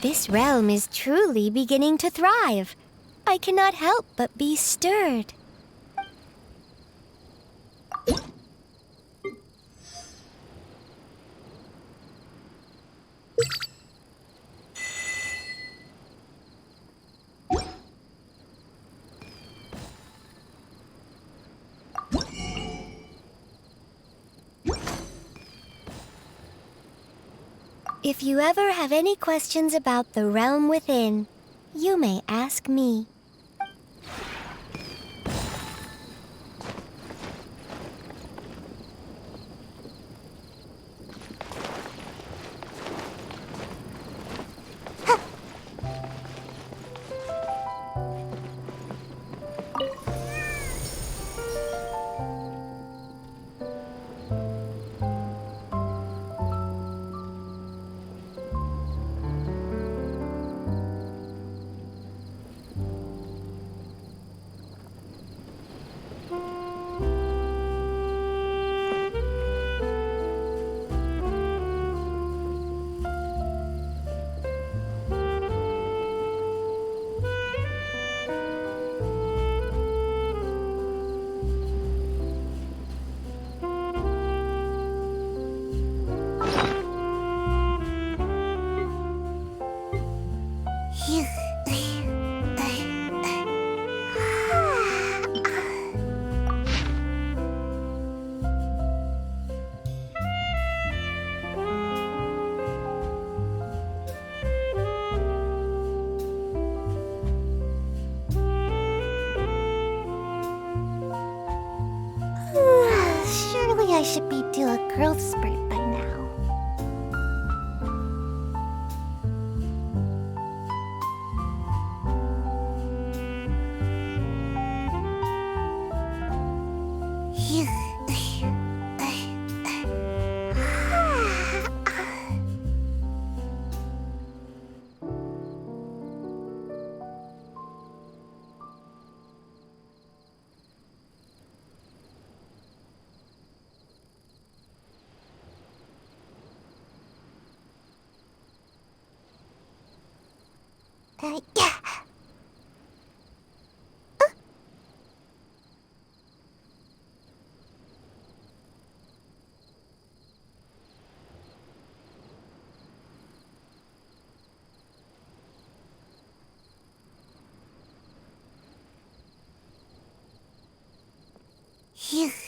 This realm is truly beginning to thrive. I cannot help but be stirred. If you ever have any questions about the realm within, you may ask me. Surely I should be due a growth spurt by now. Yeah.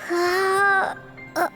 Uh, uh,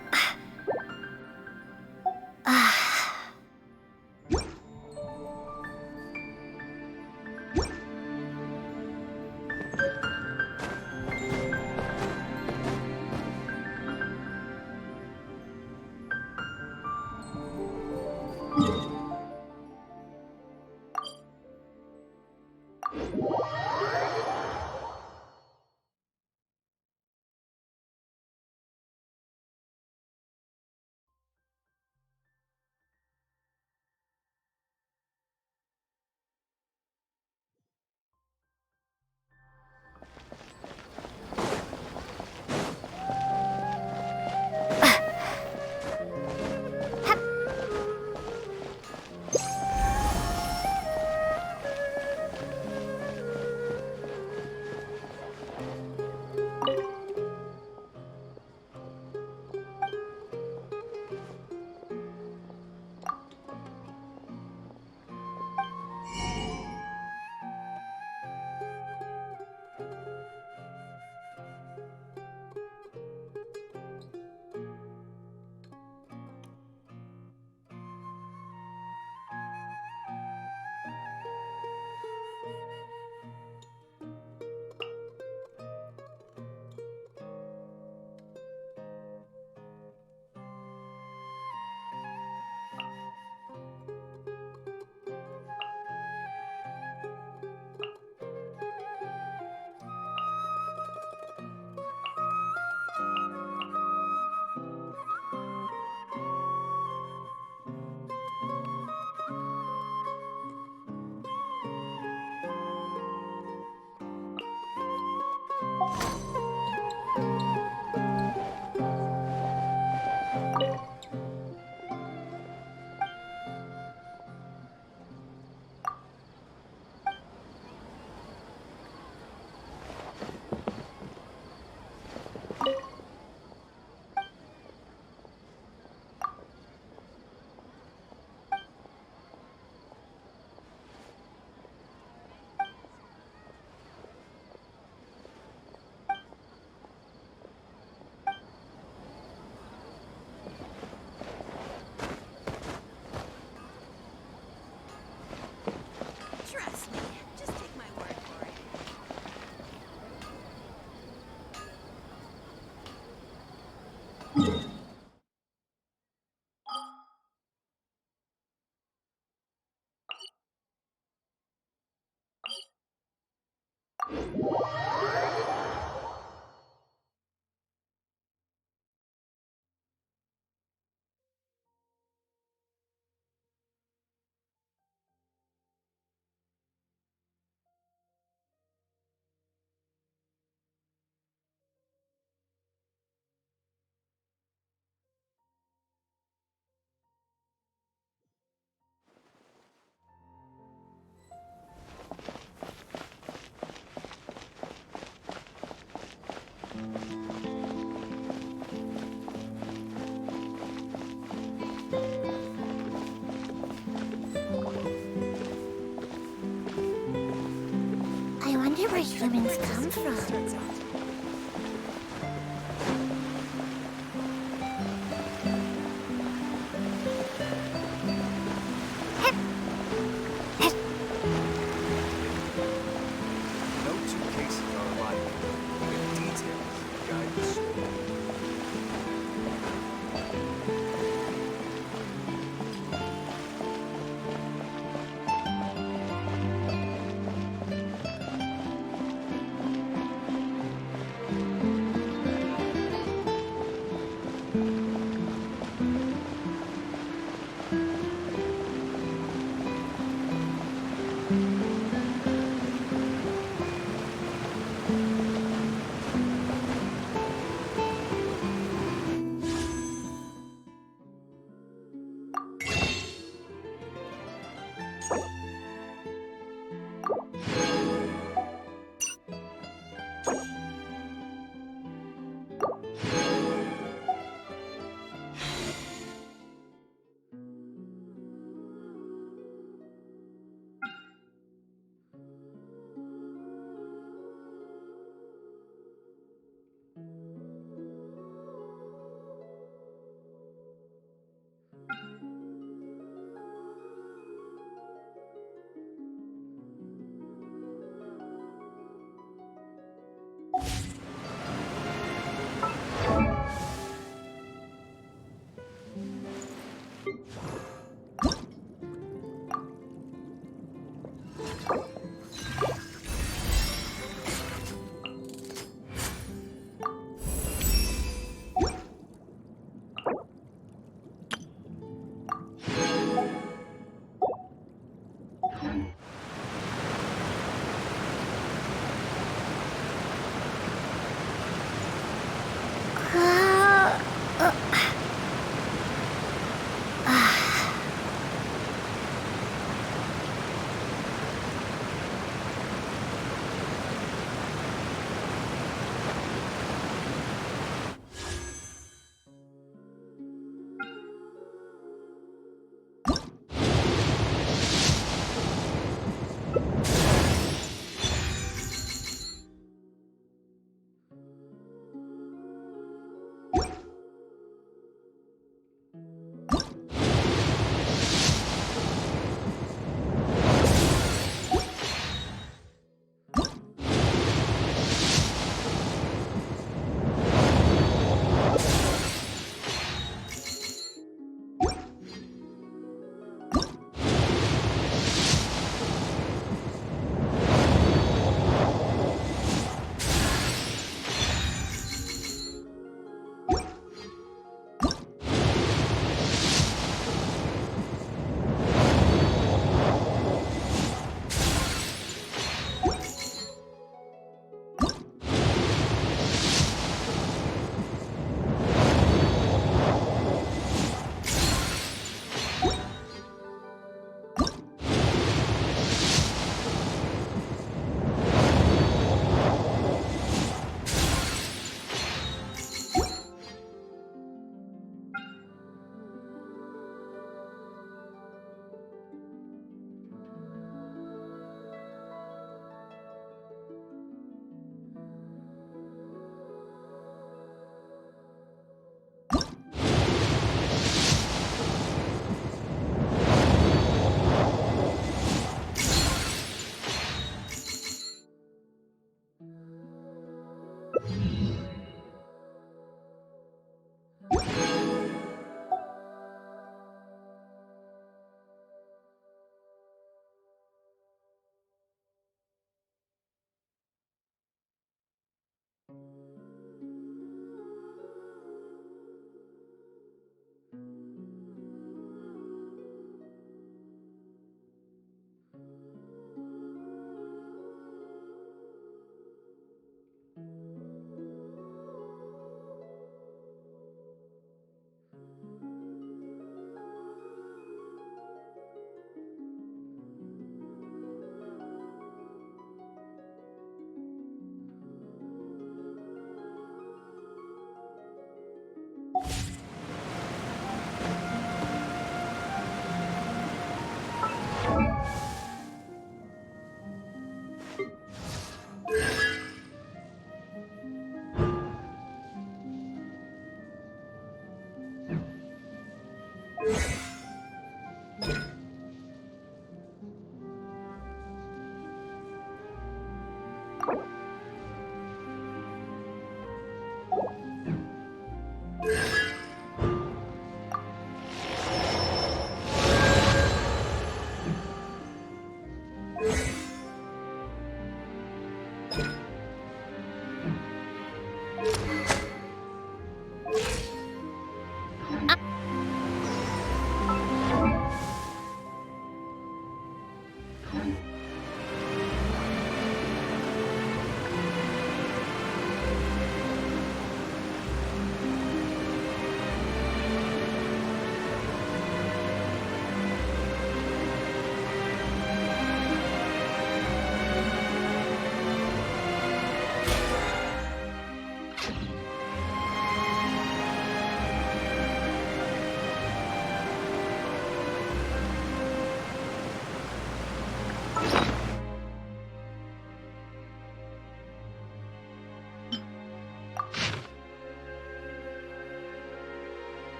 Trust me, just take my word for it. I wonder where humans come from. No two cases are alike. The details guide the story.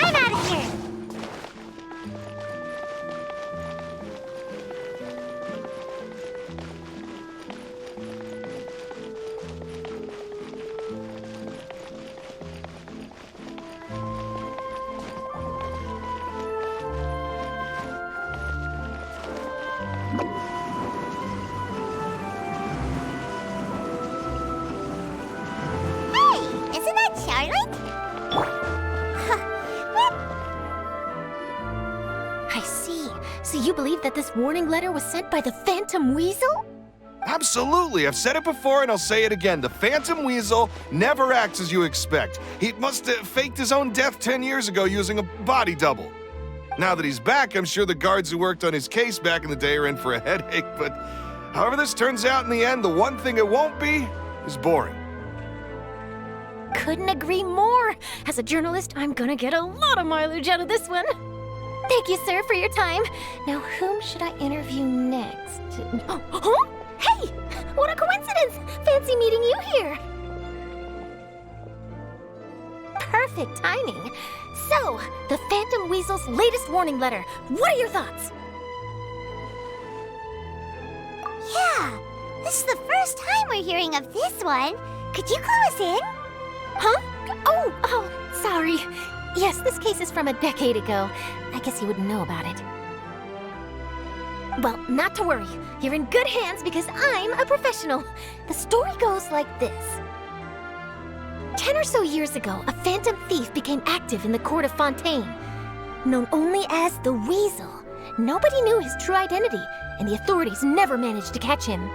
I'm out of here! Isn't that Charlotte? I see. So you believe that this warning letter was sent by the Phantom Weasel? Absolutely. I've said it before and I'll say it again. The Phantom Weasel never acts as you expect. He must have faked his own death 10 years ago using a body double. Now that he's back, I'm sure the guards who worked on his case back in the day are in for a headache, but however this turns out in the end, the one thing it won't be is boring. Couldn't agree more. As a journalist, I'm gonna get a lot of mileage out of this one. Thank you, sir, for your time. Now, whom should I interview next? Oh, huh? Hey! What a coincidence! Fancy meeting you here. Perfect timing. So, the Phantom Weasel's latest warning letter. What are your thoughts? Yeah, this is the first time we're hearing of this one. Could you clue us in? Huh? Oh, sorry. Yes, this case is from a decade ago. I guess you wouldn't know about it. Well, not to worry. You're in good hands because I'm a professional. The story goes like this. 10 or so years ago, a phantom thief became active in the court of Fontaine. Known only as the Weasel, nobody knew his true identity, and the authorities never managed to catch him.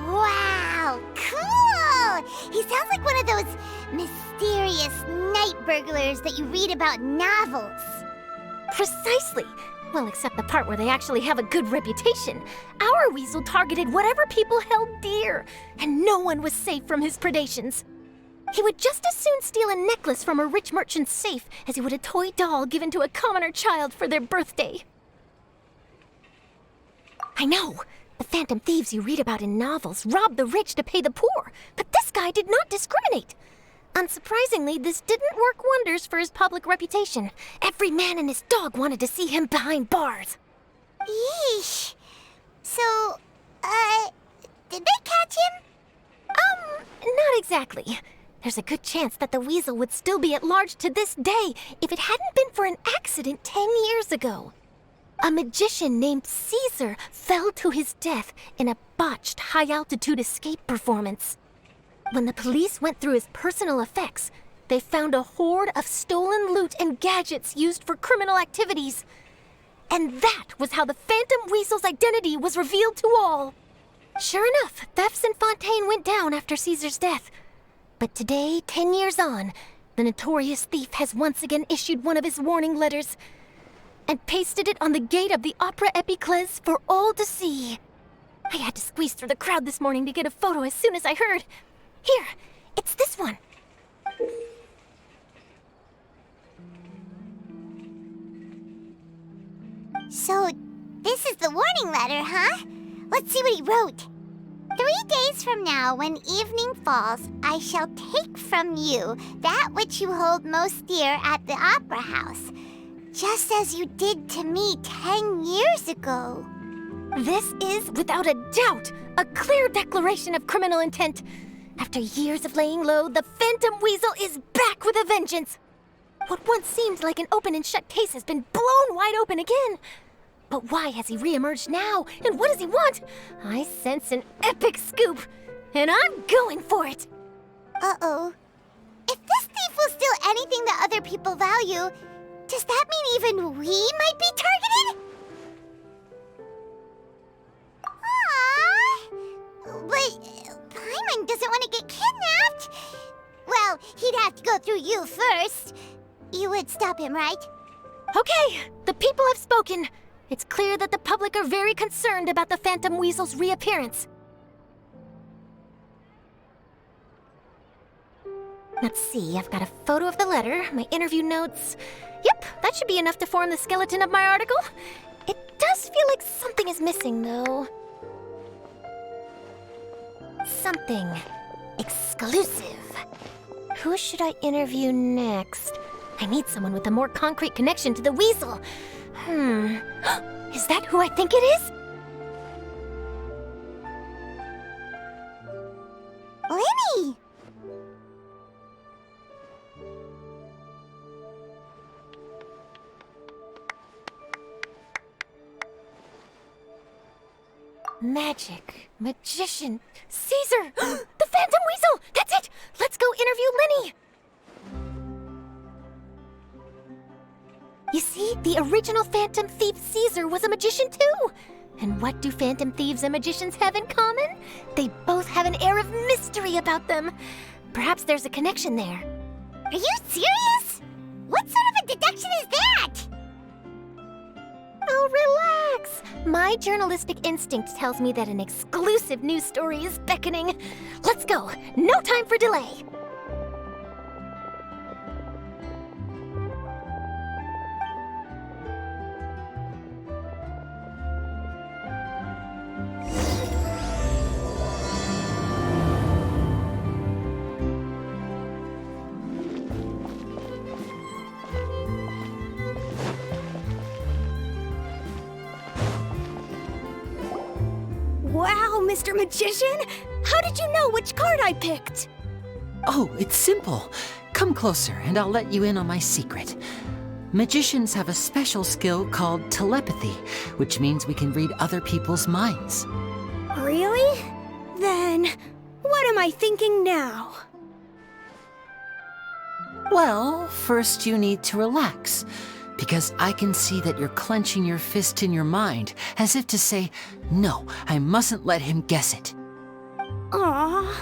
Wow, cool! He sounds like one of those mysterious night burglars that you read about in novels. Precisely. Well, except the part where they actually have a good reputation. Our Weasel targeted whatever people held dear, and no one was safe from his predations. He would just as soon steal a necklace from a rich merchant's safe as he would a toy doll given to a commoner child for their birthday. I know. The phantom thieves you read about in novels rob the rich to pay the poor, but this guy did not discriminate. Unsurprisingly, this didn't work wonders for his public reputation. Every man and his dog wanted to see him behind bars. Yeesh. So, did they catch him? Not exactly. There's a good chance that the Weasel would still be at large to this day if it hadn't been for an accident 10 years ago. A magician named Caesar fell to his death in a botched high-altitude escape performance. When the police went through his personal effects, they found a hoard of stolen loot and gadgets used for criminal activities. And that was how the Phantom Weasel's identity was revealed to all. Sure enough, thefts in Fontaine went down after Caesar's death. But today, 10 years on, the notorious thief has once again issued one of his warning letters and pasted it on the gate of the Opera Epiclese for all to see. I had to squeeze through the crowd this morning to get a photo as soon as I heard. Here, it's this one. So, this is the warning letter, huh? Let's see what he wrote. 3 days from now, when evening falls, I shall take from you that which you hold most dear at the Opera House, just as you did to me 10 years ago. This is, without a doubt, a clear declaration of criminal intent. After years of laying low, the Phantom Weasel is back with a vengeance. What once seemed like an open and shut case has been blown wide open again. But why has he reemerged now, and what does he want? I sense an epic scoop, and I'm going for it. Uh-oh. If this thief will steal anything that other people value, does that mean even we might be targeted? Aww. But Paimon doesn't want to get kidnapped. Well, he'd have to go through you first. You would stop him, right? Okay, the people have spoken. It's clear that the public are very concerned about the Phantom Weasel's reappearance. Let's see, I've got a photo of the letter, my interview notes. Yep, that should be enough to form the skeleton of my article. It does feel like something is missing, though. Something exclusive. Who should I interview next? I need someone with a more concrete connection to the Weasel. Is that who I think it is? Lyney! Magic, magician, Caesar! The Phantom Weasel! That's it! Let's go interview Lyney! You see, the original Phantom Thief Caesar was a magician too! And what do Phantom Thieves and magicians have in common? They both have an air of mystery about them. Perhaps there's a connection there. Are you serious? What sort of a deduction is that? Oh, relax! My journalistic instinct tells me that an exclusive news story is beckoning. Let's go! No time for delay! Wow, Mr. Magician! How did you know which card I picked? Oh, it's simple. Come closer and I'll let you in on my secret. Magicians have a special skill called telepathy, which means we can read other people's minds. Really? Then, what am I thinking now? Well, first you need to relax, because I can see that you're clenching your fist in your mind, as if to say, no, I mustn't let him guess it. Aww.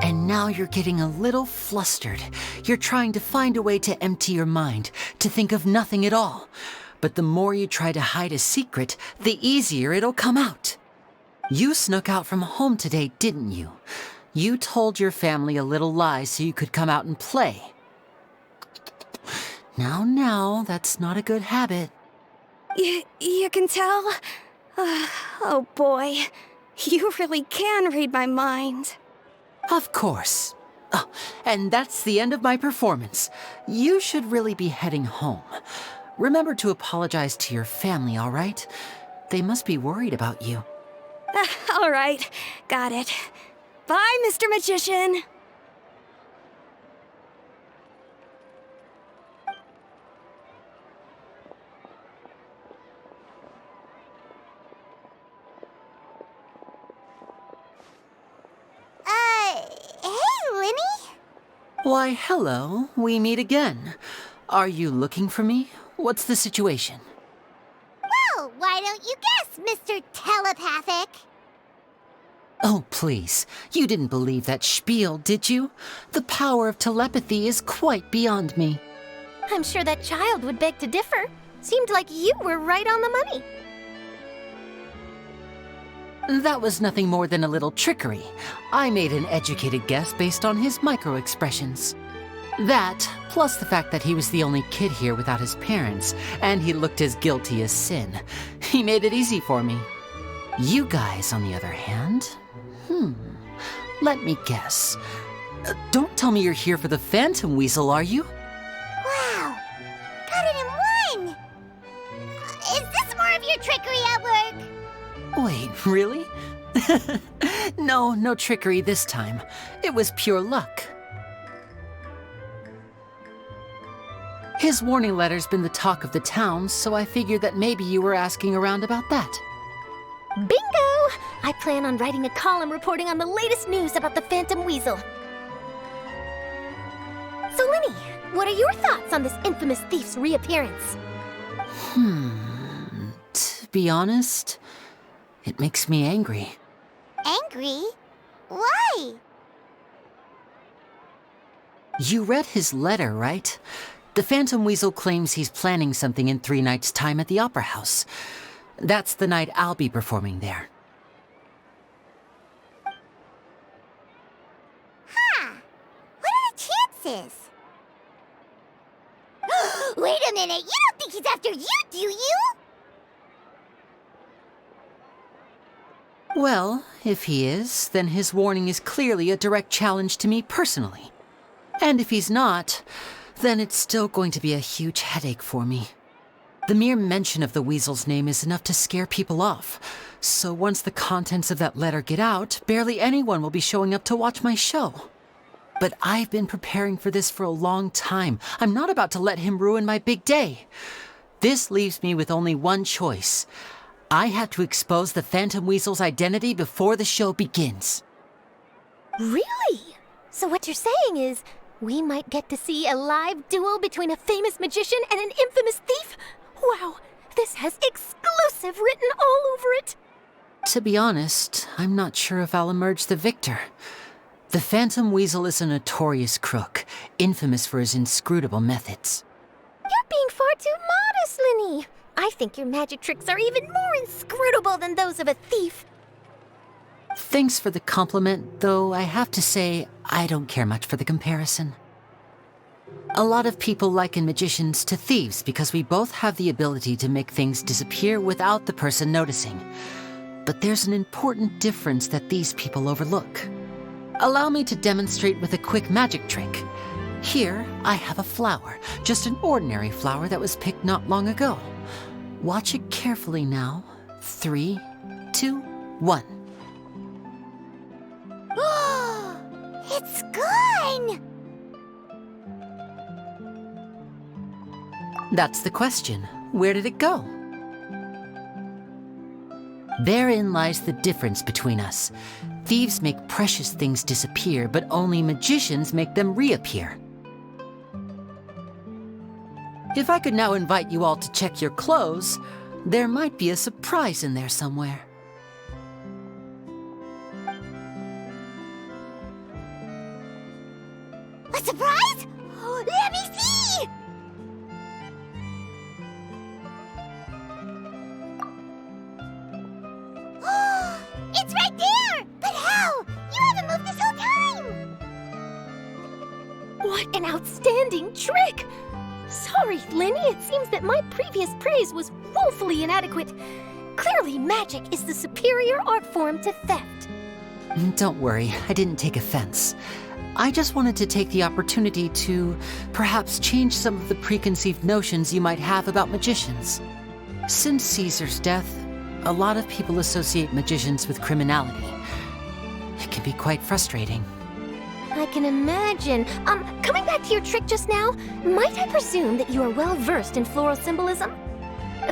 And now you're getting a little flustered. You're trying to find a way to empty your mind, to think of nothing at all. But the more you try to hide a secret, the easier it'll come out. You snuck out from home today, didn't you? You told your family a little lie so you could come out and play. Now, that's not a good habit. You can tell? Oh boy, you really can read my mind. Of course. Oh, and that's the end of my performance. You should really be heading home. Remember to apologize to your family, all right? They must be worried about you. All right, got it. Bye, Mr. Magician. Why, hello. We meet again. Are you looking for me? What's the situation? Well, why don't you guess, Mr. Telepathic? Oh, please. You didn't believe that spiel, did you? The power of telepathy is quite beyond me. I'm sure that child would beg to differ. Seemed like you were right on the money. That was nothing more than a little trickery. I made an educated guess based on his micro-expressions. That, plus the fact that he was the only kid here without his parents, and he looked as guilty as sin. He made it easy for me. You guys, on the other hand... Let me guess. Don't tell me you're here for the Phantom Weasel, are you? Wow! Got it in one! Is this more of your trickery at work? Wait, really? No trickery this time. It was pure luck. His warning letter's been the talk of the town, so I figured that maybe you were asking around about that. Bingo! I plan on writing a column reporting on the latest news about the Phantom Weasel. So, Lyney, what are your thoughts on this infamous thief's reappearance? To be honest, it makes me angry. Angry? Why? You read his letter, right? The Phantom Weasel claims he's planning something in 3 nights' time at the Opera House. That's the night I'll be performing there. What are the chances? Wait a minute, you don't think he's after you, do you? Well, if he is, then his warning is clearly a direct challenge to me personally. And if he's not, then it's still going to be a huge headache for me. The mere mention of the Weasel's name is enough to scare people off. So once the contents of that letter get out, barely anyone will be showing up to watch my show. But I've been preparing for this for a long time. I'm not about to let him ruin my big day. This leaves me with only one choice. I have to expose the Phantom Weasel's identity before the show begins. Really? So what you're saying is, we might get to see a live duel between a famous magician and an infamous thief? Wow, this has exclusive written all over it! To be honest, I'm not sure if I'll emerge the victor. The Phantom Weasel is a notorious crook, infamous for his inscrutable methods. You're being far too modest, Lyney. I think your magic tricks are even more inscrutable than those of a thief. Thanks for the compliment, though I have to say I don't care much for the comparison. A lot of people liken magicians to thieves because we both have the ability to make things disappear without the person noticing. But there's an important difference that these people overlook. Allow me to demonstrate with a quick magic trick. Here, I have a flower, just an ordinary flower that was picked not long ago. Watch it carefully now. 3, 2, 1. It's gone! That's the question. Where did it go? Therein lies the difference between us. Thieves make precious things disappear, but only magicians make them reappear. If I could now invite you all to check your clothes, there might be a surprise in there somewhere. A surprise? Let me see! It's right there! But how? You haven't moved this whole time! What an outstanding trick! Sorry, Lyney, it seems that my previous praise was woefully inadequate. Clearly, magic is the superior art form to theft. Don't worry, I didn't take offense. I just wanted to take the opportunity to perhaps change some of the preconceived notions you might have about magicians. Since Caesar's death, a lot of people associate magicians with criminality. It can be quite frustrating. I can imagine. Coming back to your trick just now, might I presume that you are well versed in floral symbolism?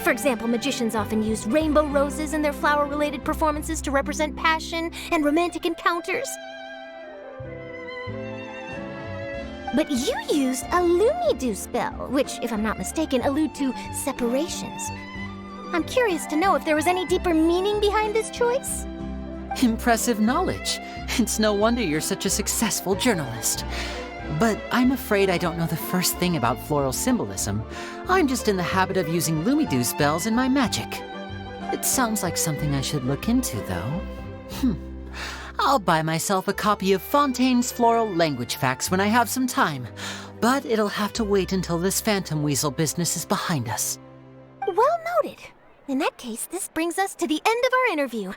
For example, magicians often use rainbow roses in their flower-related performances to represent passion and romantic encounters. But you used a Lumidouce Bell, which, if I'm not mistaken, allude to separations. I'm curious to know if there was any deeper meaning behind this choice? Impressive knowledge. It's no wonder you're such a successful journalist. But I'm afraid I don't know the first thing about floral symbolism. I'm just in the habit of using Lumidouce Bells in my magic. It sounds like something I should look into, though. I'll buy myself a copy of Fontaine's Floral Language Facts when I have some time, but it'll have to wait until this phantom weasel business is behind us. Well noted. In that case, this brings us to the end of our interview.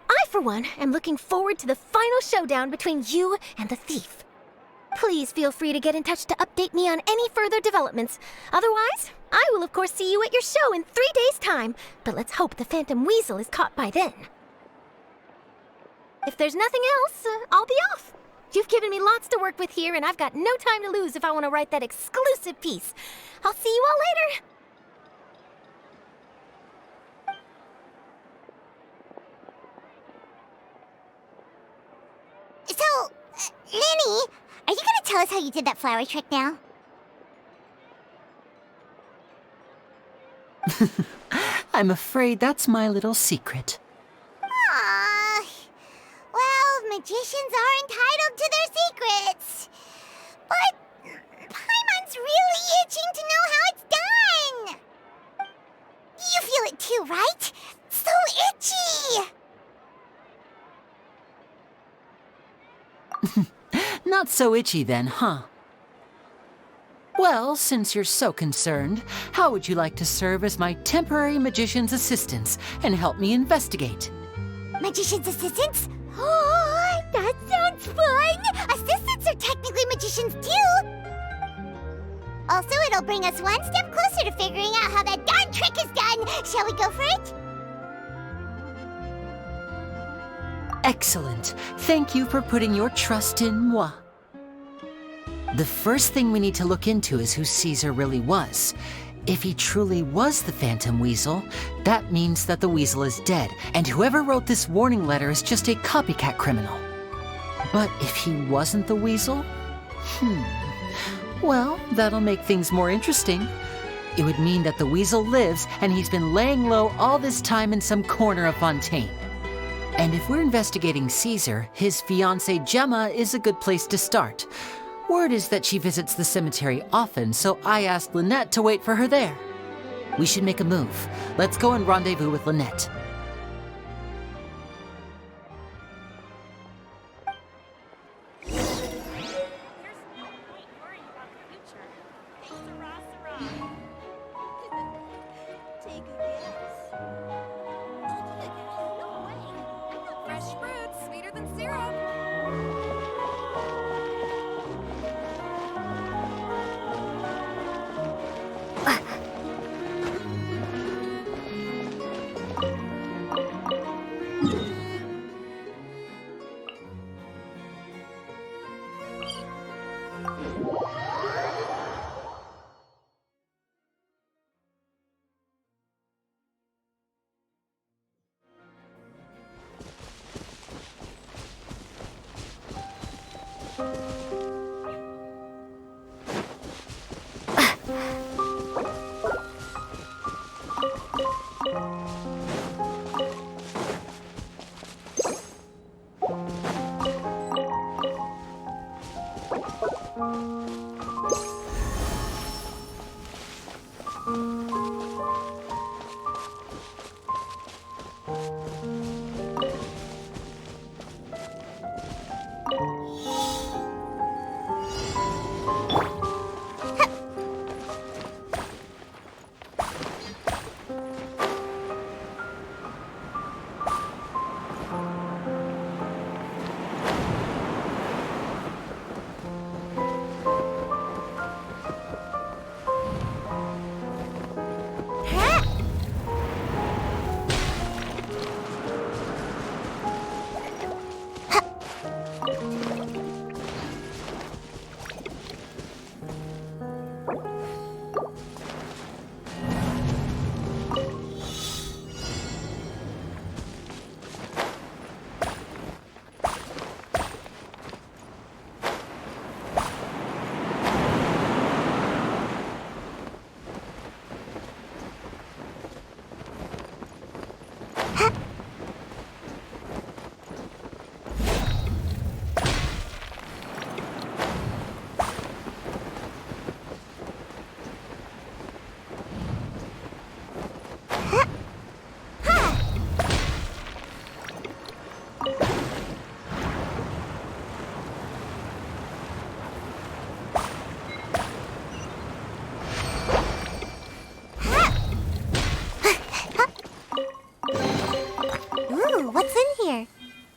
I, for one, am looking forward to the final showdown between you and the thief. Please feel free to get in touch to update me on any further developments. Otherwise, I will of course see you at your show in 3 days' time, but let's hope the phantom weasel is caught by then. If there's nothing else, I'll be off. You've given me lots to work with here, and I've got no time to lose if I want to write that exclusive piece. I'll see you all later. So, Lyney, are you gonna tell us how you did that flower trick now? I'm afraid that's my little secret. Aww. Well, magicians are entitled to their secrets. But Paimon's really itching to know how it's done. You feel it too, right? So itchy! Not so itchy then, huh? Well, since you're so concerned, how would you like to serve as my temporary magician's assistants and help me investigate? Magician's assistants? Oh, that sounds fun! Assistants are technically magicians too! Also, it'll bring us one step closer to figuring out how that darn trick is done! Shall we go for it? Excellent. Thank you for putting your trust in moi. The first thing we need to look into is who Caesar really was. If he truly was the Phantom Weasel, that means that the weasel is dead, and whoever wrote this warning letter is just a copycat criminal. But if he wasn't the weasel? Well, that'll make things more interesting. It would mean that the weasel lives, and he's been laying low all this time in some corner of Fontaine. And if we're investigating Caesar, his fiancée Gemma is a good place to start. Word is that she visits the cemetery often, so I asked Lynette to wait for her there. We should make a move. Let's go and rendezvous with Lynette.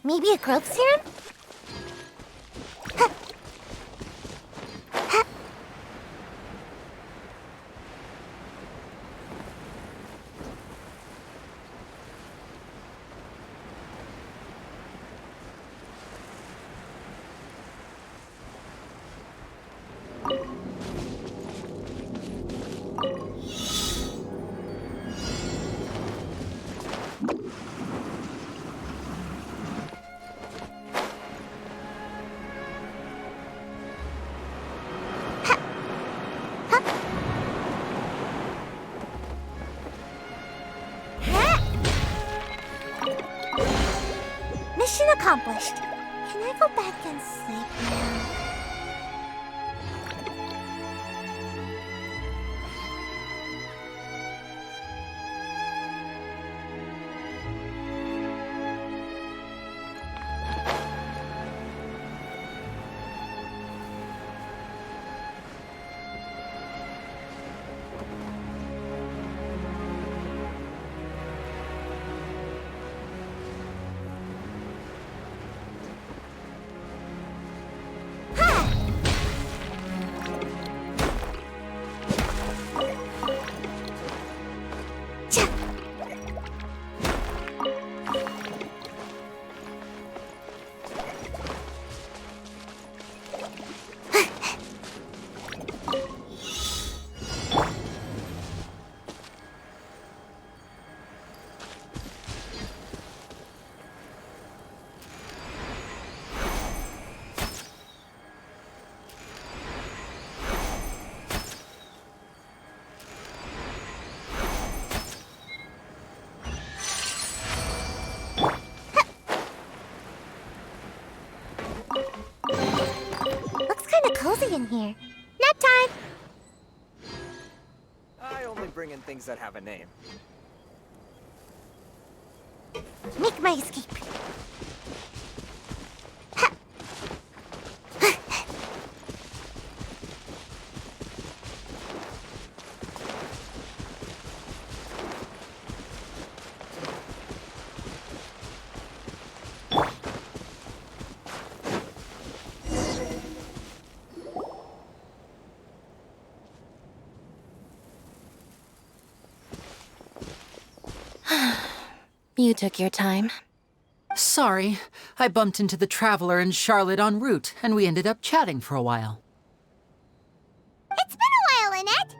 Maybe a growth serum? Huh. Huh. Mission accomplished. Can I go back and sleep now? Cozy in here. Nap time! I only bring in things that have a name. Make my escape. You took your time. Sorry, I bumped into the Traveler and Charlotte en route, and we ended up chatting for a while. It's been a while, Lynette.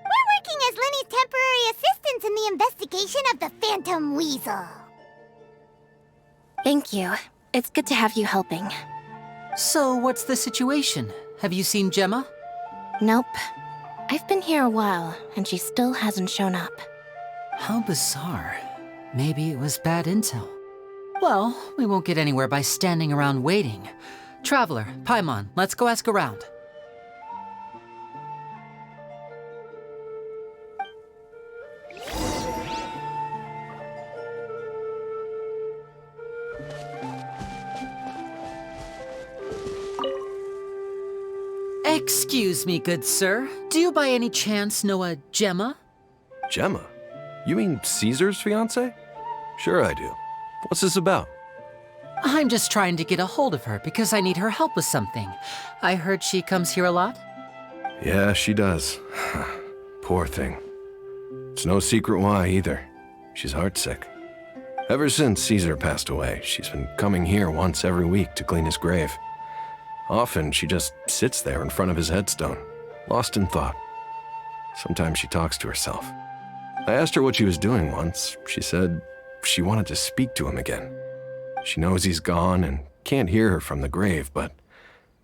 We're working as Lyney's temporary assistants in the investigation of the Phantom Weasel. Thank you. It's good to have you helping. So, what's the situation? Have you seen Gemma? Nope. I've been here a while, and she still hasn't shown up. How bizarre. Maybe it was bad intel. Well, we won't get anywhere by standing around waiting. Traveler, Paimon, let's go ask around. Excuse me, good sir. Do you by any chance know a Gemma? Gemma? You mean Caesar's fiancé? Sure I do. What's this about? I'm just trying to get a hold of her because I need her help with something. I heard she comes here a lot. Yeah, she does. Poor thing. It's no secret why either. She's heartsick. Ever since Caesar passed away, she's been coming here once every week to clean his grave. Often she just sits there in front of his headstone, lost in thought. Sometimes she talks to herself. I asked her what she was doing once. She said she wanted to speak to him again. She knows he's gone and can't hear her from the grave, but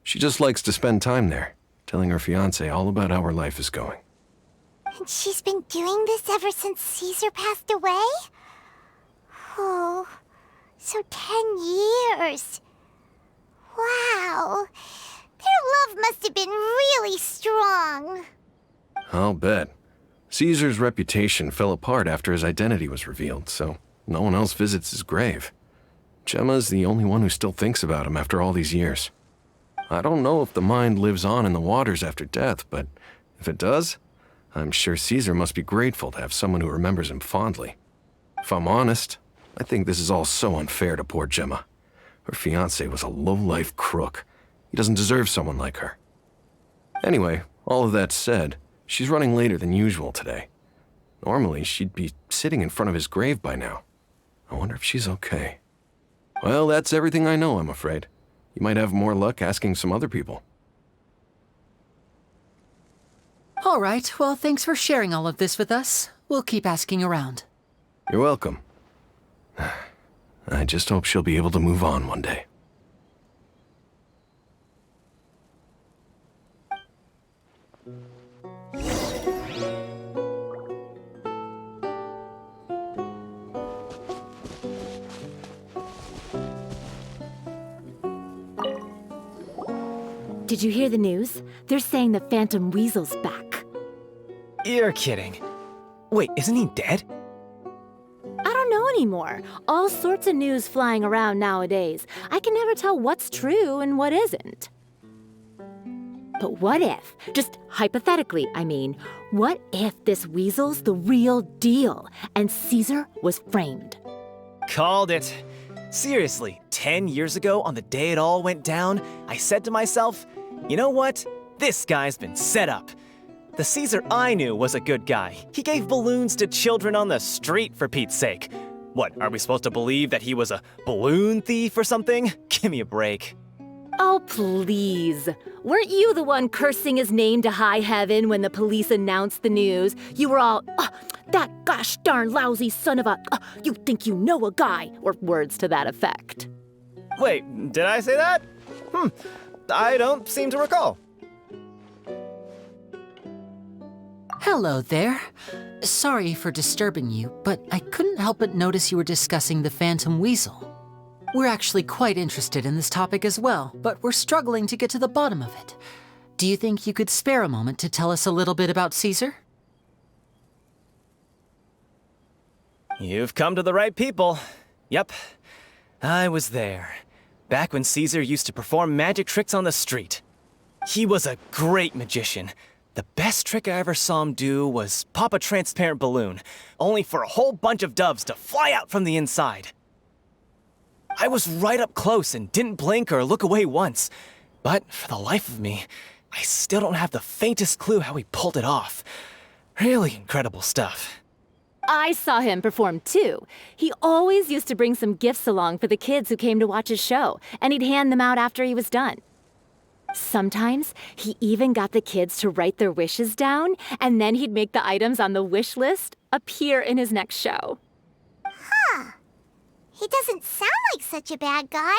she just likes to spend time there, telling her fiancé all about how her life is going. And she's been doing this ever since Caesar passed away? Oh, so 10 years. Wow. Their love must have been really strong. I'll bet. Caesar's reputation fell apart after his identity was revealed, so no one else visits his grave. Gemma's the only one who still thinks about him after all these years. I don't know if the mind lives on in the waters after death, but if it does, I'm sure Caesar must be grateful to have someone who remembers him fondly. If I'm honest, I think this is all so unfair to poor Gemma. Her fiancé was a low-life crook. He doesn't deserve someone like her. Anyway, all of that said, she's running later than usual today. Normally, she'd be sitting in front of his grave by now. I wonder if she's okay. Well, that's everything I know, I'm afraid. You might have more luck asking some other people. All right, well, thanks for sharing all of this with us. We'll keep asking around. You're welcome. I just hope she'll be able to move on one day. Did you hear the news? They're saying the Phantom Weasel's back. You're kidding. Wait, isn't he dead? I don't know anymore. All sorts of news flying around nowadays. I can never tell what's true and what isn't. But what if, just hypothetically, I mean, what if this weasel's the real deal and Caesar was framed? Called it. Seriously, 10 years ago, on the day it all went down, I said to myself, you know what? This guy's been set up. The Caesar I knew was a good guy. He gave balloons to children on the street, for Pete's sake. What, are we supposed to believe that he was a balloon thief or something? Give me a break. Oh, please. Weren't you the one cursing his name to high heaven when the police announced the news? You were all, oh, that gosh darn lousy son of a, you think you know a guy, or words to that effect. Wait, did I say that? I don't seem to recall. Hello there. Sorry for disturbing you, but I couldn't help but notice you were discussing the Phantom Weasel. We're actually quite interested in this topic as well, but we're struggling to get to the bottom of it. Do you think you could spare a moment to tell us a little bit about Caesar? You've come to the right people. Yep, I was there. Back when Caesar used to perform magic tricks on the street. He was a great magician. The best trick I ever saw him do was pop a transparent balloon, only for a whole bunch of doves to fly out from the inside. I was right up close and didn't blink or look away once. But for the life of me, I still don't have the faintest clue how he pulled it off. Really incredible stuff. I saw him perform too. He always used to bring some gifts along for the kids who came to watch his show, and he'd hand them out after he was done. Sometimes he even got the kids to write their wishes down, and then he'd make the items on the wish list appear in his next show. He doesn't sound like such a bad guy.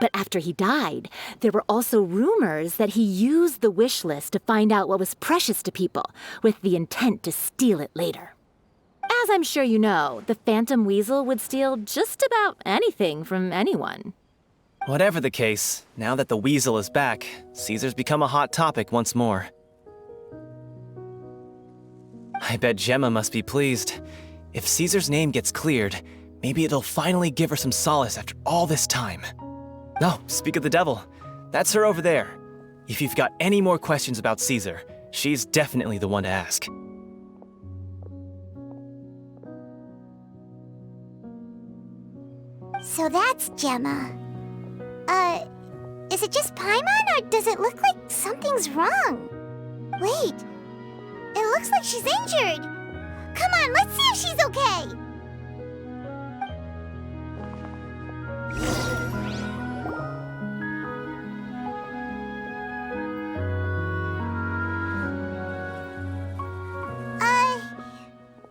But after he died, there were also rumors that he used the wish list to find out what was precious to people, with the intent to steal it later. As I'm sure you know, the Phantom Weasel would steal just about anything from anyone. Whatever the case, now that the weasel is back, Caesar's become a hot topic once more. I bet Gemma must be pleased. If Caesar's name gets cleared, maybe it'll finally give her some solace after all this time. No, speak of the devil. That's her over there. If you've got any more questions about Caesar, she's definitely the one to ask. So that's Gemma. Is it just Paimon, or does it look like something's wrong? Wait, it looks like she's injured. Come on, let's see if she's okay.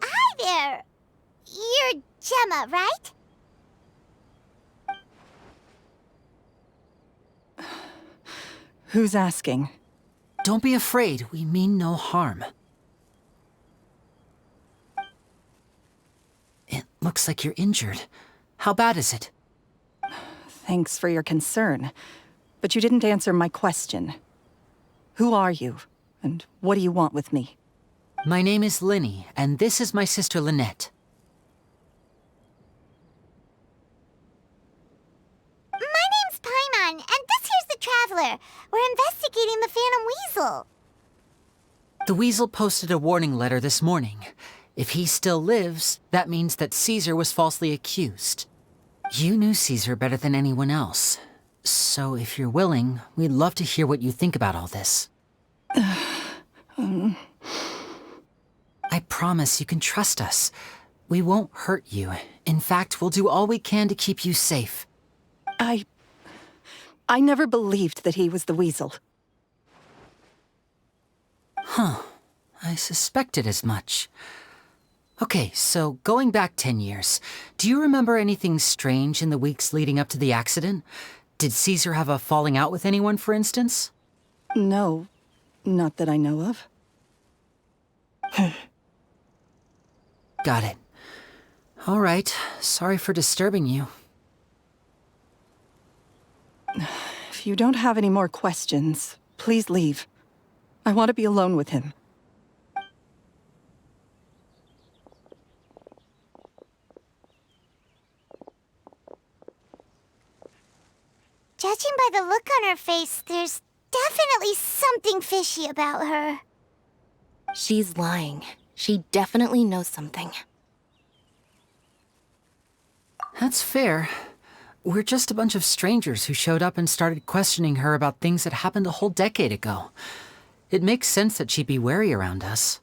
Hi there. You're Gemma, right? Who's asking? Don't be afraid, we mean no harm. It looks like you're injured. How bad is it? Thanks for your concern, but you didn't answer my question. Who are you, and what do you want with me? My name is Lyney, and this is my sister Lynette. My name's Paimon, and this here's the Traveler. We're investigating the Phantom Weasel. The Weasel posted a warning letter this morning. If he still lives, that means that Caesar was falsely accused. You knew Caesar better than anyone else. So if you're willing, we'd love to hear what you think about all this. I promise you can trust us. We won't hurt you. In fact, we'll do all we can to keep you safe. I never believed that he was the weasel. Huh. I suspected as much. Okay, so going back 10 years, do you remember anything strange in the weeks leading up to the accident? Did Caesar have a falling out with anyone, for instance? No, not that I know of. Got it. All right, sorry for disturbing you. If you don't have any more questions, please leave. I want to be alone with him. Judging by the look on her face, there's definitely something fishy about her. She's lying. She definitely knows something. That's fair. We're just a bunch of strangers who showed up and started questioning her about things that happened a whole decade ago. It makes sense that she'd be wary around us.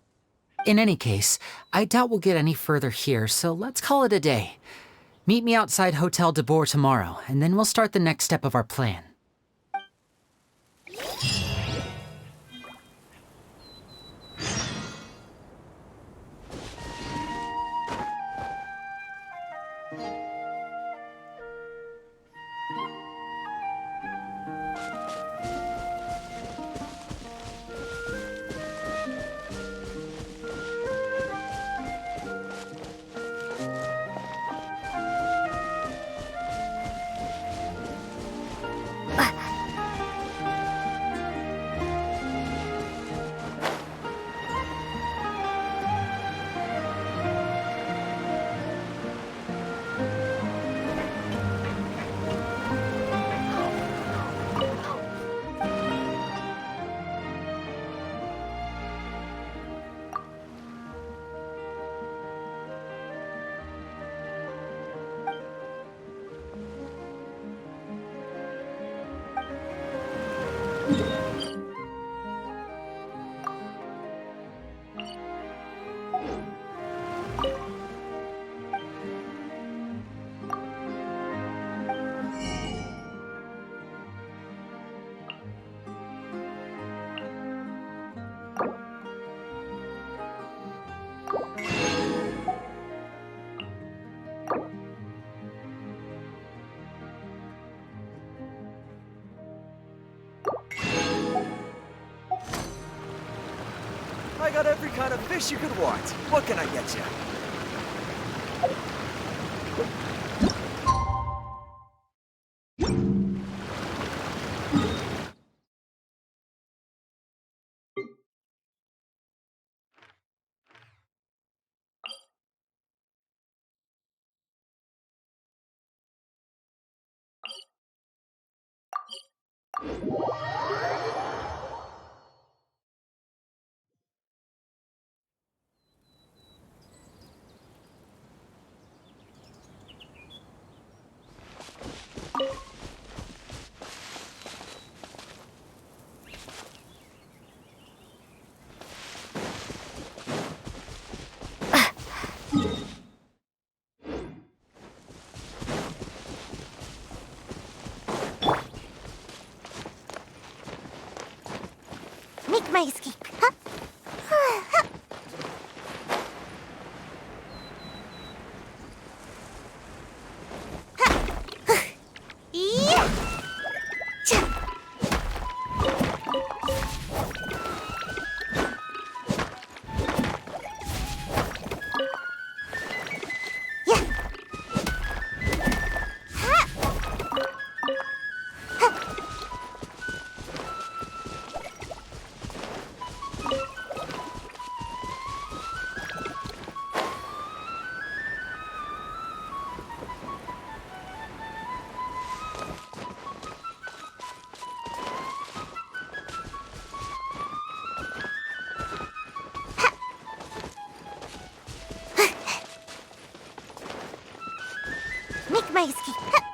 In any case, I doubt we'll get any further here, so let's call it a day. Meet me outside Hotel de Boer tomorrow, and then we'll start the next step of our plan. I got every kind of fish you could want. What can I get you? Make my escape. Huh? Huh. Yeah. make my escape. Huh.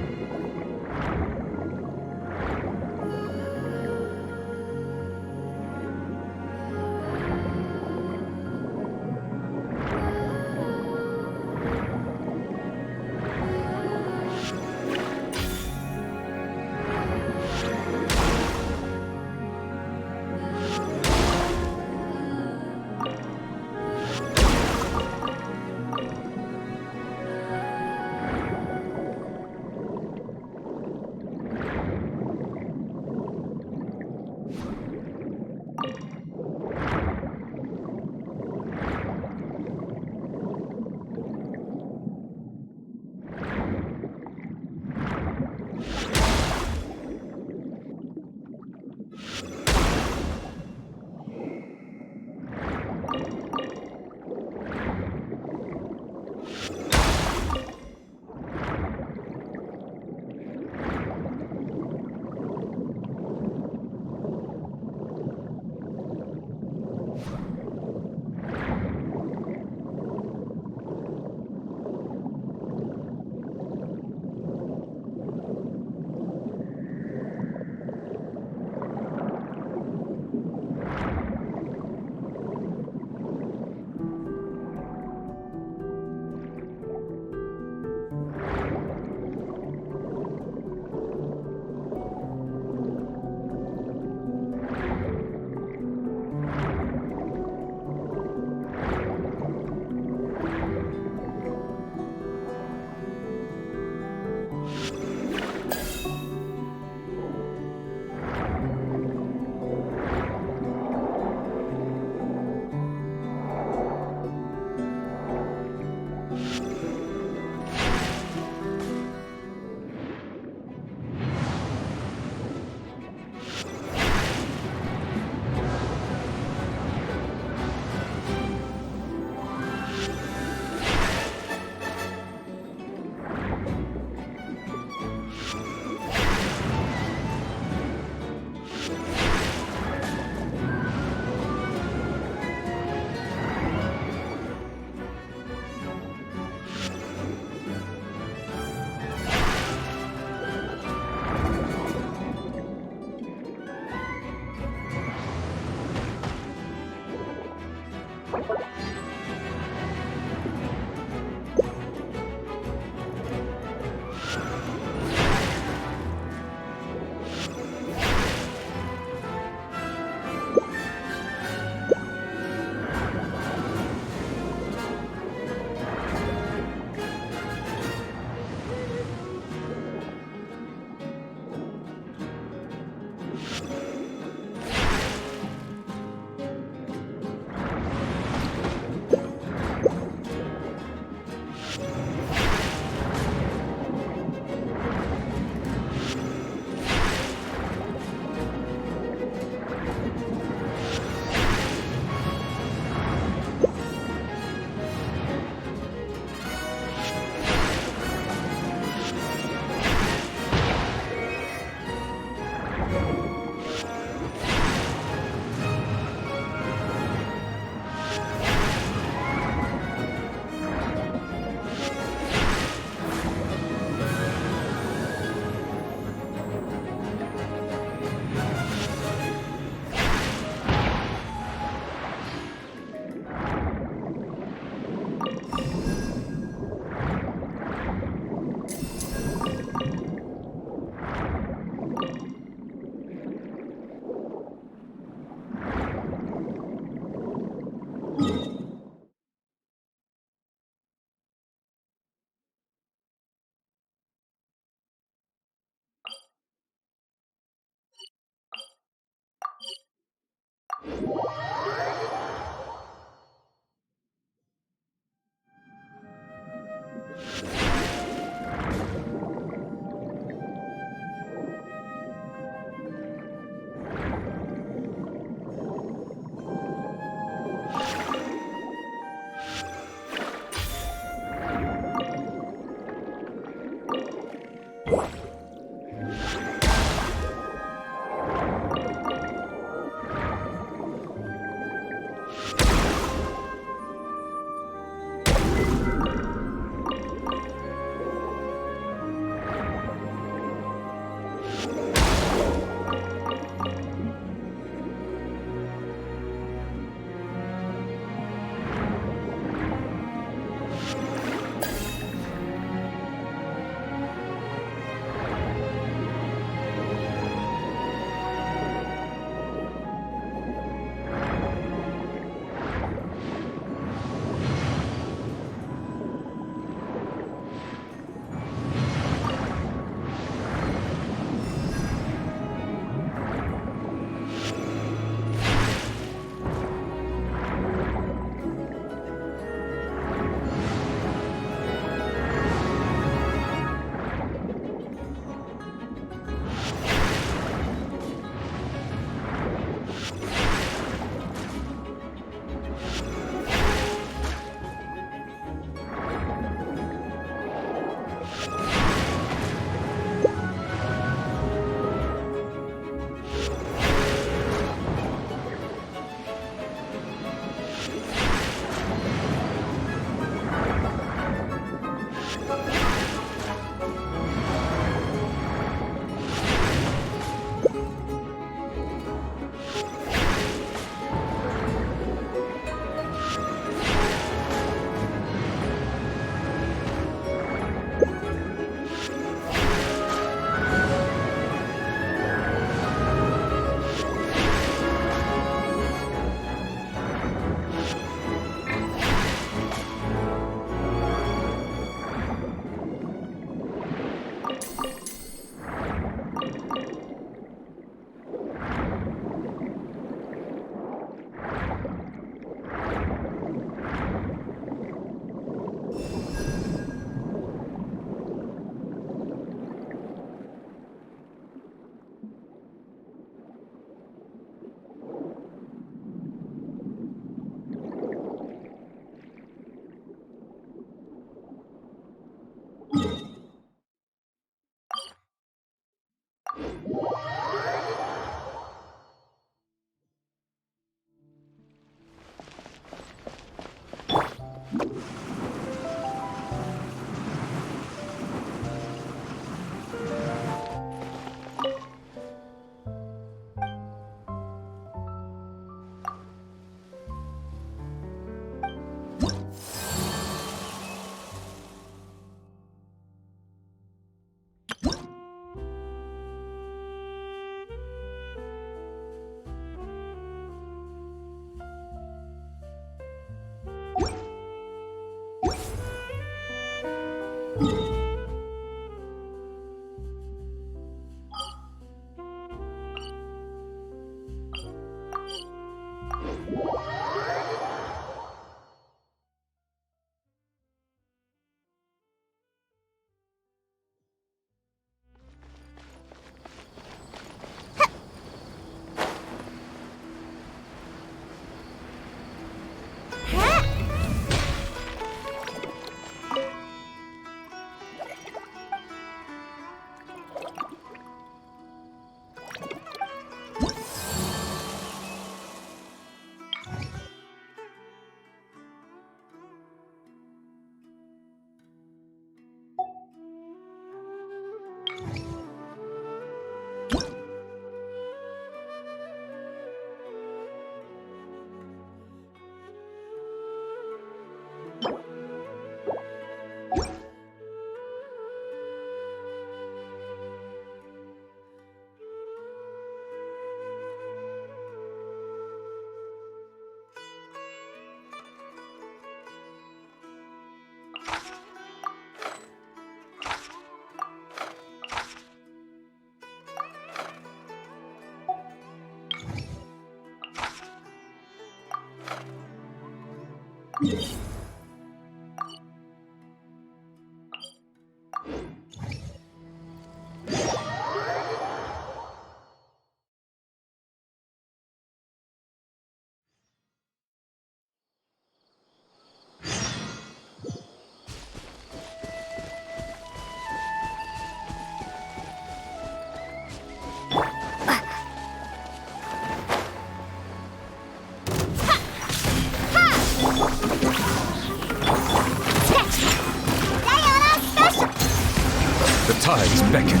The tides beckon.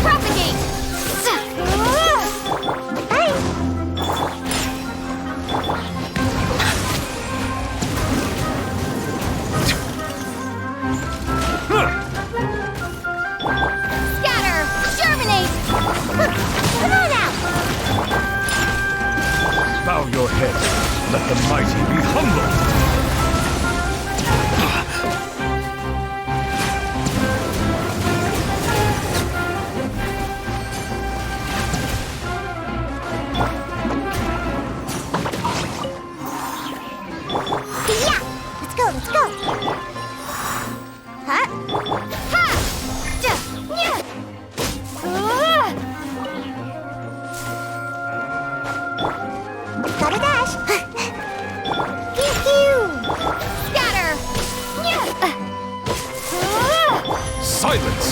Propagate! Scatter! Germinate! Come on out! Bow your head. Let the mighty be humble. Yeah! Let's go, let's go! Huh? Ha! Duh! Yeah! Gotta dash! Pew pew! Scatter! Silence!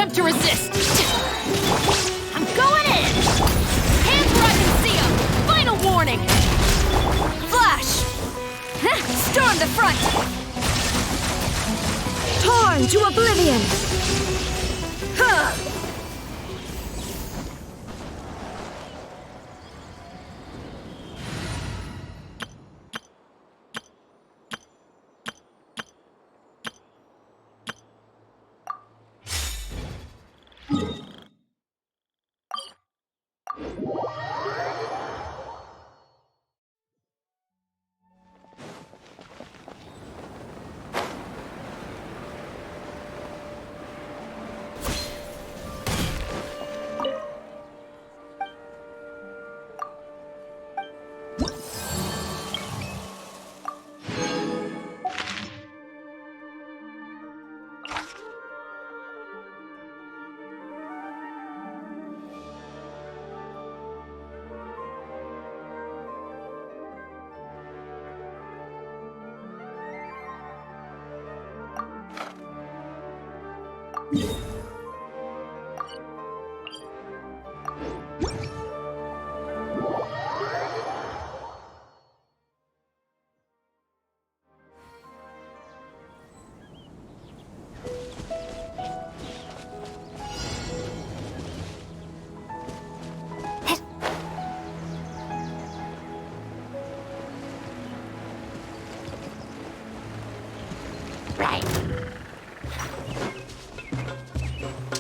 attempt to resist! I'm going in! Hands where I can see them! Final warning! Flash! Storm the front! Torn to oblivion! Huh!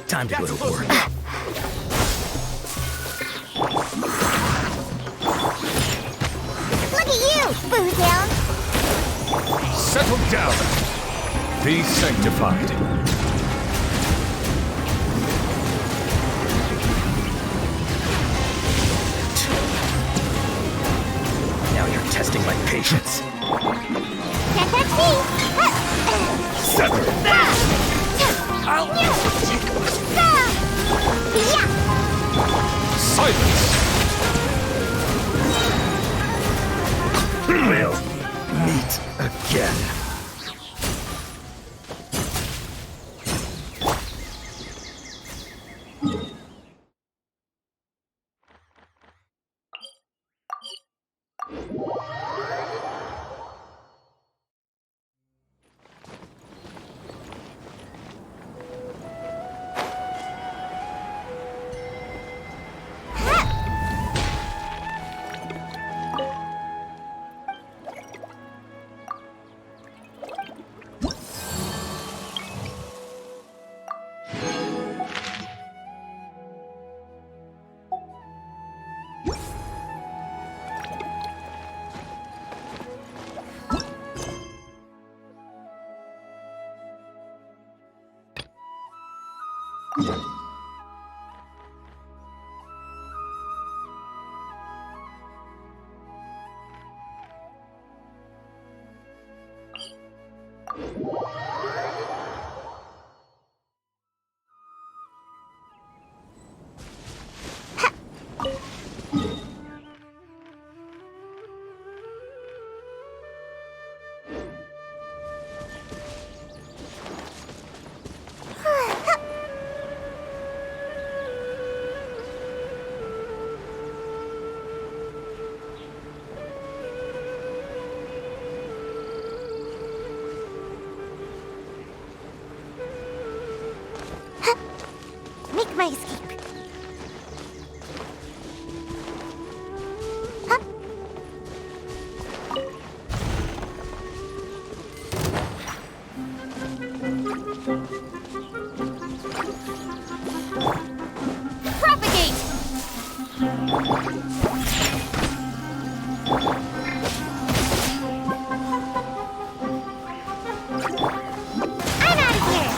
Time to go to work. Look at you, Boozound! Settle down. Be sanctified. Now you're testing my patience. Sever. Silence! We'll meet again. Make my escape. Propagate! I'm out of here!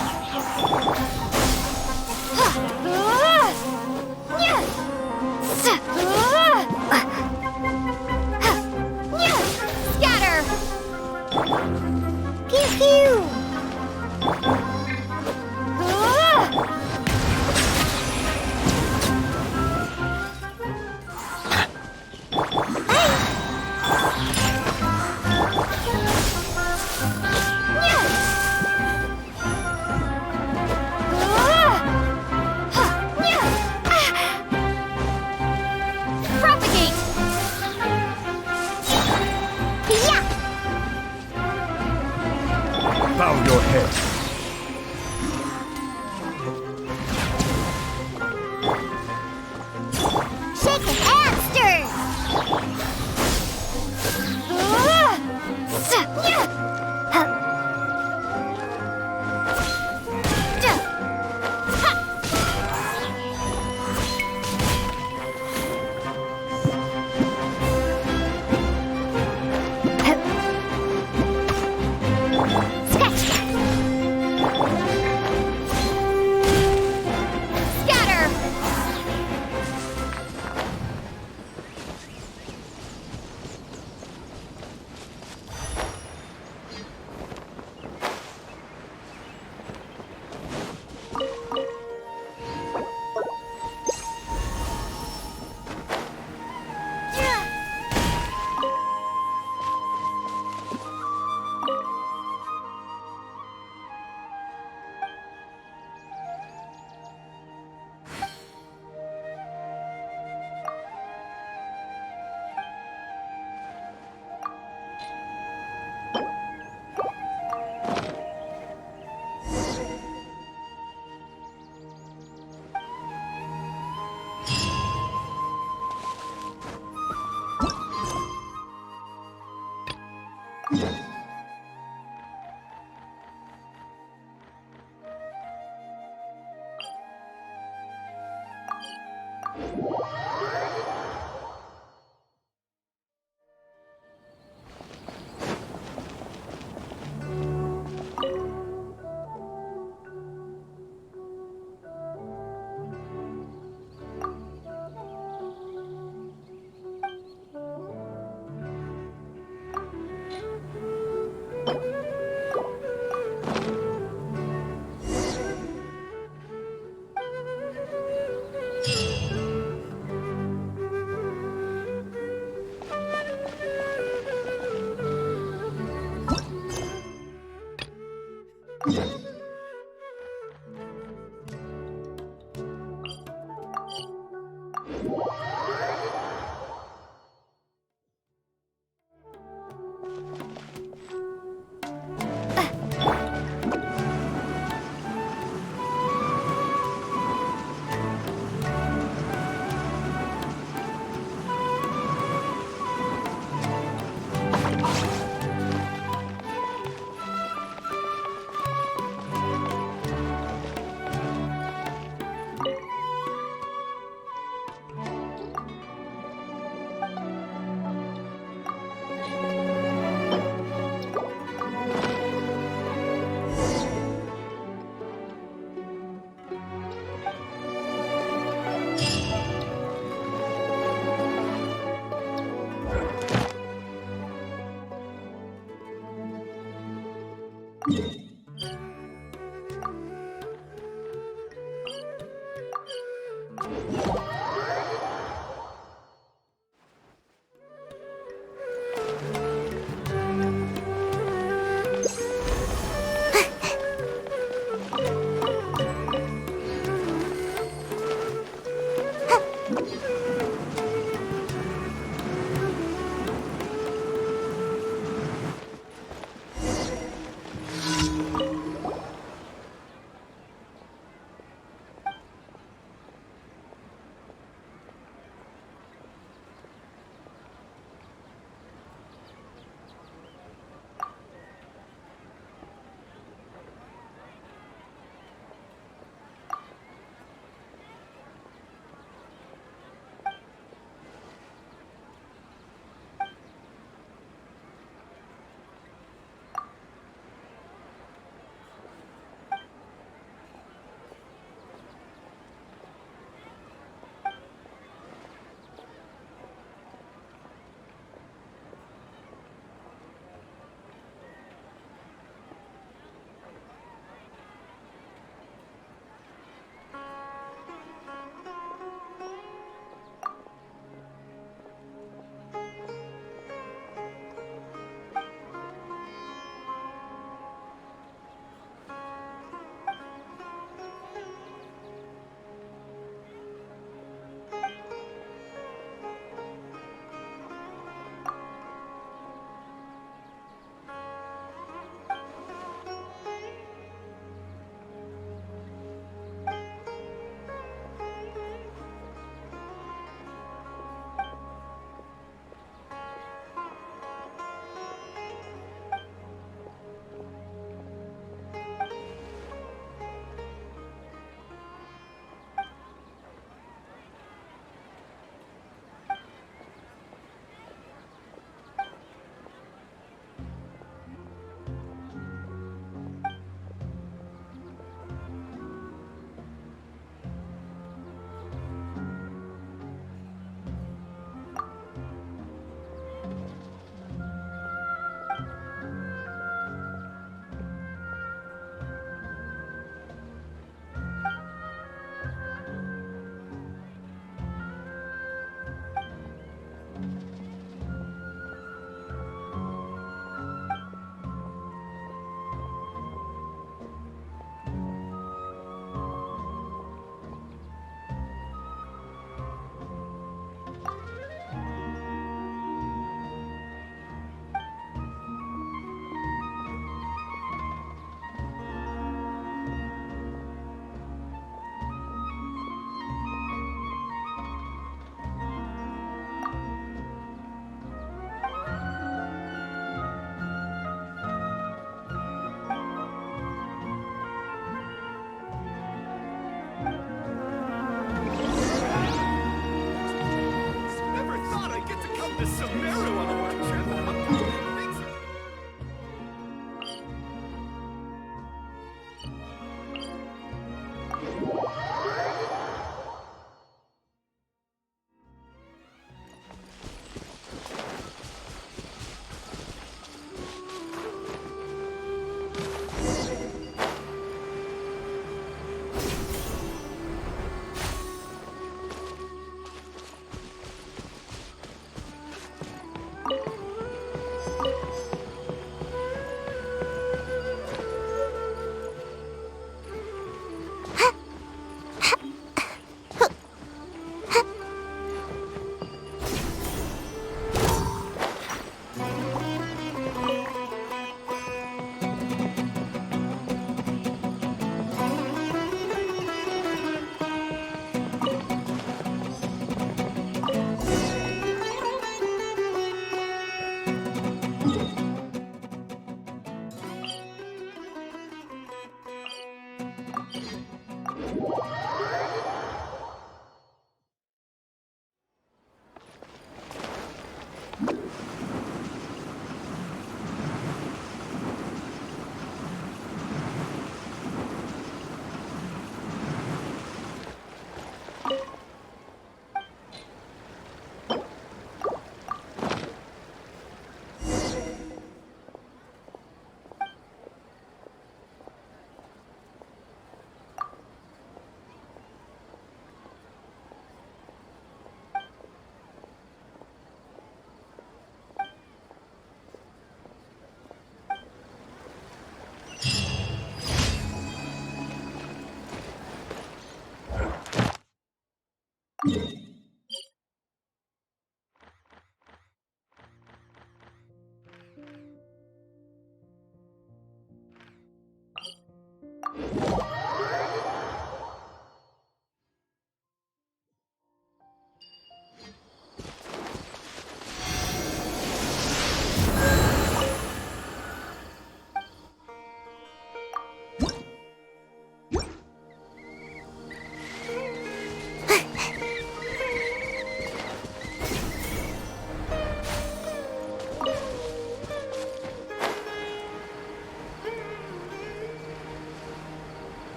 the Sumeru on the work trip.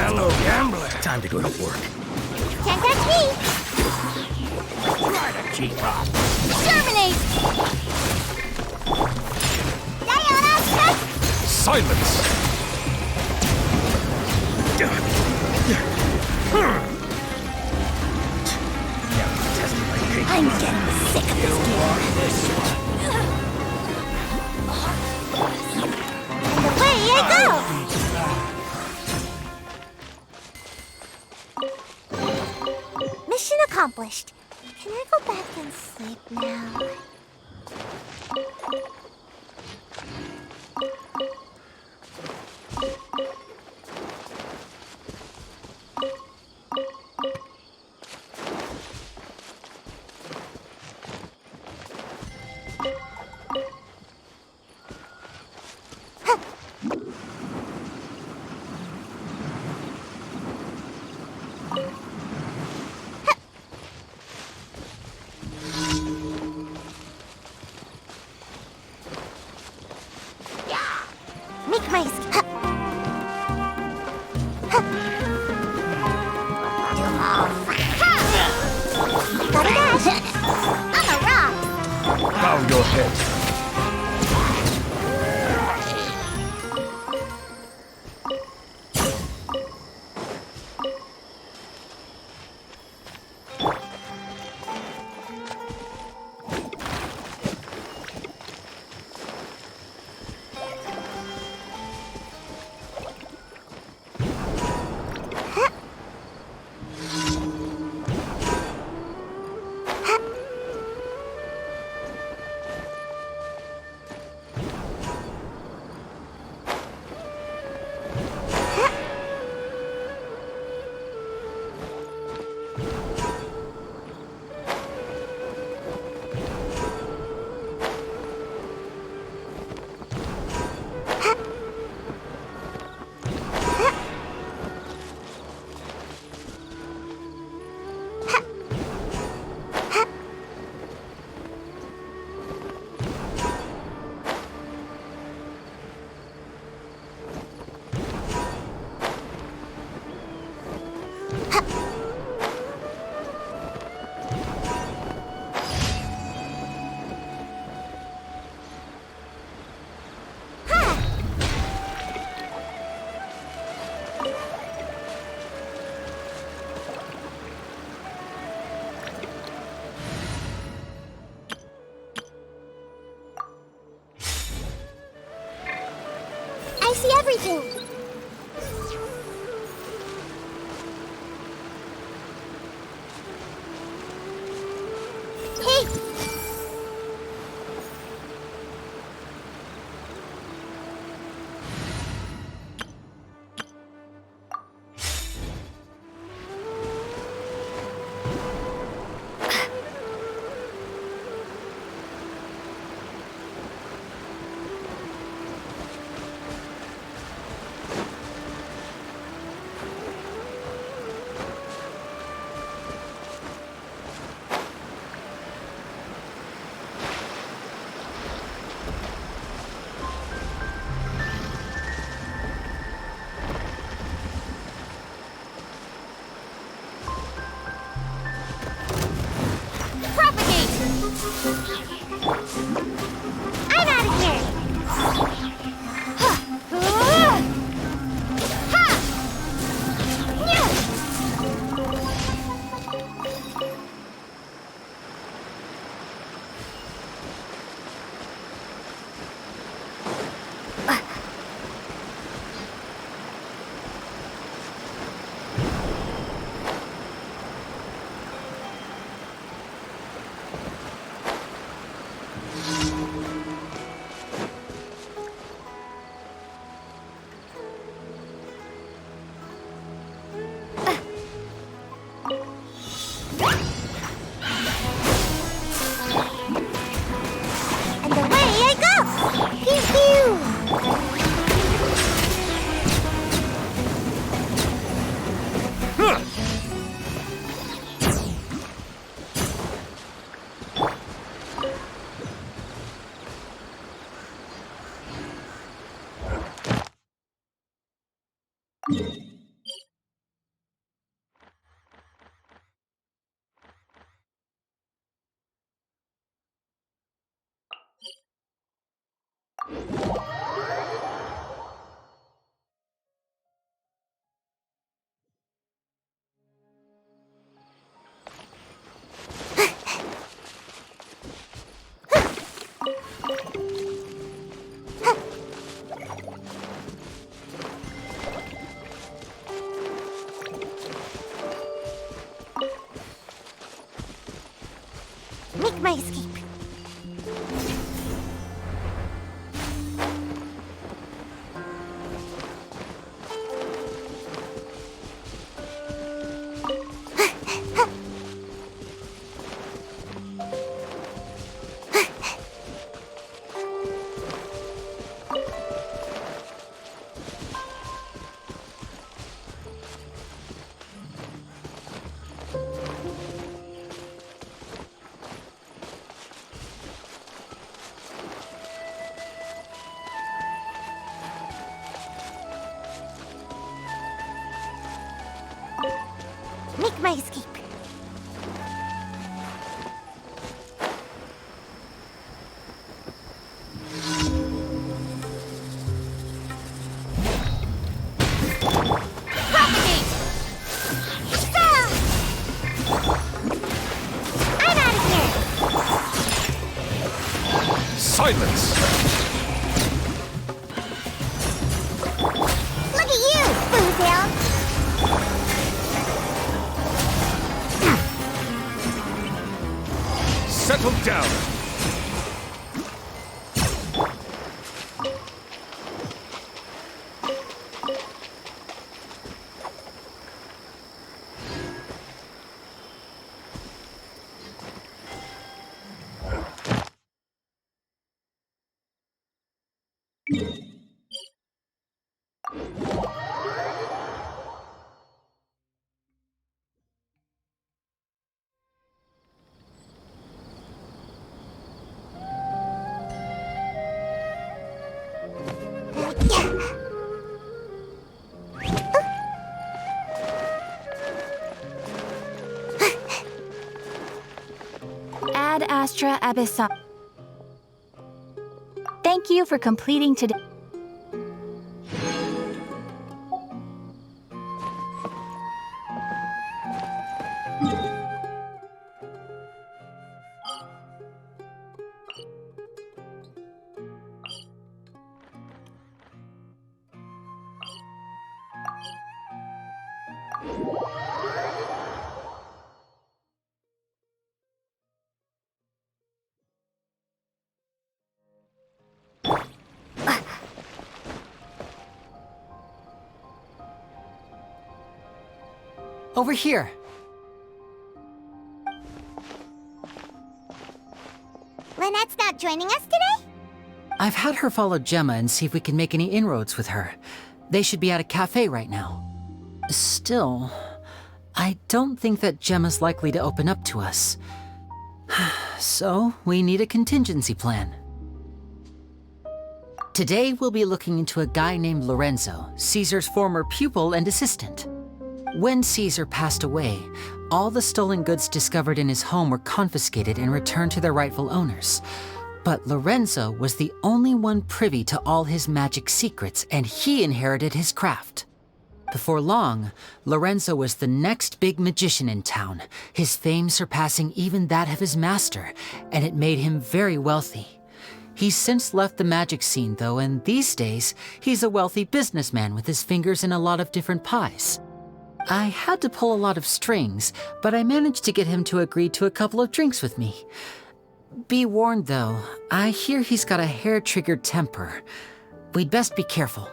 Hello, gambler. Time to go to work. Can't catch me! Try to keep up. Terminate! Silence! I'm getting sick of this game. And away I go! Mission accomplished. Can I go back and sleep now? Make my escape. Gotta dash. I'm a rock. Bow your head. I see everything. Hey! I'm out of here! Make my escape. Make my escape. Propagate! I'm out of here! Silence! Look at you, Foozale! Settle down! Ad Astra Abyssa. Thank you for completing today. over here. Lynette's not joining us today? I've had her follow Gemma and see if we can make any inroads with her. They should be at a cafe right now. Still, I don't think that Gemma's likely to open up to us. So, we need a contingency plan. Today, we'll be looking into a guy named Lorenzo, Caesar's former pupil and assistant. When Caesar passed away, all the stolen goods discovered in his home were confiscated and returned to their rightful owners. But Lorenzo was the only one privy to all his magic secrets, and he inherited his craft. Before long, Lorenzo was the next big magician in town, his fame surpassing even that of his master, and it made him very wealthy. He's since left the magic scene, though, and these days, he's a wealthy businessman with his fingers in a lot of different pies. I had to pull a lot of strings, but I managed to get him to agree to a couple of drinks with me. Be warned, though, I hear he's got a hair-triggered temper. We'd best be careful.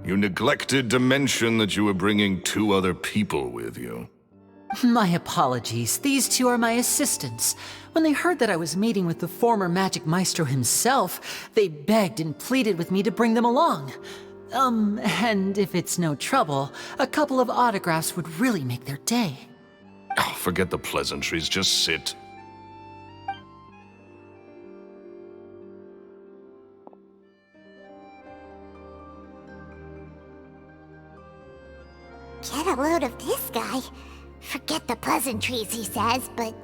You neglected to mention that you were bringing 2 other people with you. My apologies. These 2 are my assistants. When they heard that I was meeting with the former magic maestro himself, they begged and pleaded with me to bring them along. And if it's no trouble, a couple of autographs would really make their day. Oh, forget the pleasantries, just sit. Get a load of this guy. Forget the pleasantries, he says, but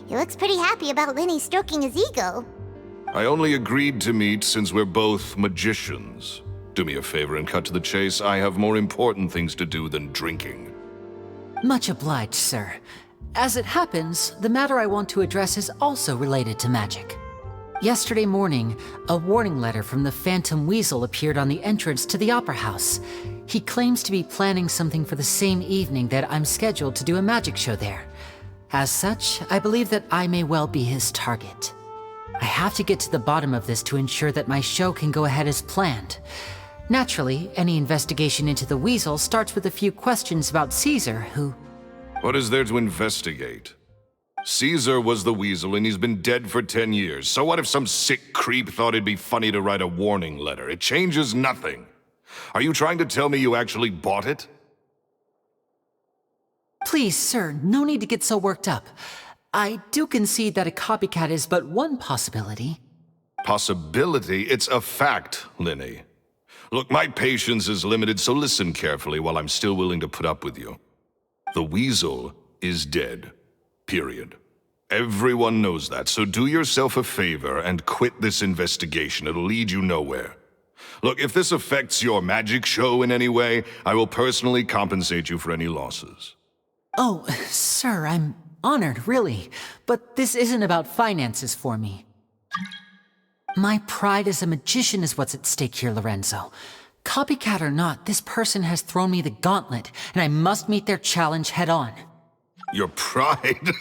he looks pretty happy about Lyney stroking his ego. I only agreed to meet since we're both magicians. Do me a favor and cut to the chase. I have more important things to do than drinking. Much obliged, sir. As it happens, the matter I want to address is also related to magic. Yesterday morning, a warning letter from the Phantom Weasel appeared on the entrance to the Opera House. He claims to be planning something for the same evening that I'm scheduled to do a magic show there. As such, I believe that I may well be his target. I have to get to the bottom of this to ensure that my show can go ahead as planned. Naturally, any investigation into the Weasel starts with a few questions about Caesar, who... What is there to investigate? Caesar was the Weasel and he's been dead for 10 years. So what if some sick creep thought it'd be funny to write a warning letter? It changes nothing. Are you trying to tell me you actually bought it? Please, sir, no need to get so worked up. I do concede that a copycat is but one possibility. Possibility? It's a fact, Lyney. Look, my patience is limited, so listen carefully while I'm still willing to put up with you. The Weasel is dead. Period. Everyone knows that, so do yourself a favor and quit this investigation. It'll lead you nowhere. Look, if this affects your magic show in any way, I will personally compensate you for any losses. Oh, sir, I'm honored, really. But this isn't about finances for me. My pride as a magician is what's at stake here, Lorenzo. Copycat or not, this person has thrown me the gauntlet, and I must meet their challenge head on. Your pride?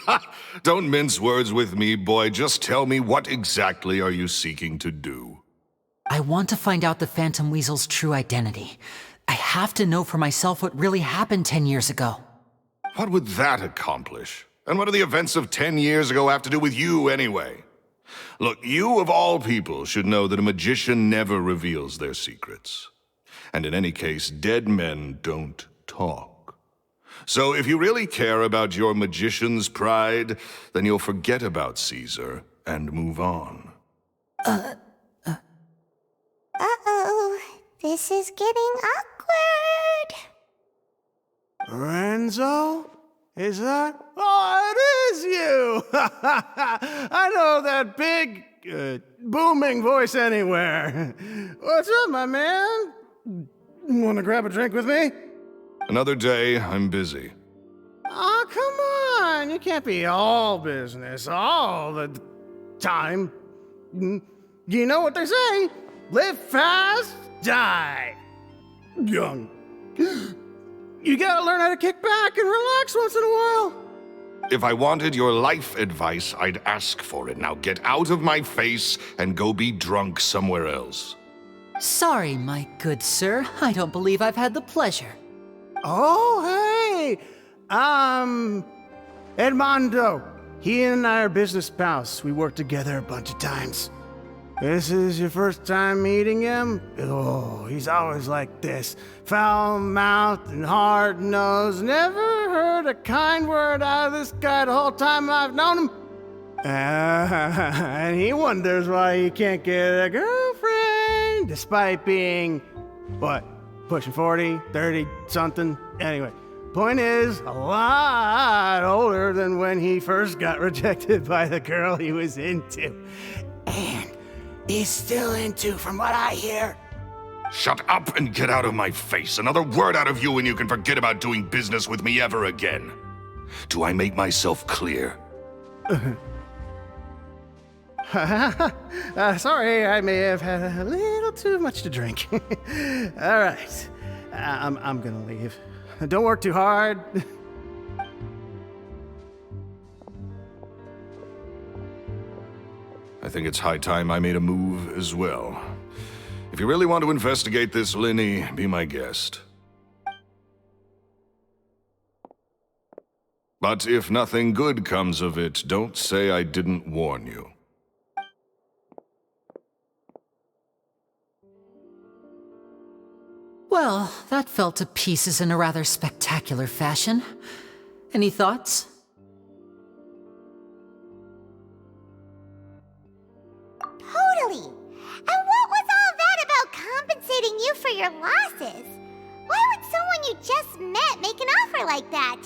Don't mince words with me, boy. Just tell me, what exactly are you seeking to do? I want to find out the Phantom Weasel's true identity. I have to know for myself what really happened 10 years ago. What would that accomplish? And what do the events of 10 years ago have to do with you, anyway? Look, you of all people should know that a magician never reveals their secrets. And in any case, dead men don't talk. So if you really care about your magician's pride, then you'll forget about Caesar and move on. Uh-oh. This is getting awkward. Lorenzo? Is that? Oh, it is you! I know that big, booming voice anywhere. What's up, my man? Want to grab a drink with me? Another day, I'm busy. Oh, come on! You can't be all business all the time. You know what they say? Live fast, die young. You gotta learn how to kick back and relax once in a while. If I wanted your life advice, I'd ask for it. Now get out of my face and go be drunk somewhere else. Sorry, my good sir. I don't believe I've had the pleasure. Oh, hey! Edmondo. He and I are business pals. We worked together a bunch of times. This is your first time meeting him? Oh, he's always like this. Foul-mouthed and hard-nosed. Never heard a kind word out of this guy the whole time I've known him. And he wonders why he can't get a girlfriend, despite being, what, pushing 40, 30, something? Anyway, point is, a lot older than when he first got rejected by the girl he was into. And he's still into, from what I hear. Shut up and get out of my face. Another word out of you and you can forget about doing business with me ever again. Do I make myself clear? Sorry, I may have had a little too much to drink. All right, I'm gonna leave. Don't work too hard. I think it's high time I made a move as well. If you really want to investigate this, Lyney, be my guest. But if nothing good comes of it, don't say I didn't warn you. Well, that fell to pieces in a rather spectacular fashion. Any thoughts? Totally. And what was all that about compensating you for your losses? Why would someone you just met make an offer like that?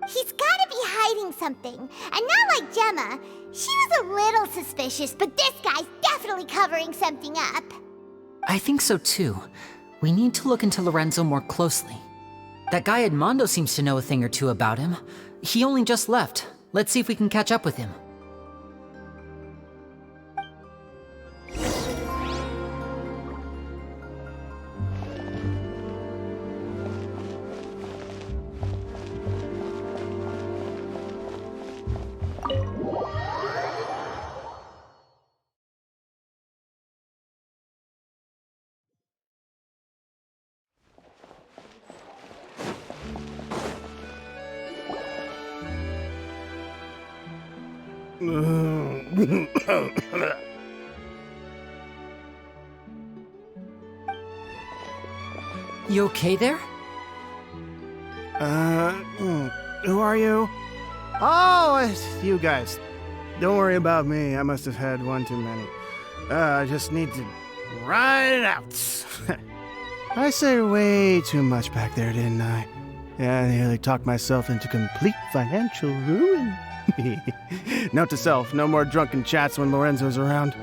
He's gotta be hiding something. And not like Gemma. She was a little suspicious, but this guy's definitely covering something up. I think so too. We need to look into Lorenzo more closely. That guy Edmondo seems to know a thing or two about him. He only just left. Let's see if we can catch up with him. You okay there? Who are you? Oh, it's you guys. Don't worry about me. I must have had one too many. I just need to ride it out. I said way too much back there, didn't I? Yeah, I nearly talked myself into complete financial ruin. Note to self, no more drunken chats when Lorenzo's around.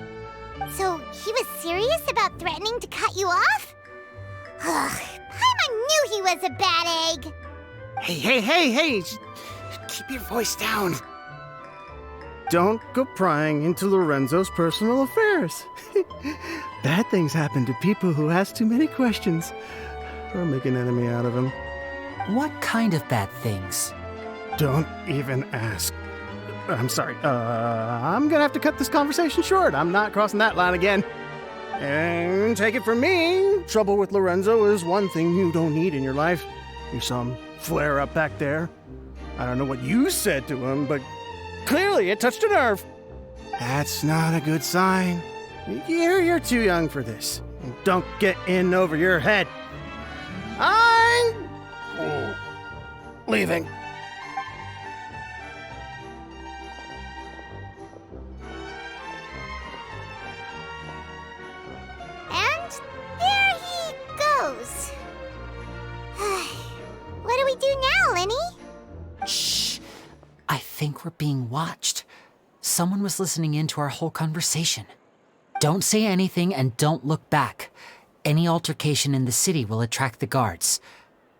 So, he was serious about threatening to cut you off? Ugh, Paimon knew he was a bad egg. Hey, just keep your voice down. don't go prying into Lorenzo's personal affairs. Bad things happen to people who ask too many questions, or make an enemy out of him. What kind of bad things? Don't even ask. I'm sorry. I'm gonna have to cut this conversation short. I'm not crossing that line again. And take it from me, trouble with Lorenzo is one thing you don't need in your life. You saw him flare up back there. I don't know what you said to him, but clearly it touched a nerve. That's not a good sign. You're too young for this. Don't get in over your head. I'm leaving. And there he goes. What do we do now, Lyney? Shh. I think we're being watched. Someone was listening in to our whole conversation. Don't say anything and don't look back. Any altercation in the city will attract the guards.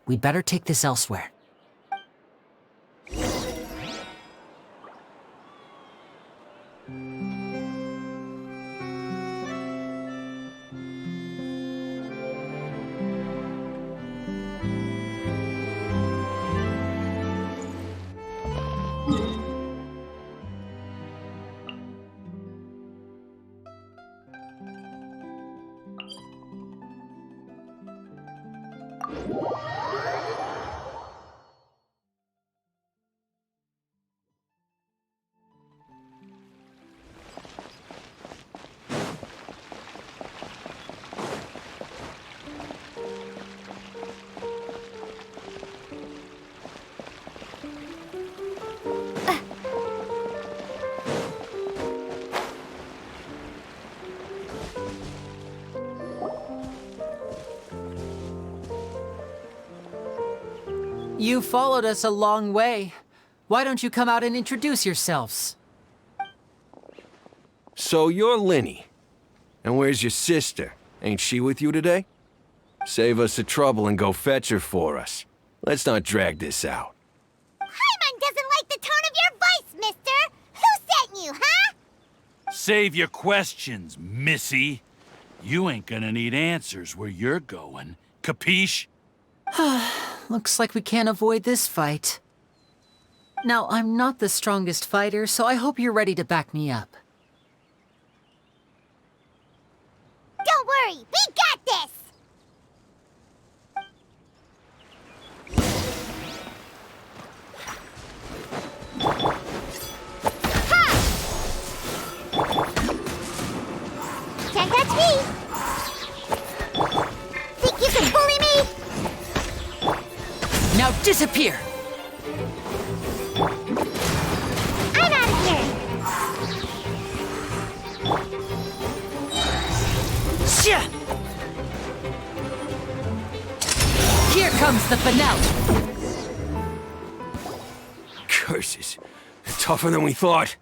We'd better take this elsewhere. You followed us a long way. Why don't you come out and introduce yourselves? So you're Lyney. And where's your sister? Ain't she with you today? Save us the trouble and go fetch her for us. Let's not drag this out. Paimon doesn't like the tone of your voice, mister! Who sent you, huh? Save your questions, missy. You ain't gonna need answers where you're going. Capiche? Looks like we can't avoid this fight. Now, I'm not the strongest fighter, so I hope you're ready to back me up. Don't worry, we got this! Ha! Can't catch me! Think you can bully me? Now disappear! I'm out of here! Shia! Here comes the finale! Curses. Tougher than we thought.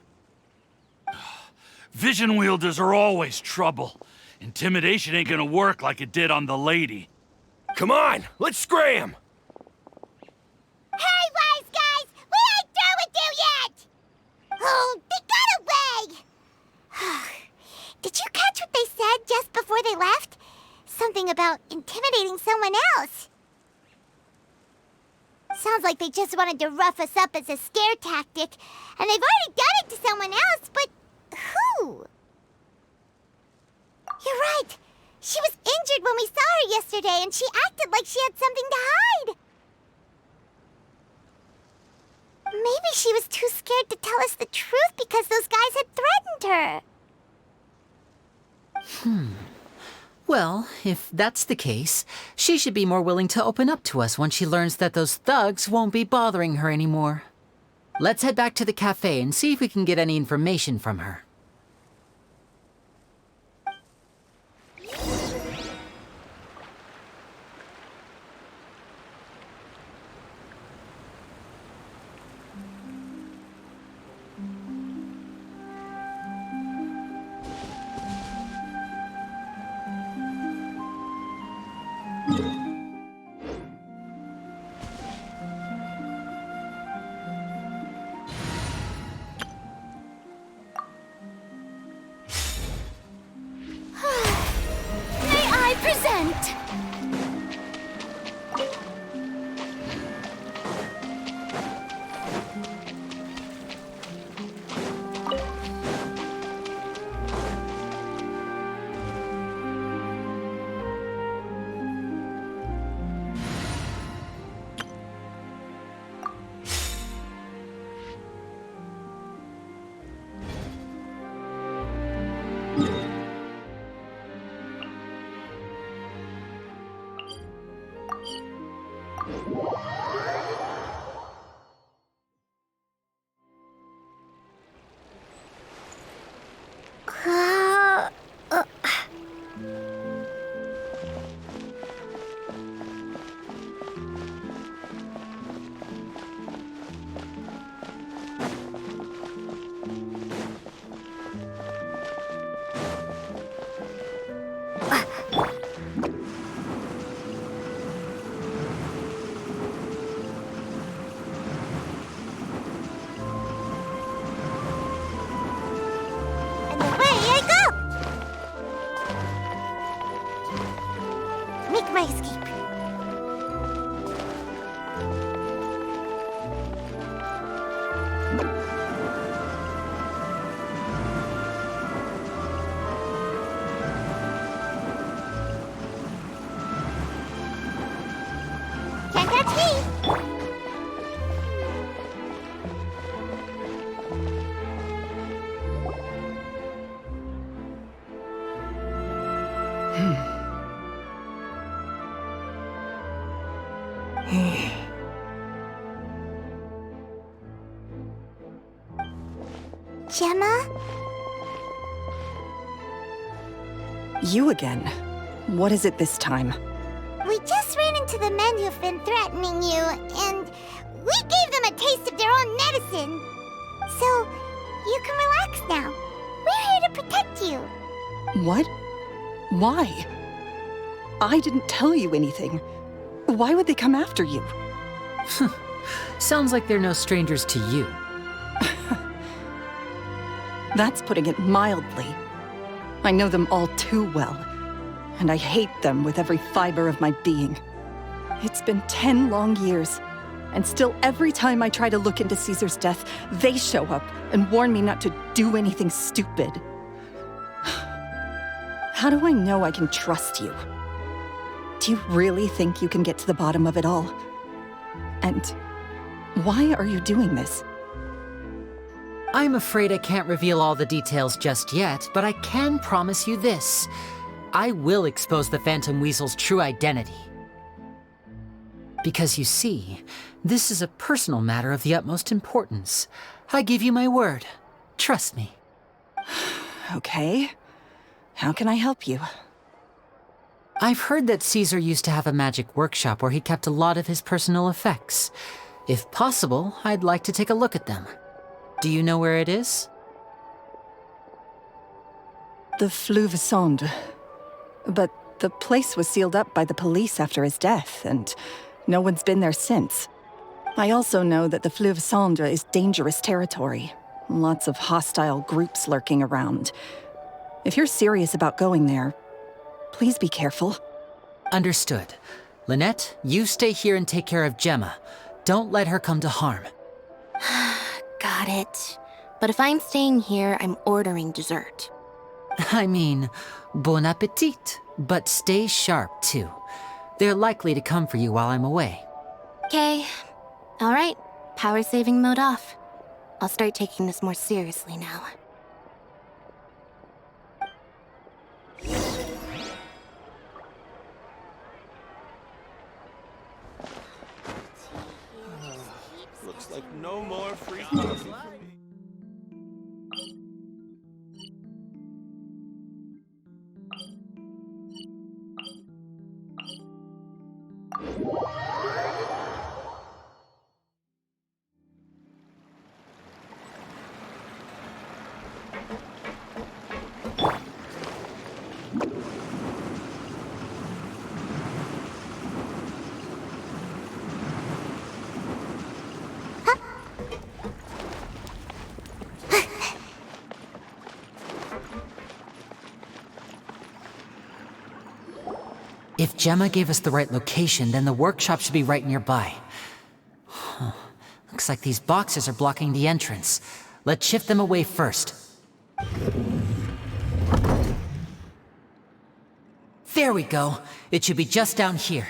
Vision wielders are always trouble. Intimidation ain't gonna work like it did on the lady. Come on, let's scram! Hey, wise guys! We ain't through with you yet! Oh, they got away! Did you catch what they said just before they left? Something about intimidating someone else. Sounds like they just wanted to rough us up as a scare tactic, and they've already done it to someone else, but who? You're right. She was injured when we saw her yesterday, and she acted like she had something to hide. Maybe she was too scared to tell us the truth because those guys had threatened her. Well, if that's the case, she should be more willing to open up to us once she learns that those thugs won't be bothering her anymore. Let's head back to the cafe and see if we can get any information from her. it! My escape. Can't catch me. Gemma? You again. What is it this time? We just ran into the men who've been threatening you, and we gave them a taste of their own medicine. So, you can relax now. We're here to protect you. What? Why? I didn't tell you anything. Why would they come after you? Sounds like they're no strangers to you. That's putting it mildly. I know them all too well, and I hate them with every fiber of my being. It's been 10 long years, and still every time I try to look into Caesar's death, they show up and warn me not to do anything stupid. How do I know I can trust you? Do you really think you can get to the bottom of it all? And why are you doing this? I'm afraid I can't reveal all the details just yet, but I can promise you this. I will expose the Phantom Weasel's true identity. Because you see, this is a personal matter of the utmost importance. I give you my word. Trust me. Okay. How can I help you? I've heard that Caesar used to have a magic workshop where he kept a lot of his personal effects. If possible, I'd like to take a look at them. Do you know where it is? The Fuscus. But the place was sealed up by the police after his death, and no one's been there since. I also know that the Fuscus is dangerous territory. Lots of hostile groups lurking around. If you're serious about going there, please be careful. Understood. Lynette, you stay here and take care of Gemma. Don't let her come to harm. Got it. But if I'm staying here, I'm ordering dessert. I mean, bon appetit, but stay sharp too. They're likely to come for you while I'm away. Okay. All right. Power saving mode off. I'll start taking this more seriously now. Looks like no more free coffee for me. If Gemma gave us the right location, then the workshop should be right nearby. Huh. Looks like these boxes are blocking the entrance. Let's shift them away first. There we go. It should be just down here.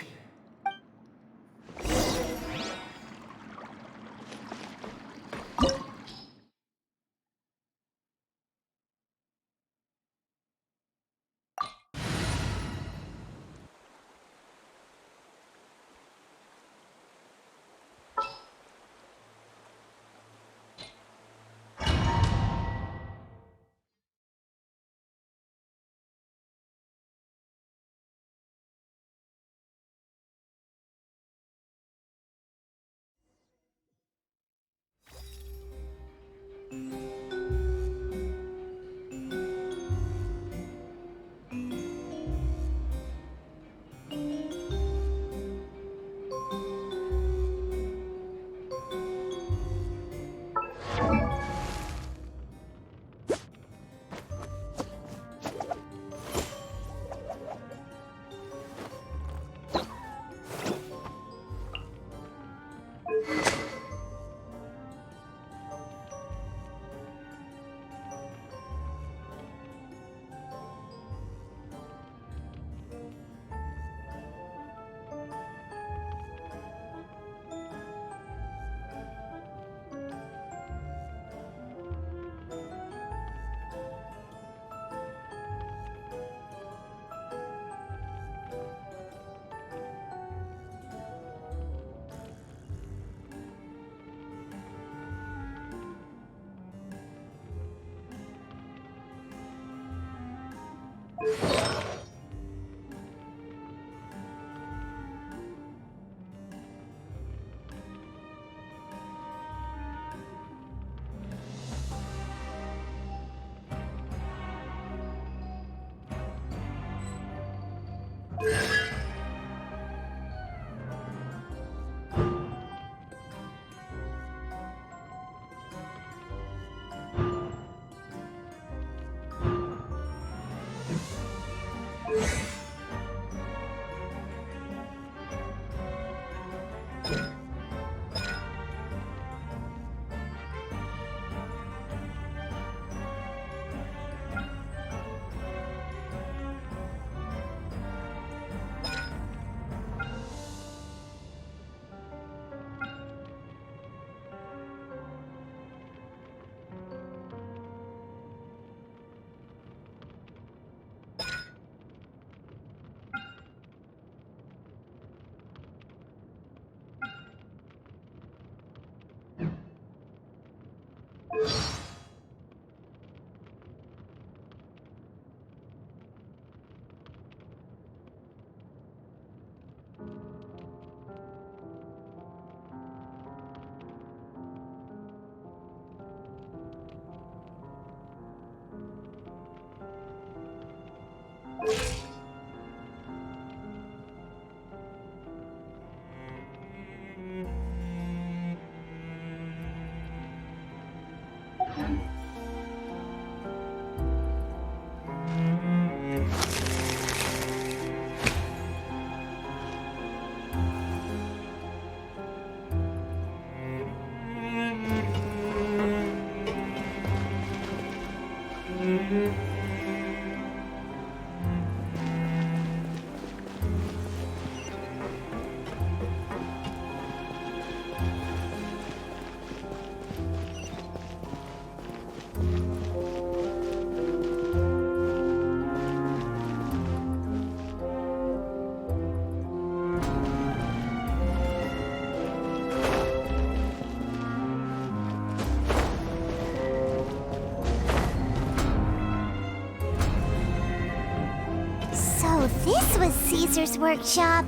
This was Caesar's workshop.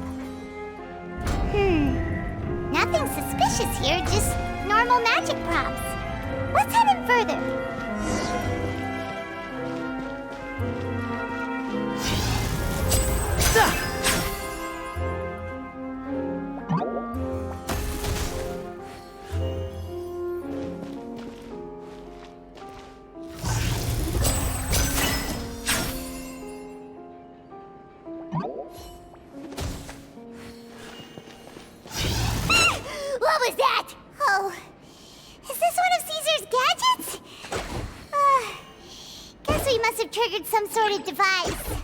Nothing suspicious here, just normal magic props. Let's head in further. triggered some sort of device.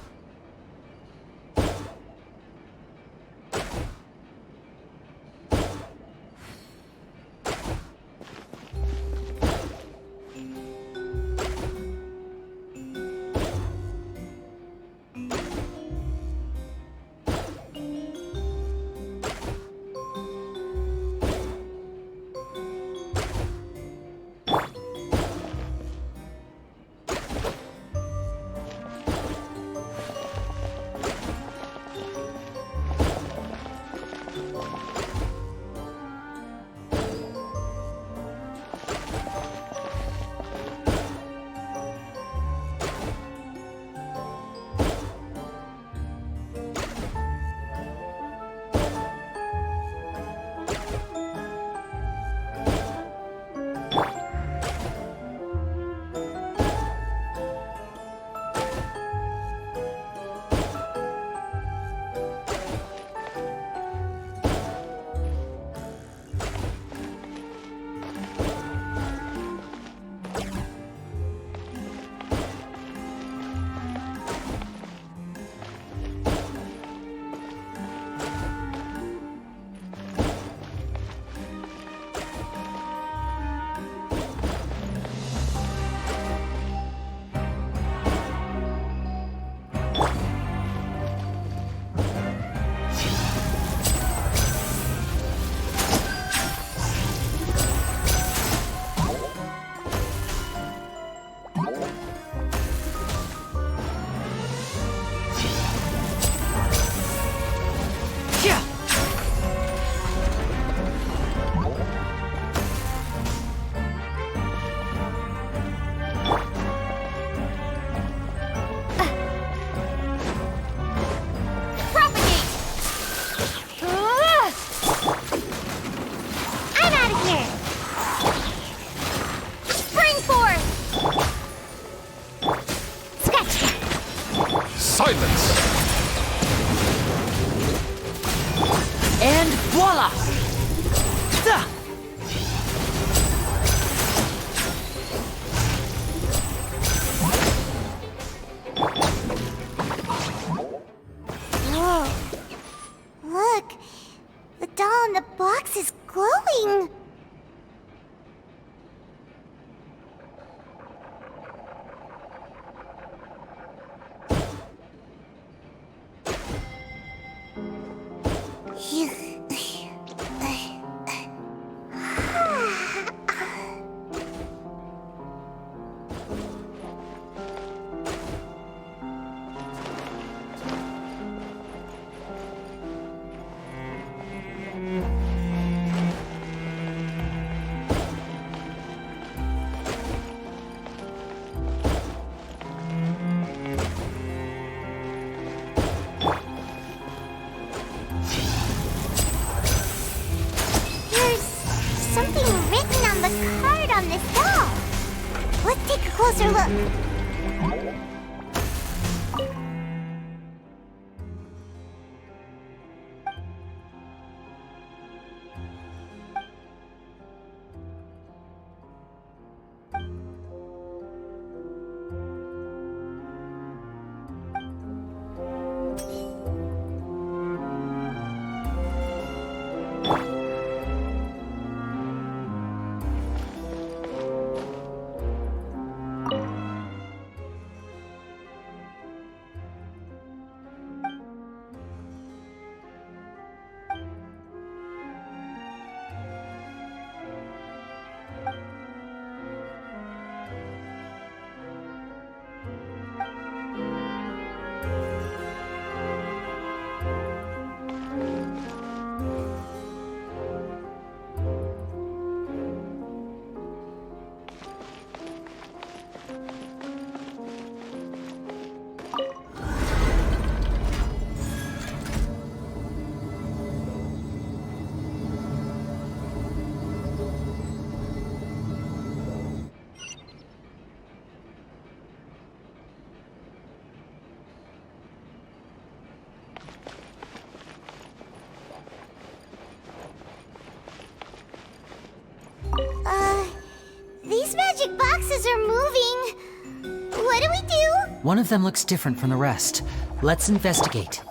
Voila! Whoa. Look! The doll in the box is glowing! Closer look. One of them looks different from the rest. Let's investigate.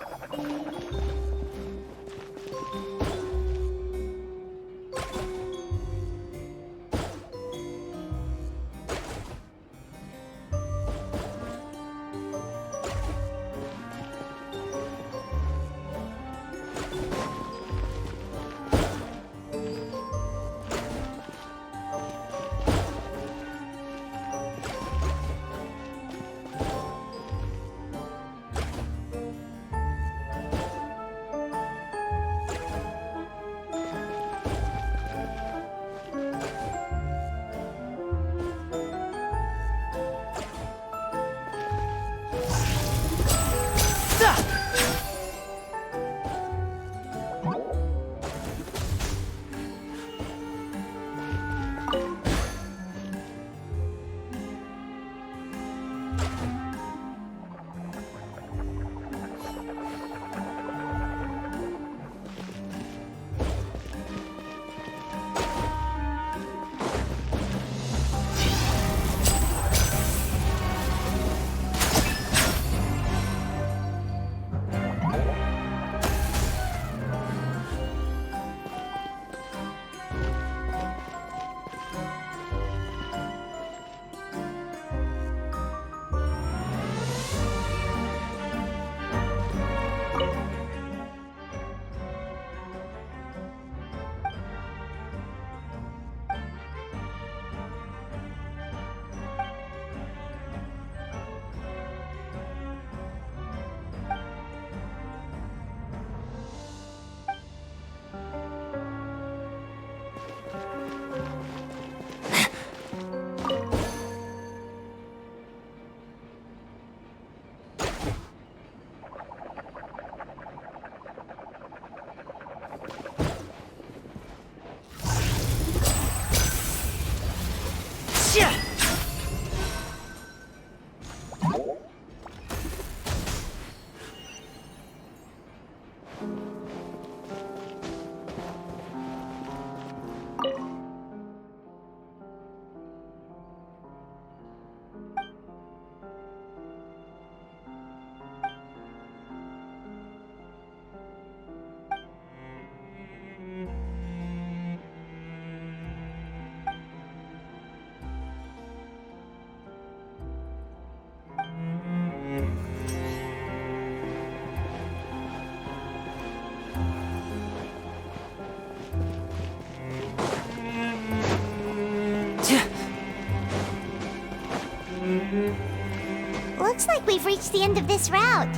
Looks like we've reached the end of this route.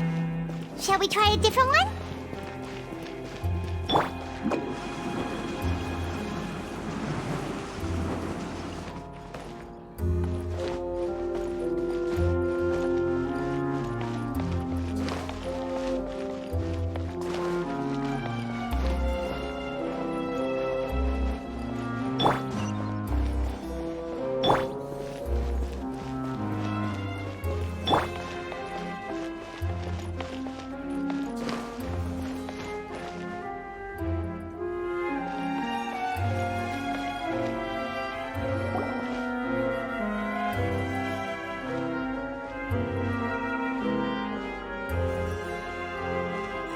Shall we try a different one?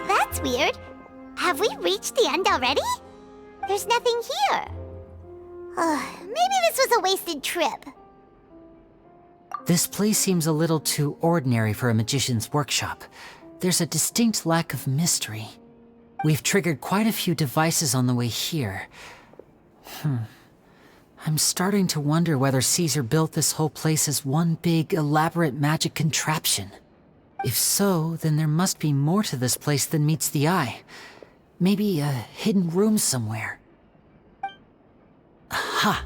That's weird. Have we reached the end already? There's nothing here. Maybe this was a wasted trip. This place seems a little too ordinary for a magician's workshop. There's a distinct lack of mystery. We've triggered quite a few devices on the way here. I'm starting to wonder whether Caesar built this whole place as one big, elaborate magic contraption. If so, then there must be more to this place than meets the eye. Maybe a hidden room somewhere. Aha!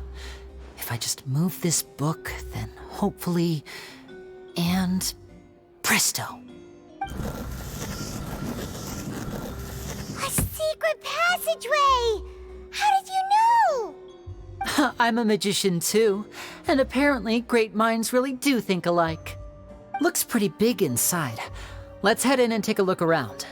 If I just move this book, then hopefully... and... presto! A secret passageway! How did you know? I'm a magician too, and apparently great minds really do think alike. Looks pretty big inside. Let's head in and take a look around.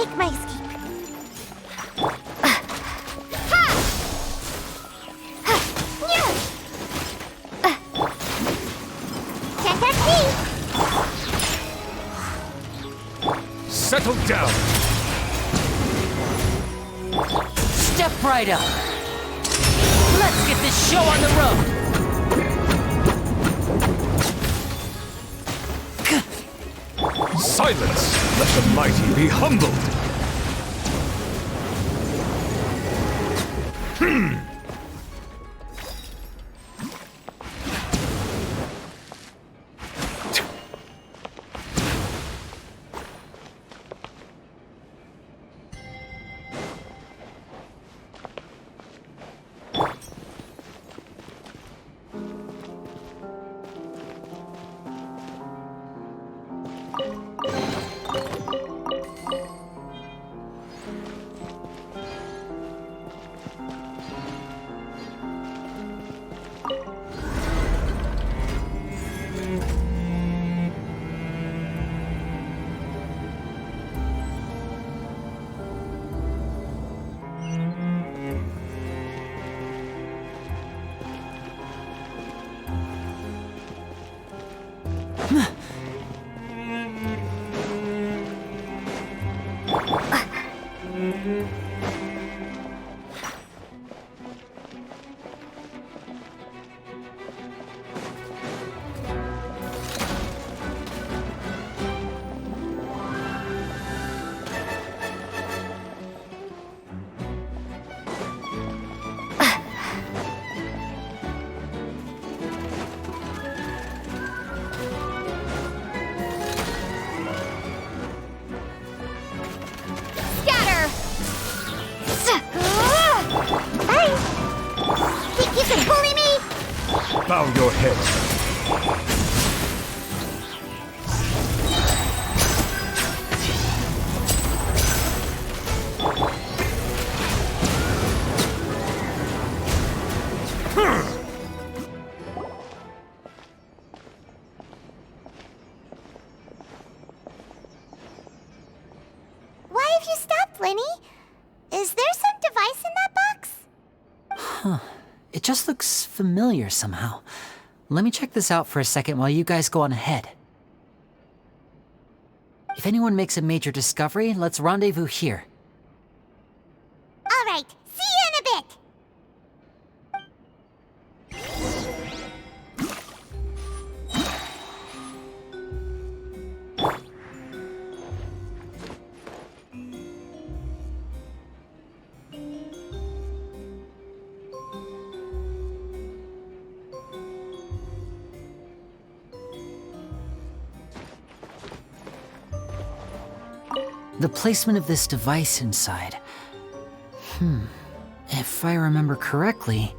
make my escape. Settle down. Step right up. Let's get this show on the road. Silence! Let the mighty be humbled! Bow your head. Why have you stopped, Lyney? Is there some device in that box? Huh. It just looks familiar somehow. Let me check this out for a second while you guys go on ahead. If anyone makes a major discovery, let's rendezvous here. All right, see you in a bit! The placement of this device inside. If I remember correctly...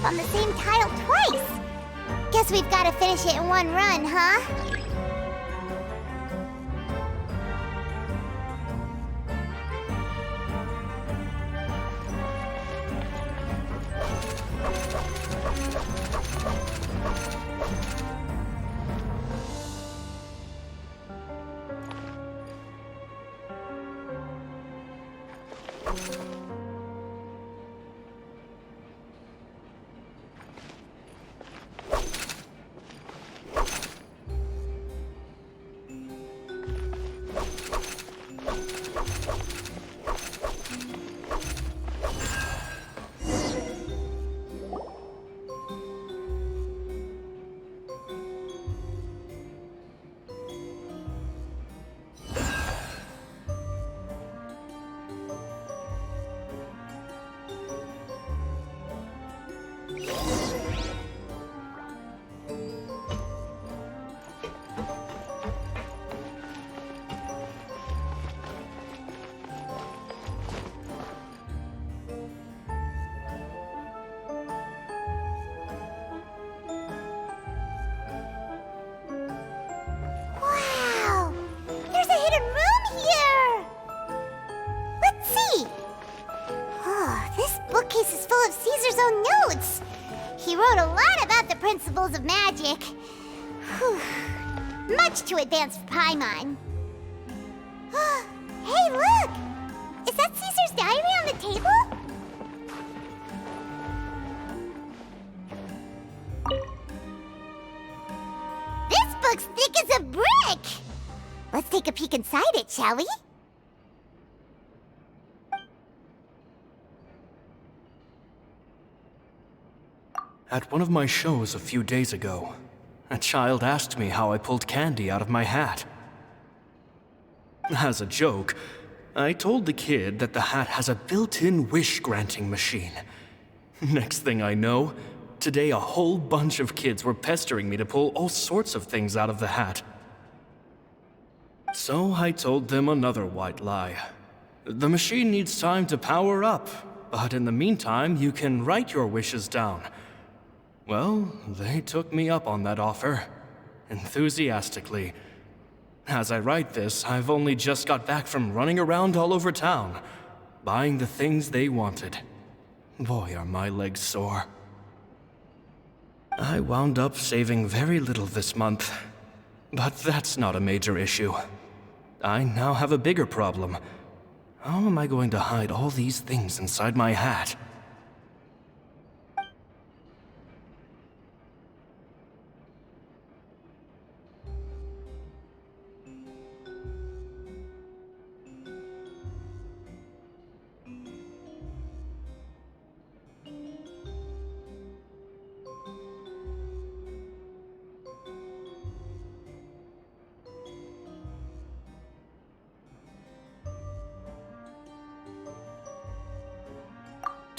On the same tile twice. Guess we've got to finish it in one run, huh? Principles of magic. Whew. Much too advanced for Paimon. Hey, look! Is that Caesar's diary on the table? This book's thick as a brick! Let's take a peek inside it, shall we? At one of my shows a few days ago, a child asked me how I pulled candy out of my hat. As a joke, I told the kid that the hat has a built-in wish-granting machine. Next thing I know, today a whole bunch of kids were pestering me to pull all sorts of things out of the hat. So I told them another white lie. The machine needs time to power up, but in the meantime, you can write your wishes down. Well, they took me up on that offer, enthusiastically. As I write this, I've only just got back from running around all over town, buying the things they wanted. Boy, are my legs sore. I wound up saving very little this month, but that's not a major issue. I now have a bigger problem. How am I going to hide all these things inside my hat?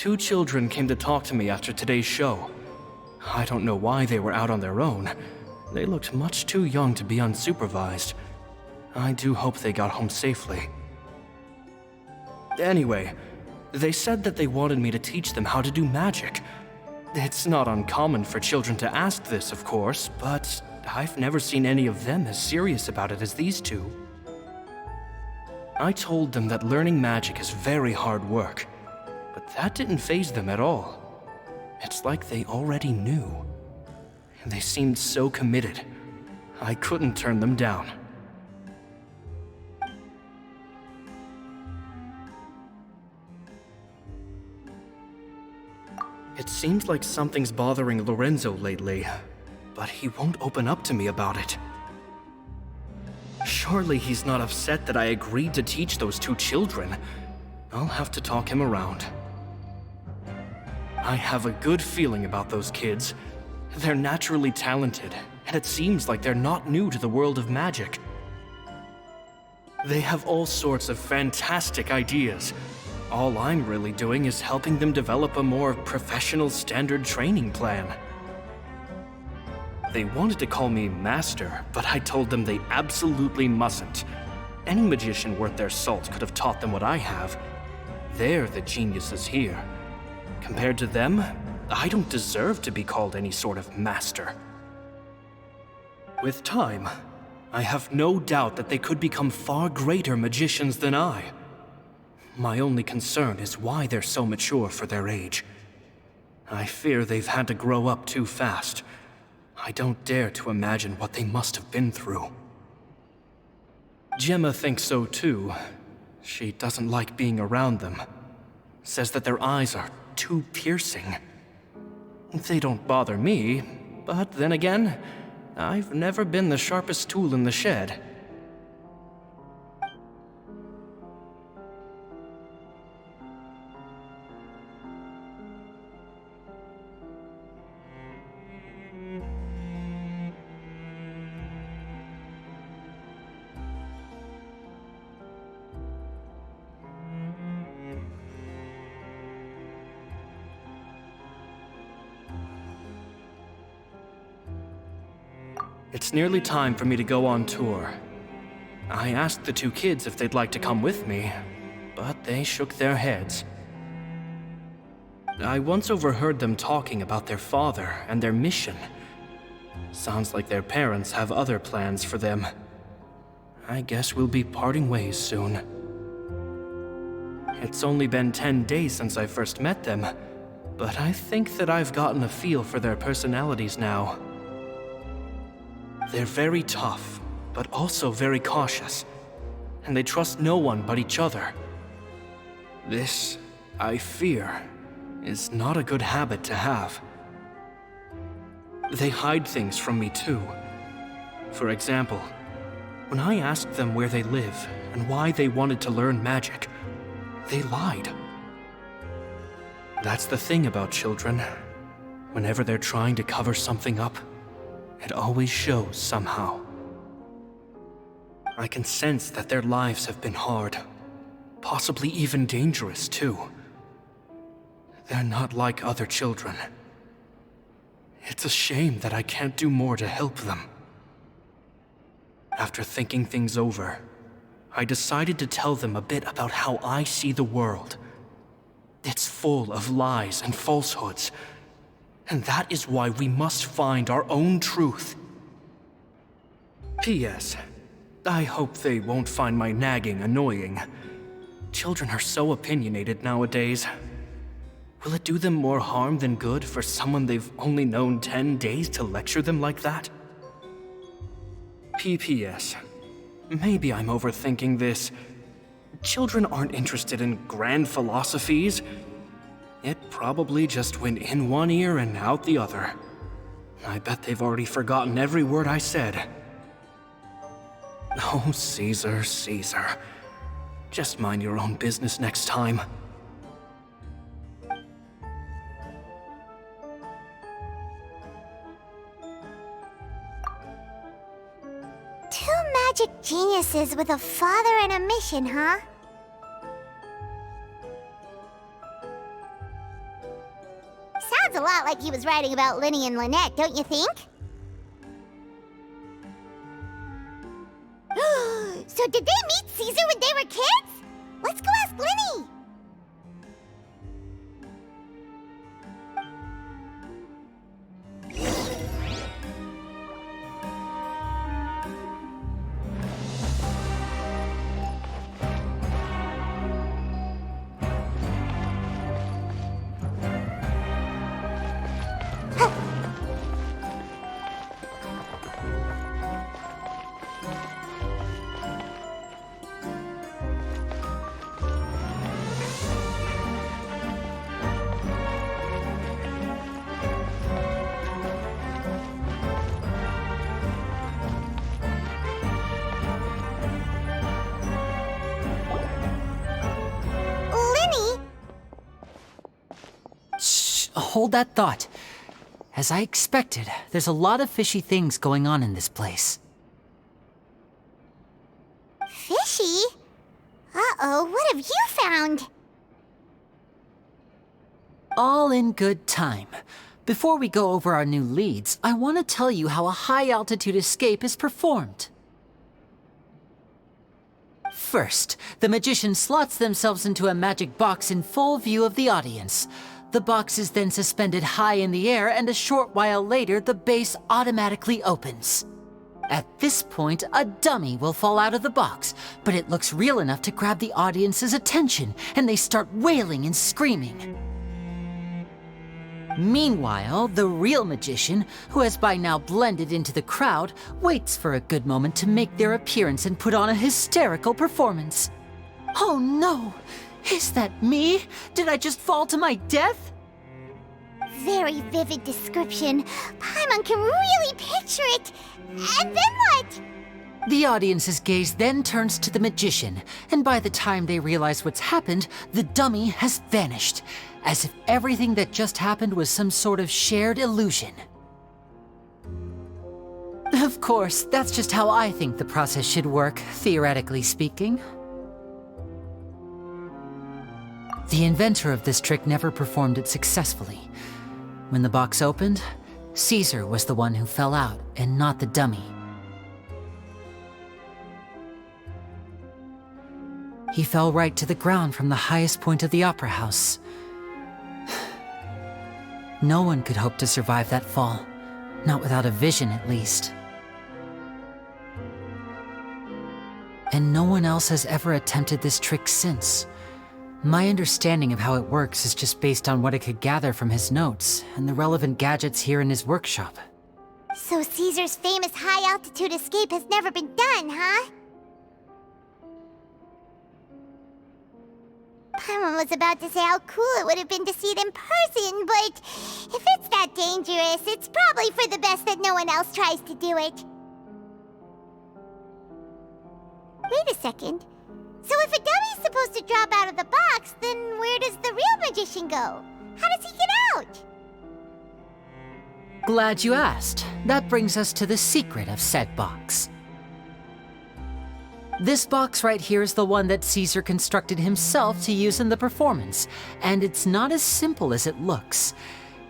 Two children came to talk to me after today's show. I don't know why they were out on their own. They looked much too young to be unsupervised. I do hope they got home safely. Anyway, they said that they wanted me to teach them how to do magic. It's not uncommon for children to ask this, of course, but I've never seen any of them as serious about it as these two. I told them that learning magic is very hard work, but that didn't faze them at all. It's like they already knew. They seemed so committed. I couldn't turn them down. It seems like something's bothering Lorenzo lately, but he won't open up to me about it. Surely he's not upset that I agreed to teach those two children. I'll have to talk him around. I have a good feeling about those kids. They're naturally talented, and it seems like they're not new to the world of magic. They have all sorts of fantastic ideas. All I'm really doing is helping them develop a more professional standard training plan. They wanted to call me Master, but I told them they absolutely mustn't. Any magician worth their salt could have taught them what I have. They're the geniuses here. Compared to them, I don't deserve to be called any sort of master. With time, I have no doubt that they could become far greater magicians than I. My only concern is why they're so mature for their age. I fear they've had to grow up too fast. I don't dare to imagine what they must have been through. Gemma thinks so too. She doesn't like being around them. Says that their eyes are too piercing. They don't bother me, but then again, I've never been the sharpest tool in the shed. It's nearly time for me to go on tour. I asked the two kids if they'd like to come with me, but they shook their heads. I once overheard them talking about their father and their mission. Sounds like their parents have other plans for them. I guess we'll be parting ways soon. It's only been 10 days since I first met them, but I think that I've gotten a feel for their personalities now. They're very tough, but also very cautious, and they trust no one but each other. This, I fear, is not a good habit to have. They hide things from me too. For example, when I asked them where they live and why they wanted to learn magic, they lied. That's the thing about children. Whenever they're trying to cover something up, it always shows somehow. I can sense that their lives have been hard, possibly even dangerous too. They're not like other children. It's a shame that I can't do more to help them. After thinking things over, I decided to tell them a bit about how I see the world. It's full of lies and falsehoods. And that is why we must find our own truth. P.S. I hope they won't find my nagging annoying. Children are so opinionated nowadays. Will it do them more harm than good for someone they've only known 10 days to lecture them like that? P.P.S. Maybe I'm overthinking this. Children aren't interested in grand philosophies. It probably just went in one ear and out the other. I bet they've already forgotten every word I said. Oh, Caesar, Caesar. Just mind your own business next time. Two magic geniuses with a father and a mission, huh? Sounds a lot like he was writing about Lyney and Lynette, don't you think? So did they meet Caesar when they were kids? Let's go ask Lyney! hold that thought. As I expected, there's a lot of fishy things going on in this place. Fishy? Uh-oh, what have you found? All in good time. Before we go over our new leads, I want to tell you how a high-altitude escape is performed. First, the magician slots themselves into a magic box in full view of the audience. The box is then suspended high in the air, and a short while later, the base automatically opens. At this point, a dummy will fall out of the box, but it looks real enough to grab the audience's attention, and they start wailing and screaming. Meanwhile, the real magician, who has by now blended into the crowd, waits for a good moment to make their appearance and put on a hysterical performance. Oh no! Is that me? Did I just fall to my death? Very vivid description. Paimon can really picture it. And then what? The audience's gaze then turns to the magician, and by the time they realize what's happened, the dummy has vanished, as if everything that just happened was some sort of shared illusion. Of course, that's just how I think the process should work, theoretically speaking. The inventor of this trick never performed it successfully. When the box opened, Caesar was the one who fell out, and not the dummy. He fell right to the ground from the highest point of the opera house. No one could hope to survive that fall, not without a vision at least. And no one else has ever attempted this trick since. My understanding of how it works is just based on what I could gather from his notes and the relevant gadgets here in his workshop. So Caesar's famous high-altitude escape has never been done, huh? Paimon was about to say how cool it would have been to see it in person, but if it's that dangerous, it's probably for the best that no one else tries to do it. Wait a second. So if a dummy's supposed to drop out of the box, then where does the real magician go? How does he get out? Glad you asked. That brings us to the secret of said box. This box right here is the one that Caesar constructed himself to use in the performance, and it's not as simple as it looks.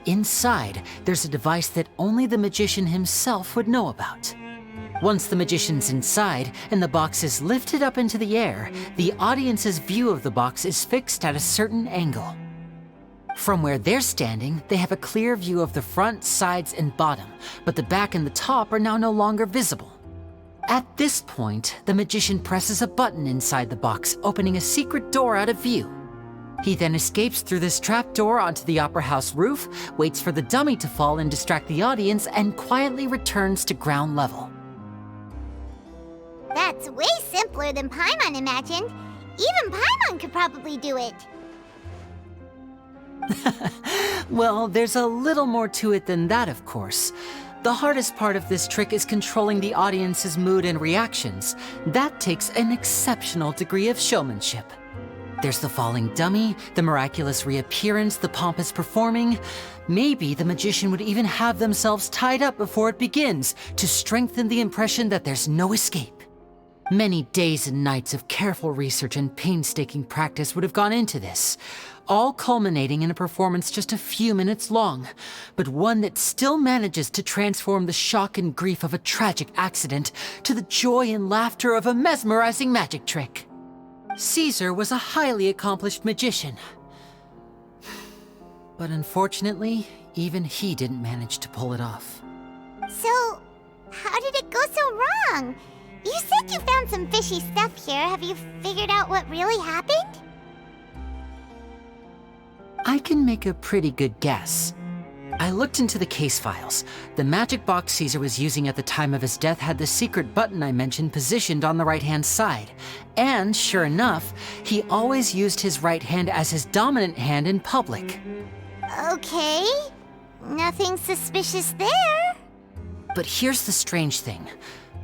Inside, there's a device that only the magician himself would know about. Once the magician's inside and the box is lifted up into the air, the audience's view of the box is fixed at a certain angle. From where they're standing, they have a clear view of the front, sides, and bottom, but the back and the top are now no longer visible. At this point, the magician presses a button inside the box, opening a secret door out of view. He then escapes through this trap door onto the opera house roof, waits for the dummy to fall and distract the audience, and quietly returns to ground level. That's way simpler than Paimon imagined. Even Paimon could probably do it. Well, there's a little more to it than that, of course. The hardest part of this trick is controlling the audience's mood and reactions. That takes an exceptional degree of showmanship. There's the falling dummy, the miraculous reappearance, the pompous performing. Maybe the magician would even have themselves tied up before it begins to strengthen the impression that there's no escape. Many days and nights of careful research and painstaking practice would have gone into this, all culminating in a performance just a few minutes long, but one that still manages to transform the shock and grief of a tragic accident to the joy and laughter of a mesmerizing magic trick. Caesar was a highly accomplished magician, but unfortunately, even he didn't manage to pull it off. So, how did it go so wrong? You said you found some fishy stuff here. Have you figured out what really happened? I can make a pretty good guess. I looked into the case files. The magic box Caesar was using at the time of his death had the secret button I mentioned positioned on the right-hand side. And sure enough, he always used his right hand as his dominant hand in public. Okay. Nothing suspicious there. But here's the strange thing.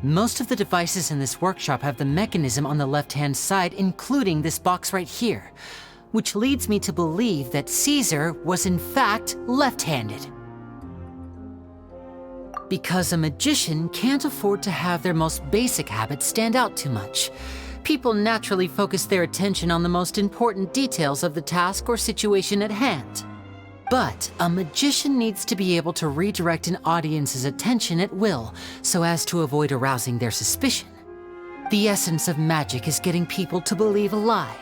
Most of the devices in this workshop have the mechanism on the left-hand side, including this box right here. which leads me to believe that Caesar was in fact left-handed. Because a magician can't afford to have their most basic habits stand out too much, people naturally focus their attention on the most important details of the task or situation at hand. But a magician needs to be able to redirect an audience's attention at will so as to avoid arousing their suspicion. The essence of magic is getting people to believe a lie.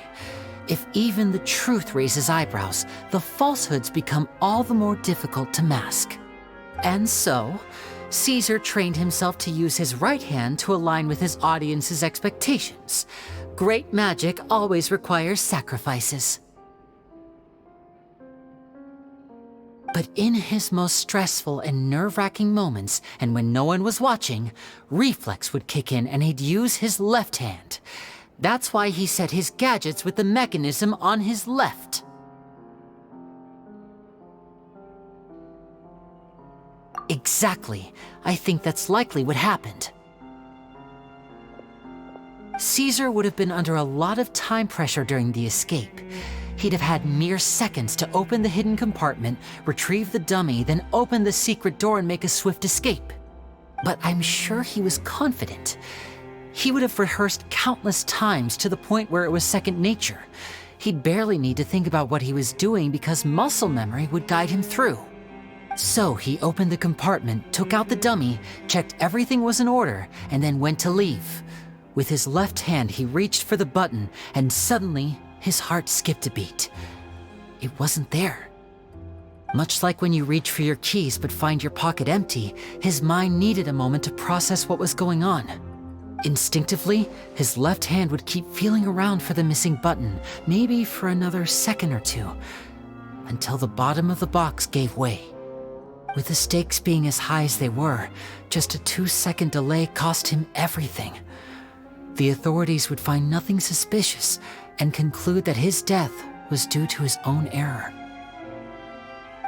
If even the truth raises eyebrows, the falsehoods become all the more difficult to mask. And so, Caesar trained himself to use his right hand to align with his audience's expectations. Great magic always requires sacrifices. But in his most stressful and nerve-wracking moments, and when no one was watching, reflex would kick in and he'd use his left hand. That's why he set his gadgets with the mechanism on his left. Exactly. I think that's likely what happened. Caesar would have been under a lot of time pressure during the escape. He'd have had mere seconds to open the hidden compartment, retrieve the dummy, then open the secret door and make a swift escape. But I'm sure he was confident. He would have rehearsed countless times to the point where it was second nature. He'd barely need to think about what he was doing because muscle memory would guide him through. So he opened the compartment, took out the dummy, checked everything was in order, and then went to leave. With his left hand, he reached for the button, and suddenly, his heart skipped a beat. It wasn't there. Much like when you reach for your keys but find your pocket empty, his mind needed a moment to process what was going on. Instinctively, his left hand would keep feeling around for the missing button, maybe for another second or two, until the bottom of the box gave way. With the stakes being as high as they were, just a 2-second delay cost him everything. The authorities would find nothing suspicious and conclude that his death was due to his own error.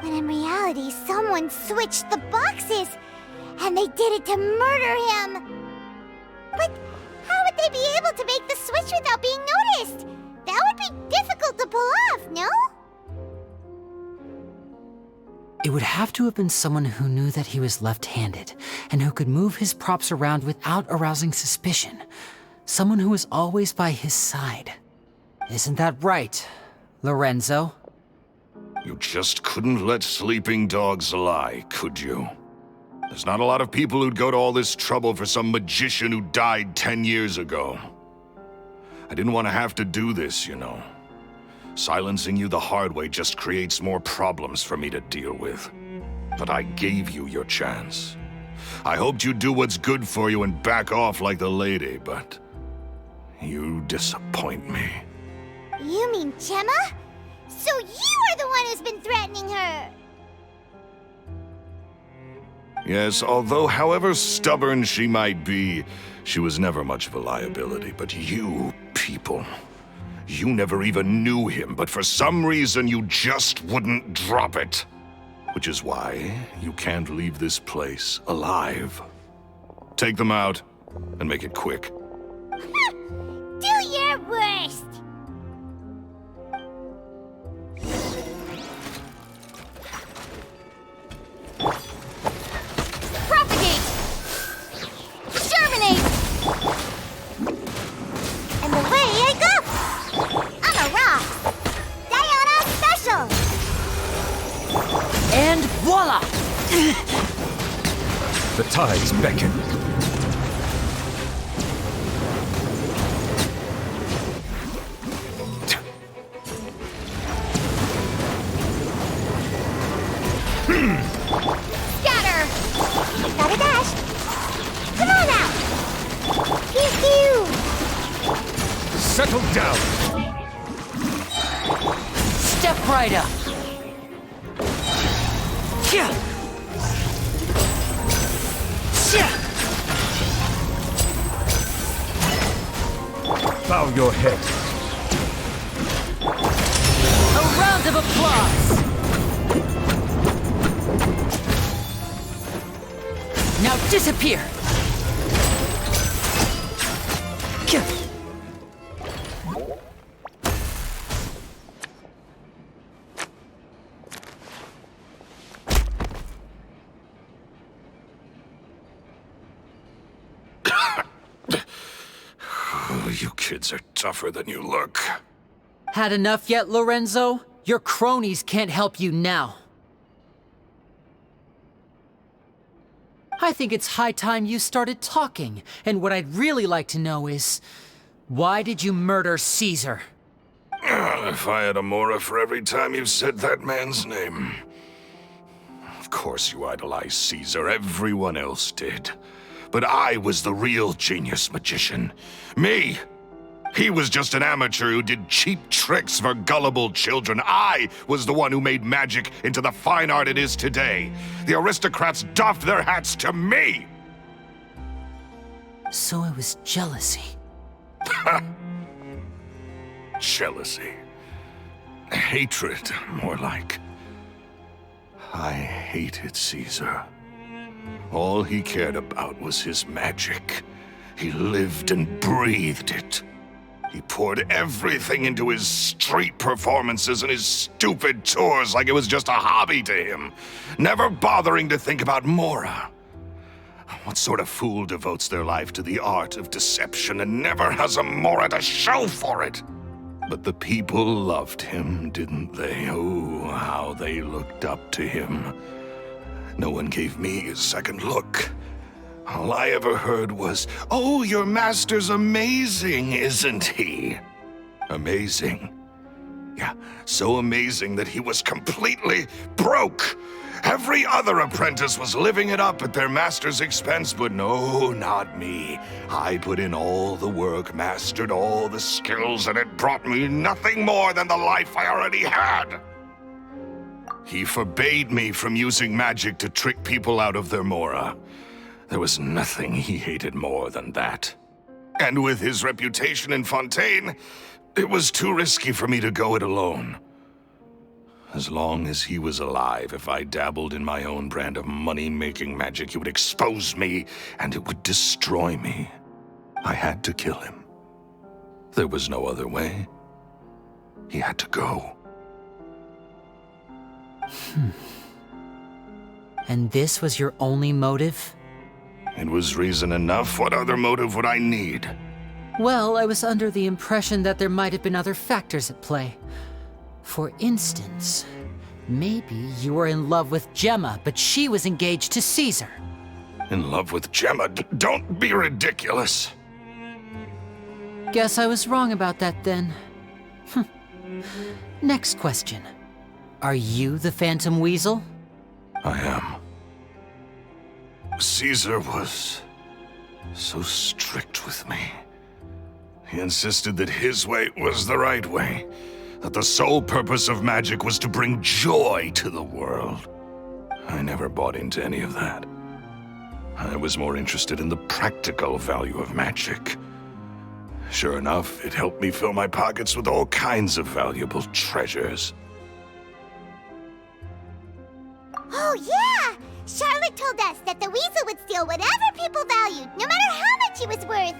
When in reality, someone switched the boxes, and they did it to murder him. But how would they be able to make the switch without being noticed? That would be difficult to pull off, no? It would have to have been someone who knew that he was left-handed, and who could move his props around without arousing suspicion. Someone who was always by his side. Isn't that right, Lorenzo? You just couldn't let sleeping dogs lie, could you? There's not a lot of people who'd go to all this trouble for some magician who died 10 years ago. I didn't want to have to do this, you know. Silencing you the hard way just creates more problems for me to deal with. But I gave you your chance. I hoped you'd do what's good for you and back off like the lady, but you disappoint me. You mean Gemma? So you are the one who's been threatening her! Yes, although however stubborn she might be, she was never much of a liability. But you people, you never even knew him, but for some reason you just wouldn't drop it. Which is why you can't leave this place alive. Take them out, and make it quick. Do your worst! Propagate! Germinate! And away I go! I'm a rock! Diana Special! And voila! The tides beckon. Scatter! Gotta dash! Come on out! Pew pew! Settle down. Step right up. Bow your head. A round of applause. Now disappear. You kids are tougher than you look. Had enough yet, Lorenzo? Your cronies can't help you now. I think it's high time you started talking, and what I'd really like to know is, why did you murder Caesar? If I had a Mora for every time you said that man's name. Of course you idolized Caesar, everyone else did. But I was the real genius magician. Me! He was just an amateur who did cheap tricks for gullible children. I was the one who made magic into the fine art it is today. The aristocrats doffed their hats to me! So it was jealousy. Jealousy. Hatred, more like. I hated Caesar. All he cared about was his magic. He lived and breathed it. He poured everything into his street performances and his stupid tours like it was just a hobby to him, never bothering to think about Mora. What sort of fool devotes their life to the art of deception and never has a Mora to show for it? But the people loved him, didn't they? Oh, how they looked up to him. No one gave me a second look. All I ever heard was, "Oh, your master's amazing, isn't he?" Amazing. Yeah, so amazing that he was completely broke. Every other apprentice was living it up at their master's expense, but no, not me. I put in all the work, mastered all the skills, and it brought me nothing more than the life I already had. He forbade me from using magic to trick people out of their Mora. There was nothing he hated more than that. And with his reputation in Fontaine, it was too risky for me to go it alone. As long as he was alive, if I dabbled in my own brand of money-making magic, he would expose me, and it would destroy me. I had to kill him. There was no other way. He had to go. And this was your only motive? It was reason enough. What other motive would I need? Well, I was under the impression that there might have been other factors at play. For instance, maybe you were in love with Gemma, but she was engaged to Caesar. In love with Gemma? Don't be ridiculous. Guess I was wrong about that then. Next question. Are you the Phantom Weasel? I am. Caesar was so strict with me. He insisted that his way was the right way, that the sole purpose of magic was to bring joy to the world. I never bought into any of that. I was more interested in the practical value of magic. Sure enough, it helped me fill my pockets with all kinds of valuable treasures. Oh, yeah! Charlotte told us that the weasel would steal whatever people valued, no matter how much it was worth.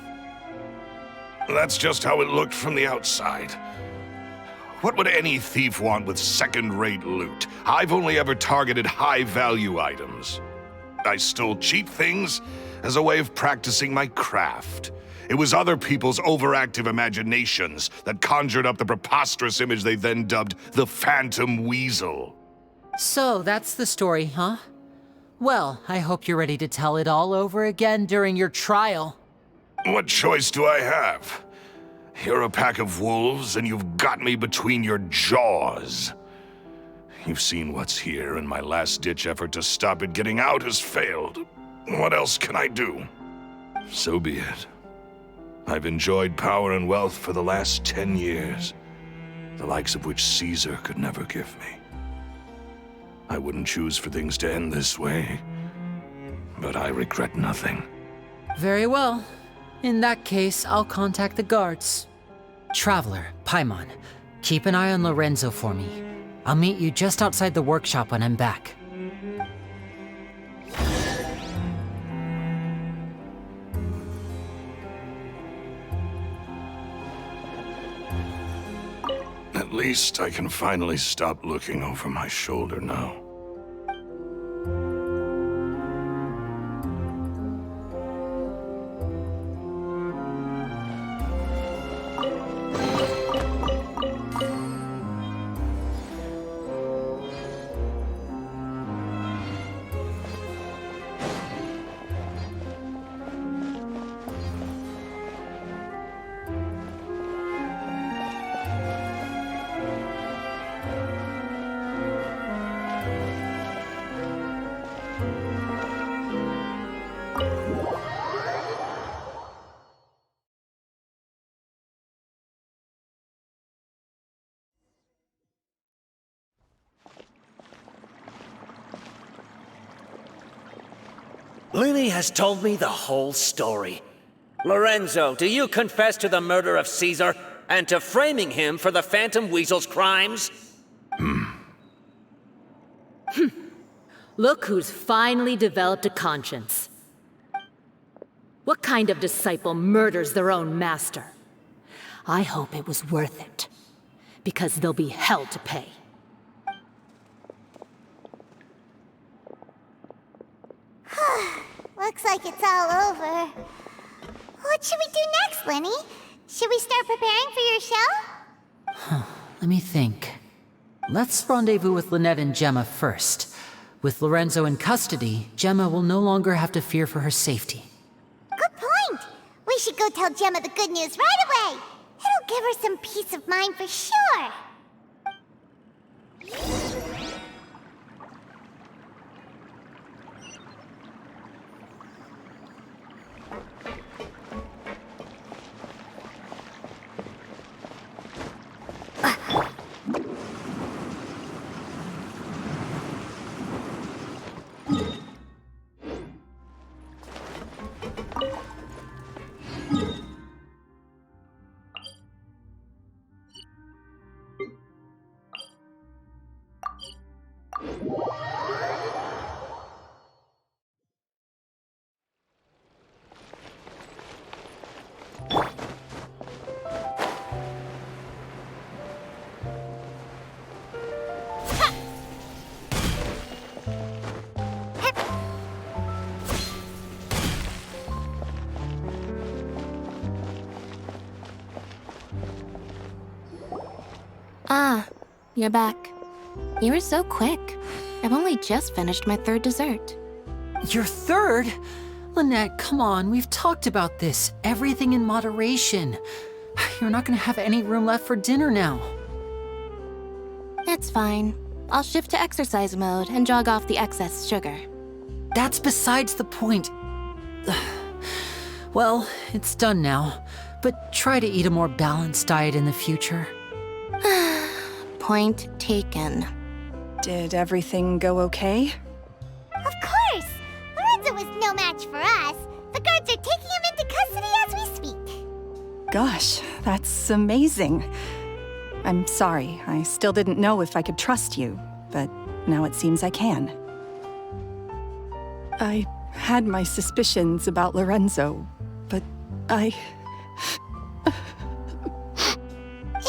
That's just how it looked from the outside. What would any thief want with second-rate loot? I've only ever targeted high-value items. I stole cheap things as a way of practicing my craft. It was other people's overactive imaginations that conjured up the preposterous image they then dubbed the Phantom Weasel. So that's the story, huh? Well, I hope you're ready to tell it all over again during your trial. What choice do I have? You're a pack of wolves, and you've got me between your jaws. You've seen what's here, and my last-ditch effort to stop it getting out has failed. What else can I do? So be it. I've enjoyed power and wealth for the last 10 years, the likes of which Caesar could never give me. I wouldn't choose for things to end this way, but I regret nothing. Very well. In that case, I'll contact the guards. Traveler, Paimon, keep an eye on Lorenzo for me. I'll meet you just outside the workshop when I'm back. At least I can finally stop looking over my shoulder now. Lyney has told me the whole story. Lorenzo, do you confess to the murder of Caesar and to framing him for the Phantom Weasel's crimes? Look who's finally developed a conscience. What kind of disciple murders their own master? I hope it was worth it, because there'll be hell to pay. Looks like it's all over. What should we do next, Lyney? Should we start preparing for your show? Let me think. Let's rendezvous with Lynette and Gemma first. With Lorenzo in custody, Gemma will no longer have to fear for her safety. Good point. We should go tell Gemma the good news right away. It'll give her some peace of mind for sure. Ah, you're back. You were so quick. I've only just finished my third dessert. Your third? Lynette, come on, we've talked about this. Everything in moderation. You're not gonna have any room left for dinner now. It's fine. I'll shift to exercise mode and jog off the excess sugar. That's besides the point. Well, it's done now, but try to eat a more balanced diet in the future. Point taken. Did everything go okay? Of course! Lorenzo was no match for us. The guards are taking him into custody as we speak. Gosh, that's amazing. I'm sorry, I still didn't know if I could trust you, but now it seems I can. I had my suspicions about Lorenzo, but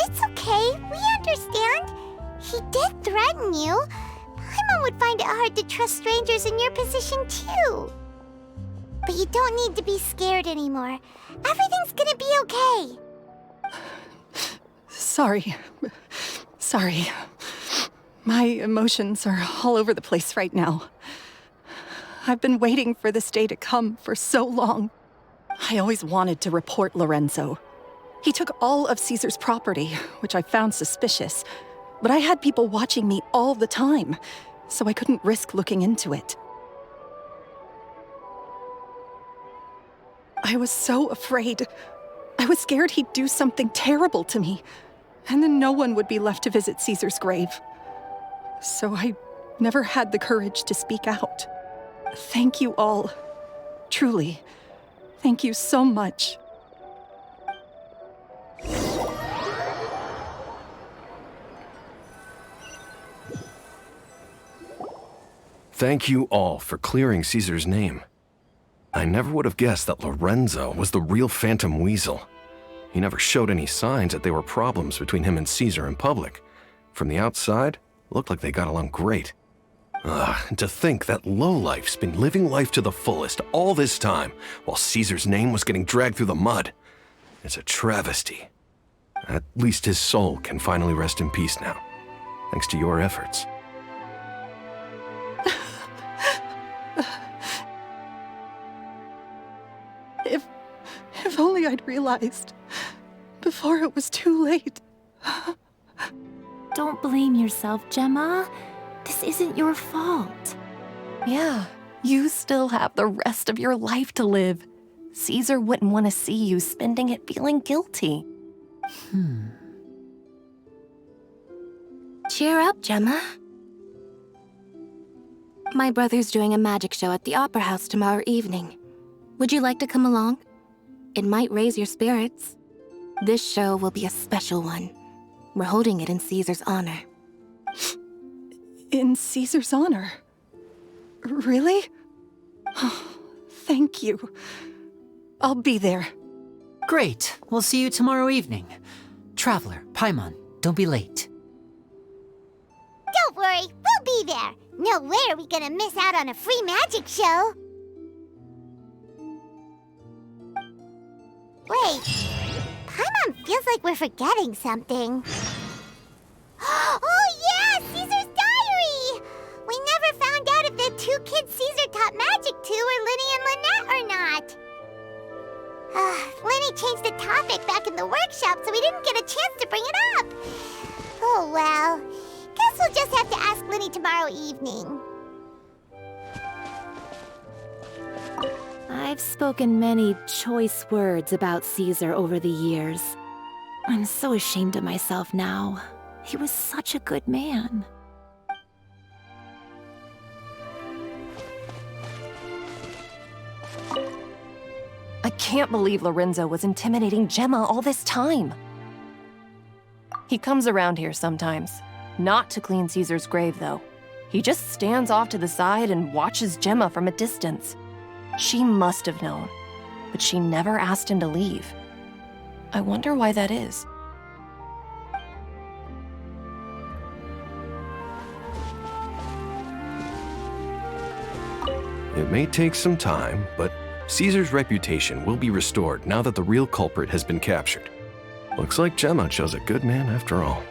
It's okay, we understand. He did threaten you. Paimon would find it hard to trust strangers in your position too. But you don't need to be scared anymore. Everything's gonna be okay. Sorry. My emotions are all over the place right now. I've been waiting for this day to come for so long. I always wanted to report Lorenzo. He took all of Caesar's property, which I found suspicious, but I had people watching me all the time, so I couldn't risk looking into it. I was so afraid. I was scared he'd do something terrible to me, and then no one would be left to visit Caesar's grave. So I never had the courage to speak out. Thank you all. Truly. Thank you so much. Thank you all for clearing Caesar's name. I never would have guessed that Lorenzo was the real Phantom Weasel. He never showed any signs that there were problems between him and Caesar in public. From the outside, it looked like they got along great. And to think that lowlife's been living life to the fullest all this time, while Caesar's name was getting dragged through the mud. It's a travesty. At least his soul can finally rest in peace now, thanks to your efforts. If only I'd realized before it was too late. Don't blame yourself, Gemma. This isn't your fault. Yeah, you still have the rest of your life to live. Caesar wouldn't want to see you spending it feeling guilty. Cheer up, Gemma. My brother's doing a magic show at the Opera House tomorrow evening. Would you like to come along? It might raise your spirits. This show will be a special one. We're holding it in Caesar's honor. In Caesar's honor? Really? Oh, thank you. I'll be there. Great. We'll see you tomorrow evening. Traveler, Paimon, don't be late. Don't worry, we'll be there. No way are we gonna miss out on a free magic show. Wait, Paimon feels like we're forgetting something. Oh yeah, Caesar's diary! We never found out if the two kids Caesar taught magic to were Lyney and Lynette or not. Lyney changed the topic back in the workshop, so we didn't get a chance to bring it up. Oh well, guess we'll just have to ask Lyney tomorrow evening. I've spoken many choice words about Caesar over the years. I'm so ashamed of myself now. He was such a good man. I can't believe Lorenzo was intimidating Gemma all this time. He comes around here sometimes. Not to clean Caesar's grave, though. He just stands off to the side and watches Gemma from a distance. She must have known, but she never asked him to leave. I wonder why that is. It may take some time, but Caesar's reputation will be restored now that the real culprit has been captured. Looks like Gemma chose a good man after all.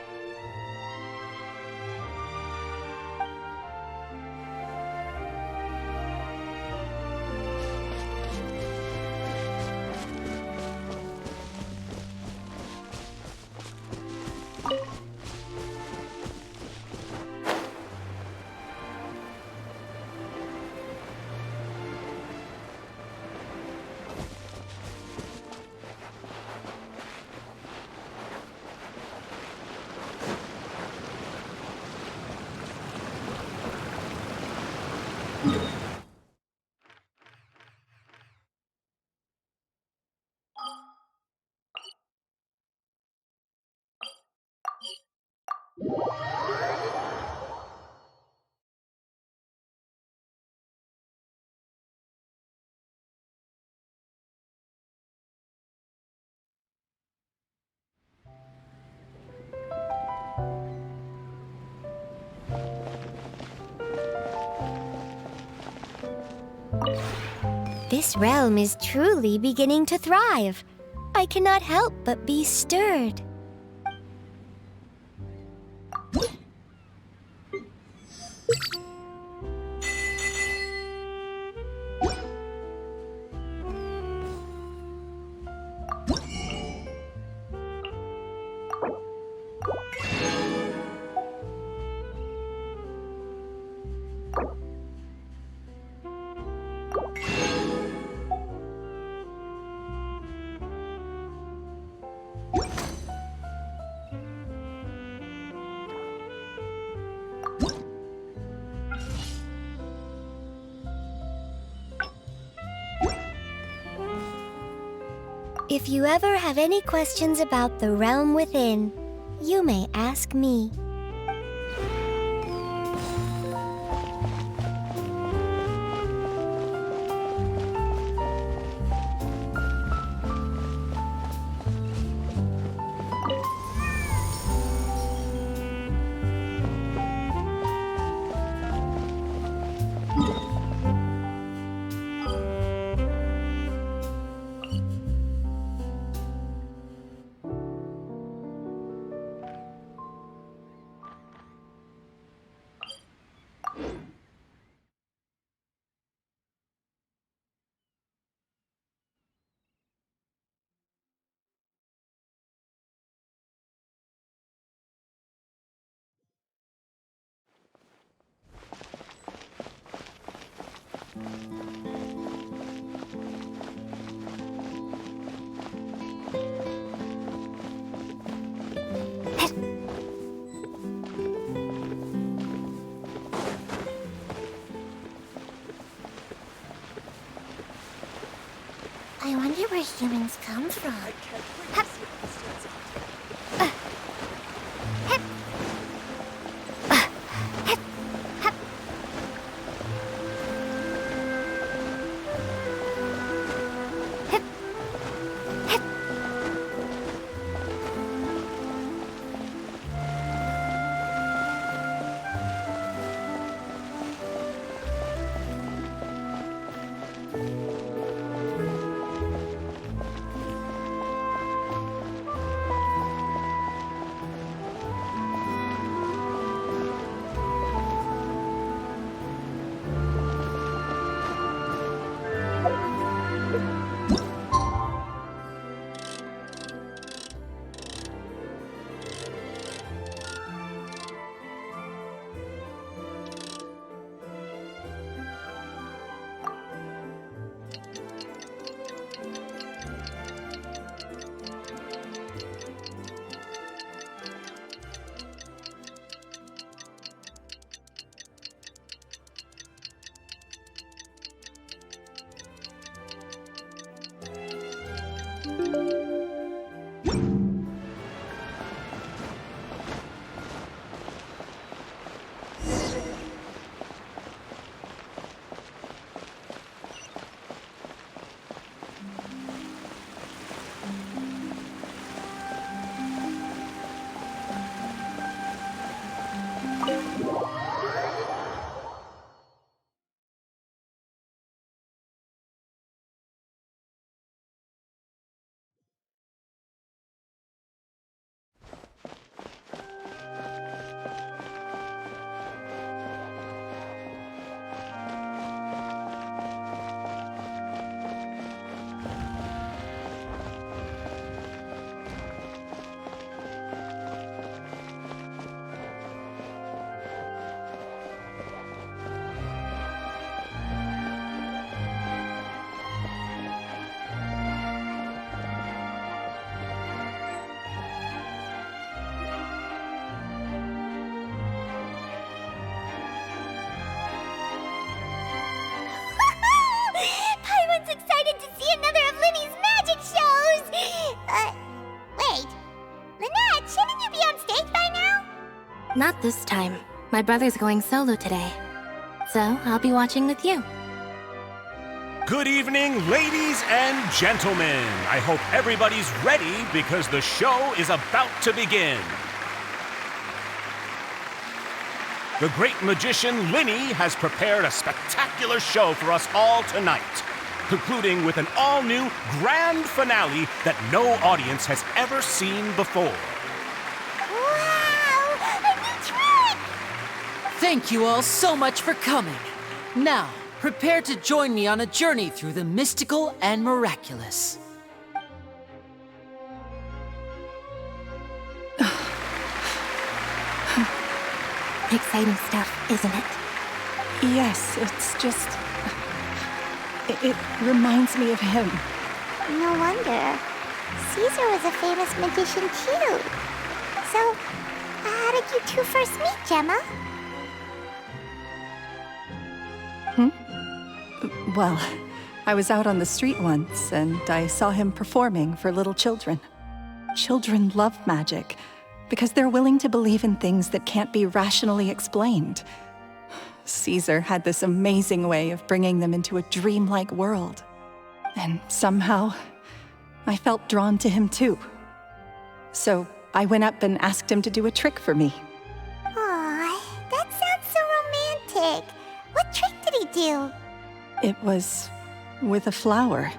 This realm is truly beginning to thrive. I cannot help but be stirred. If you ever have any questions about the realm within, you may ask me. where humans come from. Paimon's excited to see another of Lyney's magic shows! Wait. Lynette, shouldn't you be on stage by now? Not this time. My brother's going solo today. So I'll be watching with you. Good evening, ladies and gentlemen. I hope everybody's ready because the show is about to begin. The great magician Lyney has prepared a spectacular show for us all tonight, concluding with an all-new grand finale that no audience has ever seen before. Wow! A new trick! Thank you all so much for coming. Now, prepare to join me on a journey through the mystical and miraculous. Exciting stuff, isn't it? Yes, it's just... It reminds me of him. No wonder. Caesar was a famous magician too. So, how did you two first meet, Gemma? Well, I was out on the street once, and I saw him performing for little children. Children love magic, because they're willing to believe in things that can't be rationally explained. Caesar had this amazing way of bringing them into a dreamlike world. And somehow, I felt drawn to him too. So I went up and asked him to do a trick for me. Aw, that sounds so romantic. What trick did he do? It was with a flower.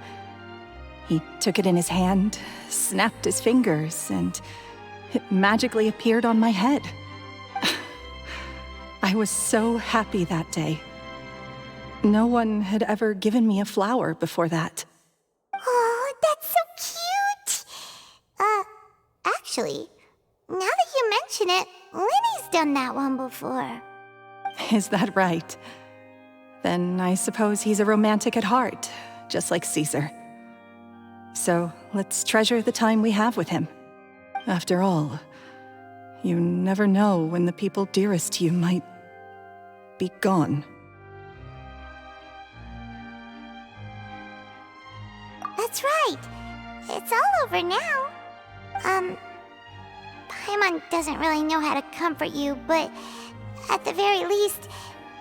He took it in his hand, snapped his fingers, and it magically appeared on my head. I was so happy that day. No one had ever given me a flower before that. Oh, that's so cute! Actually, now that you mention it, Lyney's done that one before. Is that right? Then I suppose he's a romantic at heart, just like Caesar. So let's treasure the time we have with him. After all, you never know when the people dearest to you might be gone. That's right. over now. Paimon doesn't really know how to comfort you, but at the very least,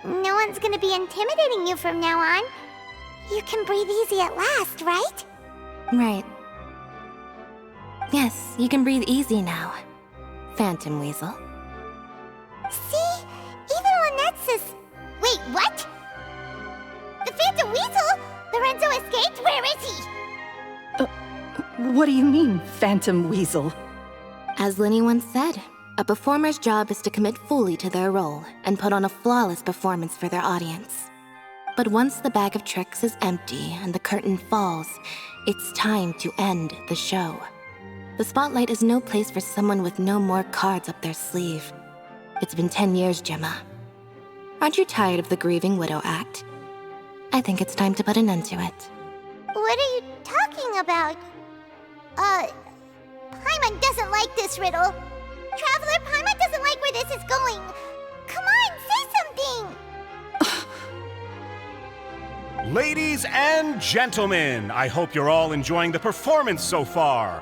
no one's gonna be intimidating you from now on. You can breathe easy at last, right? Right. Yes, you can breathe easy now, Phantom Weasel. See? Even Lynette says... Wait, what? The Phantom Weasel? Lorenzo escaped? Where is he? What do you mean, Phantom Weasel? As Lyney once said, a performer's job is to commit fully to their role and put on a flawless performance for their audience. But once the bag of tricks is empty and the curtain falls, it's time to end the show. The spotlight is no place for someone with no more cards up their sleeve. It's been 10 years, Gemma. Aren't you tired of the grieving widow act? I think it's time to put an end to it. What are you talking about? Paimon doesn't like this riddle. Traveler, Paimon doesn't like where this is going. Come on, say something! Ladies and gentlemen, I hope you're all enjoying the performance so far.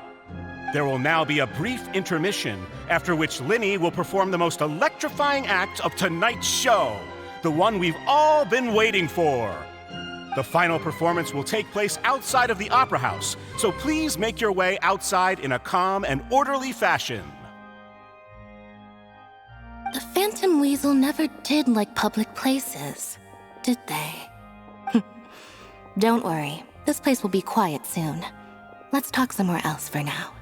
There will now be a brief intermission, after which Lyney will perform the most electrifying act of tonight's show, the one we've all been waiting for. The final performance will take place outside of the Opera House, so please make your way outside in a calm and orderly fashion. The Phantom Weasel never did like public places, did they? Don't worry, this place will be quiet soon. Let's talk somewhere else for now.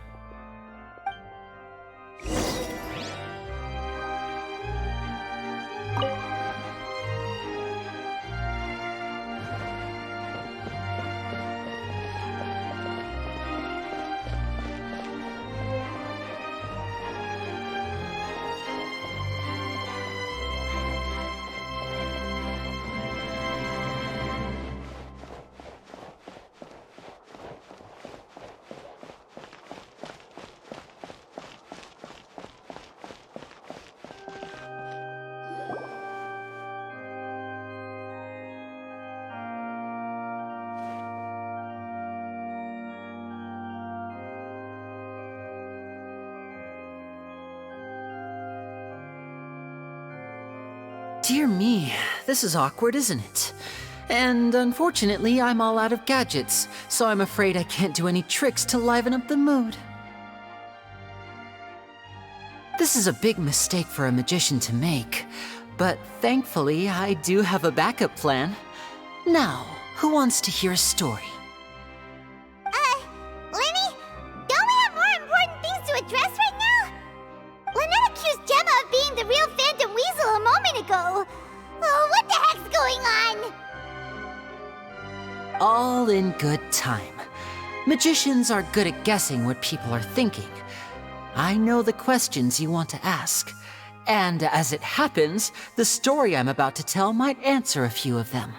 Dear me, this is awkward, isn't it? And unfortunately, I'm all out of gadgets, so I'm afraid I can't do any tricks to liven up the mood. This is a big mistake for a magician to make, but thankfully, I do have a backup plan. Now, who wants to hear a story? Lyney, don't we have more important things to address right now? Lynette accused Gemma of being the real Phantom Weasel a moment ago. Oh, what the heck's going on? All in good time. Magicians are good at guessing what people are thinking. I know the questions you want to ask. And as it happens, the story I'm about to tell might answer a few of them.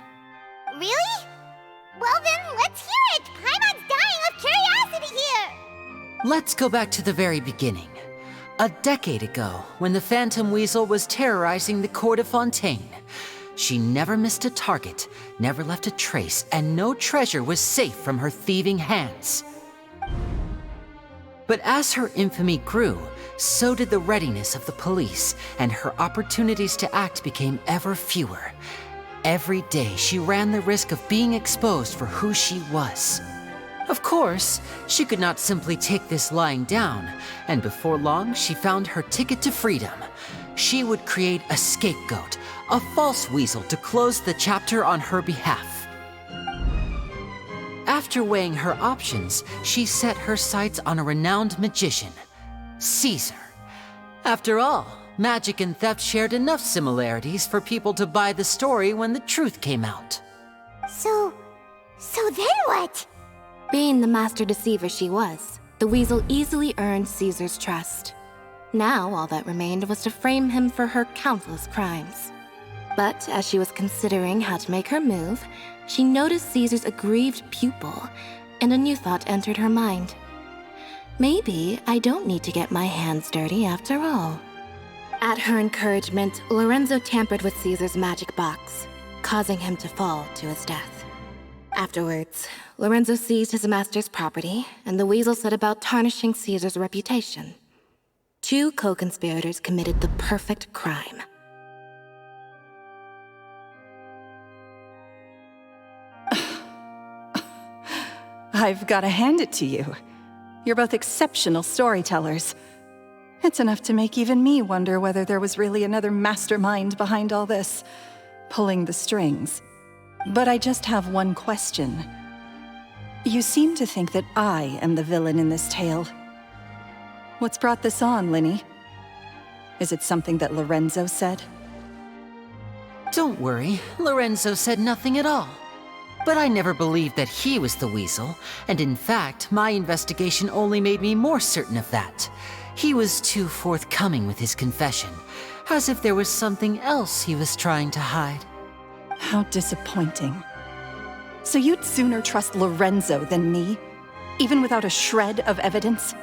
Really? Well then, let's hear it! Paimon's dying of curiosity here! Let's go back to the very beginning. A decade ago, when the Phantom Weasel was terrorizing the court of Fontaine. She never missed a target, never left a trace, and no treasure was safe from her thieving hands. But as her infamy grew, so did the readiness of the police, and her opportunities to act became ever fewer. Every day, she ran the risk of being exposed for who she was. Of course, she could not simply take this lying down, and before long, she found her ticket to freedom. She would create a scapegoat, a false weasel to close the chapter on her behalf. After weighing her options, she set her sights on a renowned magician, Caesar. After all, magic and theft shared enough similarities for people to buy the story when the truth came out. So then what? Being the master deceiver she was, the weasel easily earned Caesar's trust. Now all that remained was to frame him for her countless crimes. But as she was considering how to make her move, she noticed Caesar's aggrieved pupil, and a new thought entered her mind. Maybe I don't need to get my hands dirty after all. At her encouragement, Lorenzo tampered with Caesar's magic box, causing him to fall to his death. Afterwards, Lorenzo seized his master's property, and the weasel set about tarnishing Caesar's reputation. 2 co-conspirators committed the perfect crime. I've got to hand it to you. You're both exceptional storytellers. It's enough to make even me wonder whether there was really another mastermind behind all this, pulling the strings. But I just have one question. You seem to think that I am the villain in this tale. What's brought this on, Lyney? Is it something that Lorenzo said? Don't worry, Lorenzo said nothing at all. But I never believed that he was the weasel, and in fact, my investigation only made me more certain of that. He was too forthcoming with his confession, as if there was something else he was trying to hide. How disappointing. So you'd sooner trust Lorenzo than me, even without a shred of evidence?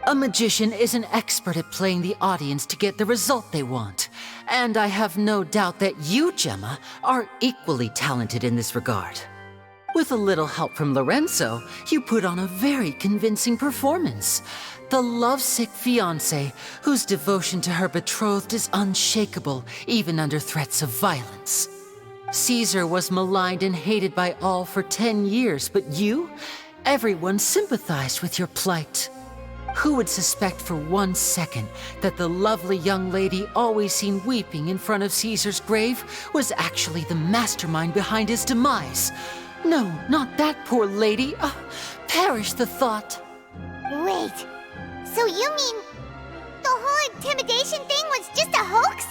A magician is an expert at playing the audience to get the result they want. And I have no doubt that you, Gemma, are equally talented in this regard. With a little help from Lorenzo, you put on a very convincing performance. The lovesick fiancé, whose devotion to her betrothed is unshakable, even under threats of violence. Caesar was maligned and hated by all for 10 years, but you? Everyone sympathized with your plight. Who would suspect for 1 second that the lovely young lady always seen weeping in front of Caesar's grave was actually the mastermind behind his demise? No, not that poor lady. Perish the thought. Wait, so you mean the whole intimidation thing was just a hoax?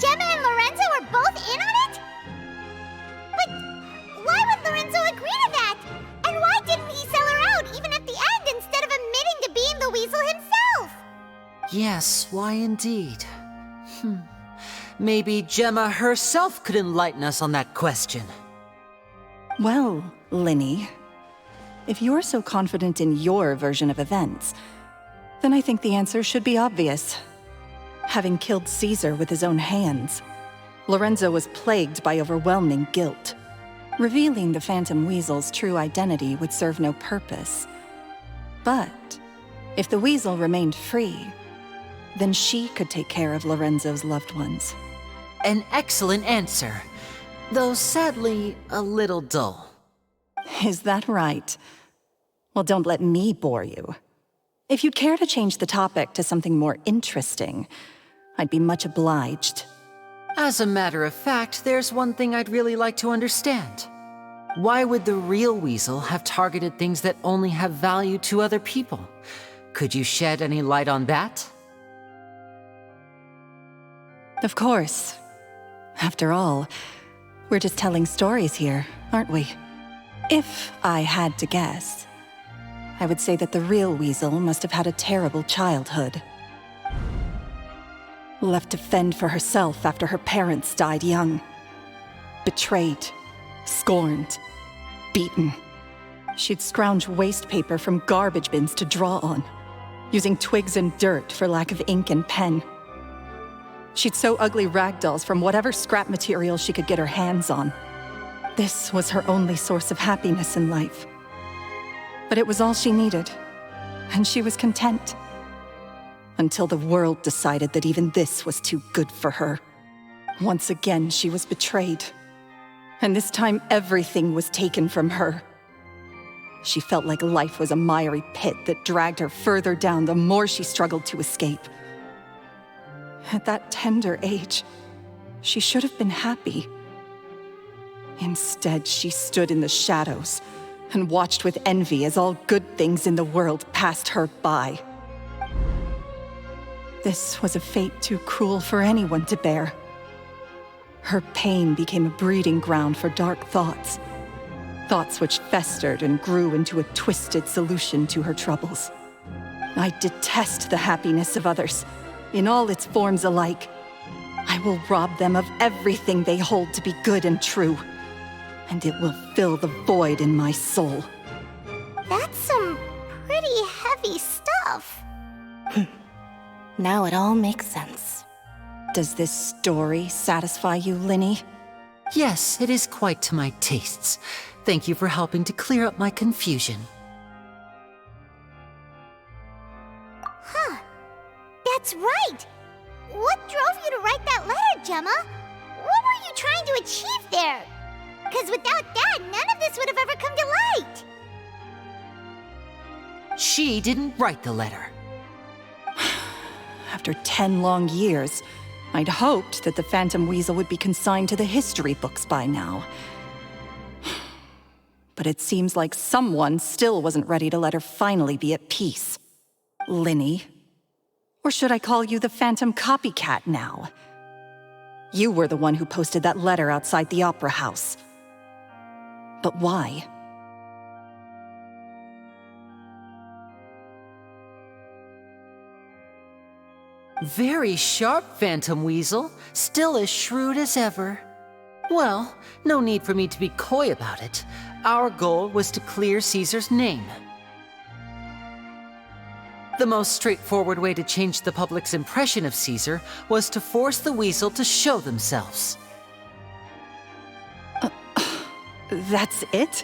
Gemma and Lorenzo were both in on it? But why would Lorenzo agree to that? And why didn't he sell her out even at the end instead of admitting to being the weasel himself? Yes, why indeed? Maybe Gemma herself could enlighten us on that question. Well, Lyney, if you're so confident in your version of events, then I think the answer should be obvious. Having killed Caesar with his own hands, Lorenzo was plagued by overwhelming guilt. Revealing the Phantom Weasel's true identity would serve no purpose. But if the weasel remained free, then she could take care of Lorenzo's loved ones. An excellent answer, though sadly a little dull. Is that right? Well, don't let me bore you. If you'd care to change the topic to something more interesting, I'd be much obliged. As a matter of fact, there's one thing I'd really like to understand. Why would the real weasel have targeted things that only have value to other people? Could you shed any light on that? Of course. After all, we're just telling stories here, aren't we? If I had to guess, I would say that the real weasel must have had a terrible childhood. Left to fend for herself after her parents died young. Betrayed, scorned, beaten. She'd scrounge waste paper from garbage bins to draw on, using twigs and dirt for lack of ink and pen. She'd sew ugly rag dolls from whatever scrap material she could get her hands on. This was her only source of happiness in life. But it was all she needed, and she was content. Until the world decided that even this was too good for her. Once again, she was betrayed. And this time, everything was taken from her. She felt like life was a miry pit that dragged her further down the more she struggled to escape. At that tender age, she should have been happy. Instead, she stood in the shadows and watched with envy as all good things in the world passed her by. This was a fate too cruel for anyone to bear. Her pain became a breeding ground for dark thoughts. Thoughts which festered and grew into a twisted solution to her troubles. I detest the happiness of others, in all its forms alike. I will rob them of everything they hold to be good and true, and it will fill the void in my soul. That's some pretty heavy stuff. Now it all makes sense. Does this story satisfy you, Lyney? Yes, it is quite to my tastes. Thank you for helping to clear up my confusion. Huh. That's right! What drove you to write that letter, Gemma? What were you trying to achieve there? Because without that, none of this would have ever come to light! She didn't write the letter. After 10 long years, I'd hoped that the Phantom Weasel would be consigned to the history books by now. But it seems like someone still wasn't ready to let her finally be at peace. Lyney. Or should I call you the Phantom Copycat now? You were the one who posted that letter outside the Opera House. But why? Very sharp, Phantom Weasel. Still as shrewd as ever. Well, no need for me to be coy about it. Our goal was to clear Caesar's name. The most straightforward way to change the public's impression of Caesar was to force the Weasel to show themselves. That's it?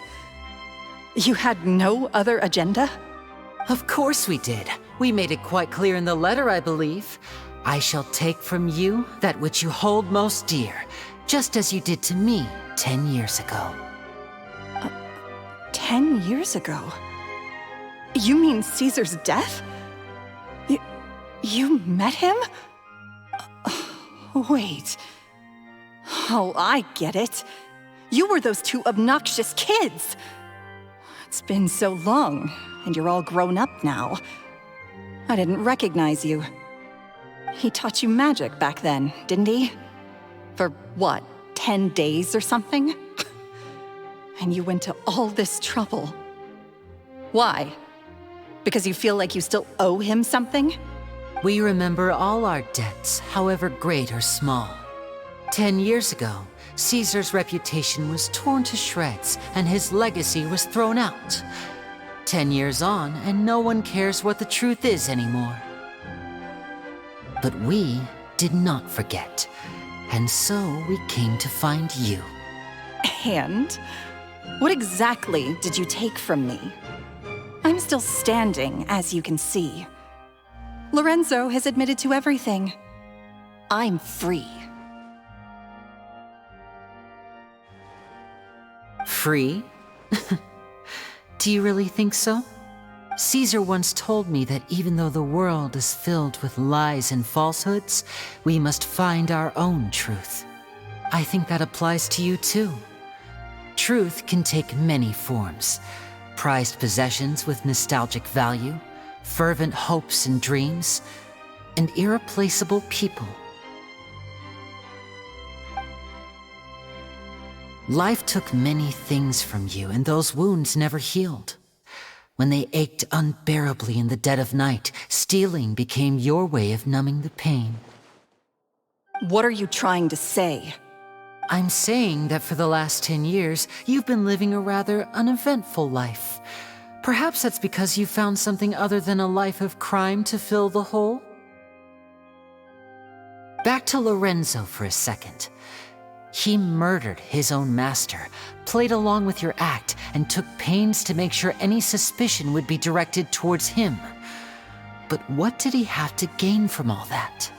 You had no other agenda? Of course we did. We made it quite clear in the letter, I believe. I shall take from you that which you hold most dear, just as you did to me 10 years ago. 10 years ago? You mean Caesar's death? You met him? Wait. Oh, I get it. You were those two obnoxious kids. It's been so long, and you're all grown up now. I didn't recognize you. He taught you magic back then, didn't he? For what, 10 days or something? And you went to all this trouble. Why? Because you feel like you still owe him something? We remember all our debts, however great or small. 10 years ago, Caesar's reputation was torn to shreds, and his legacy was thrown out. 10 years on, and no one cares what the truth is anymore. But we did not forget, and so we came to find you. And? What exactly did you take from me? I'm still standing, as you can see. Lorenzo has admitted to everything. I'm free. Free? Do you really think so? Caesar once told me that even though the world is filled with lies and falsehoods, we must find our own truth. I think that applies to you too. Truth can take many forms. Prized possessions with nostalgic value, fervent hopes and dreams, and irreplaceable people. Life took many things from you, and those wounds never healed. When they ached unbearably in the dead of night, stealing became your way of numbing the pain. What are you trying to say? I'm saying that for the last 10 years, you've been living a rather uneventful life. Perhaps that's because you found something other than a life of crime to fill the hole? Back to Lorenzo for a second. He murdered his own master, played along with your act, and took pains to make sure any suspicion would be directed towards him. But what did he have to gain from all that?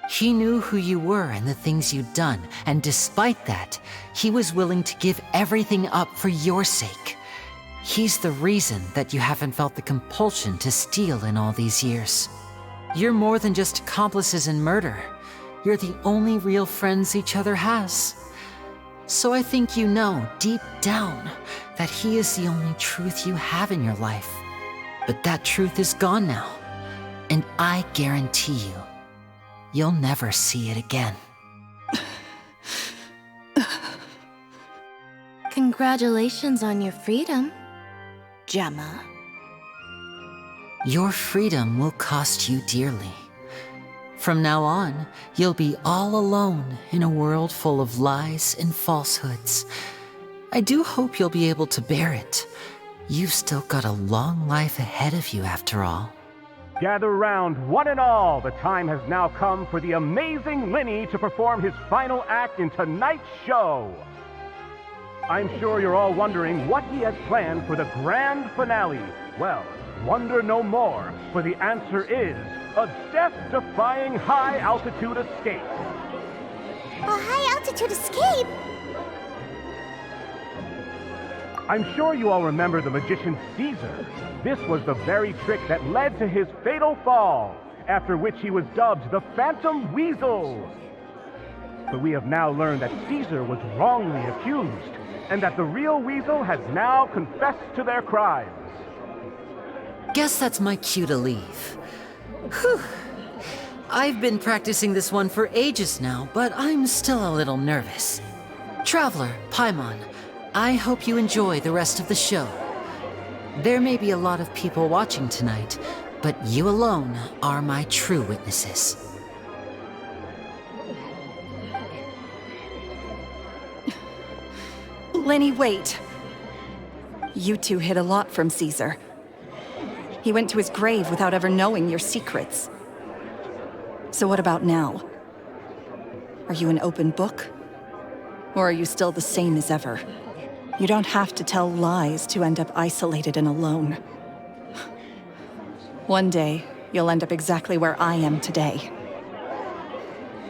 He knew who you were and the things you'd done, and despite that, he was willing to give everything up for your sake. He's the reason that you haven't felt the compulsion to steal in all these years. You're more than just accomplices in murder. You're the only real friends each other has. So I think you know, deep down, that he is the only truth you have in your life. But that truth is gone now, and I guarantee you, you'll never see it again. Congratulations on your freedom, Gemma. Your freedom will cost you dearly. From now on, you'll be all alone in a world full of lies and falsehoods. I do hope you'll be able to bear it. You've still got a long life ahead of you after all. Gather round, one and all. The time has now come for the amazing Lyney to perform his final act in tonight's show. I'm sure you're all wondering what he has planned for the grand finale. Well, wonder no more, for the answer is a death-defying high-altitude escape. A high-altitude escape? I'm sure you all remember the magician Caesar. This was the very trick that led to his fatal fall, after which he was dubbed the Phantom Weasel. But we have now learned that Caesar was wrongly accused, and that the real Weasel has now confessed to their crimes. Guess that's my cue to leave. Whew. I've been practicing this one for ages now, but I'm still a little nervous. Traveler, Paimon, I hope you enjoy the rest of the show. There may be a lot of people watching tonight, but you alone are my true witnesses. Lyney, wait. You two hid a lot from Caesar. He went to his grave without ever knowing your secrets. So what about now? Are you an open book? Or are you still the same as ever? You don't have to tell lies to end up isolated and alone. One day, you'll end up exactly where I am today.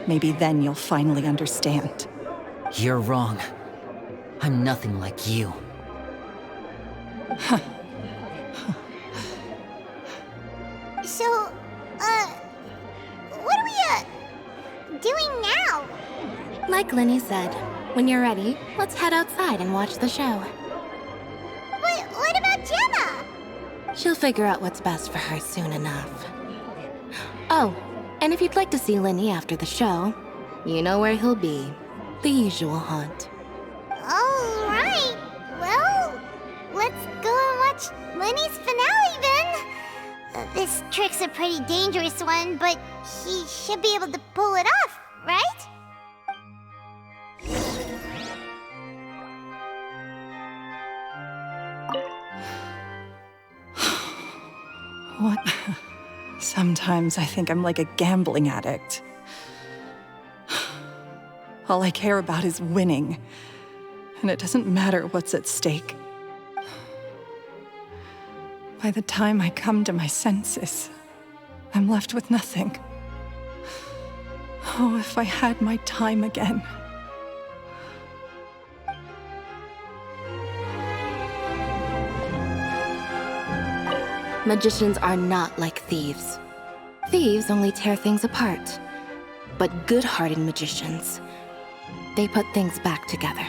Maybe then you'll finally understand. You're wrong. I'm nothing like you. So, what are we, doing now? Like Lyney said, when you're ready, let's head outside and watch the show. What about Gemma? She'll figure out what's best for her soon enough. Oh, and if you'd like to see Lyney after the show, you know where he'll be. The usual haunt. All right. Well, let's go and watch Lyney's finale then. This trick's a pretty dangerous one, but he should be able to pull it off, right? What? Sometimes I think I'm like a gambling addict. All I care about is winning, and it doesn't matter what's at stake. By the time I come to my senses, I'm left with nothing. Oh, if I had my time again. Magicians are not like thieves. Thieves only tear things apart. But good-hearted magicians, they put things back together.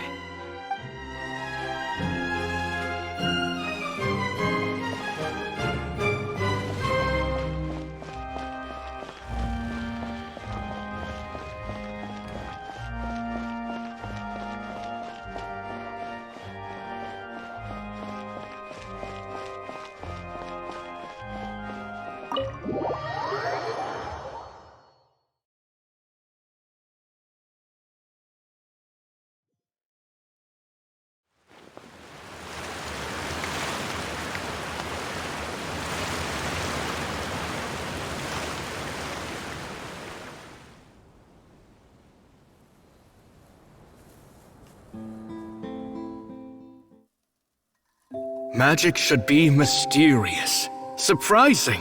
Magic should be mysterious, surprising,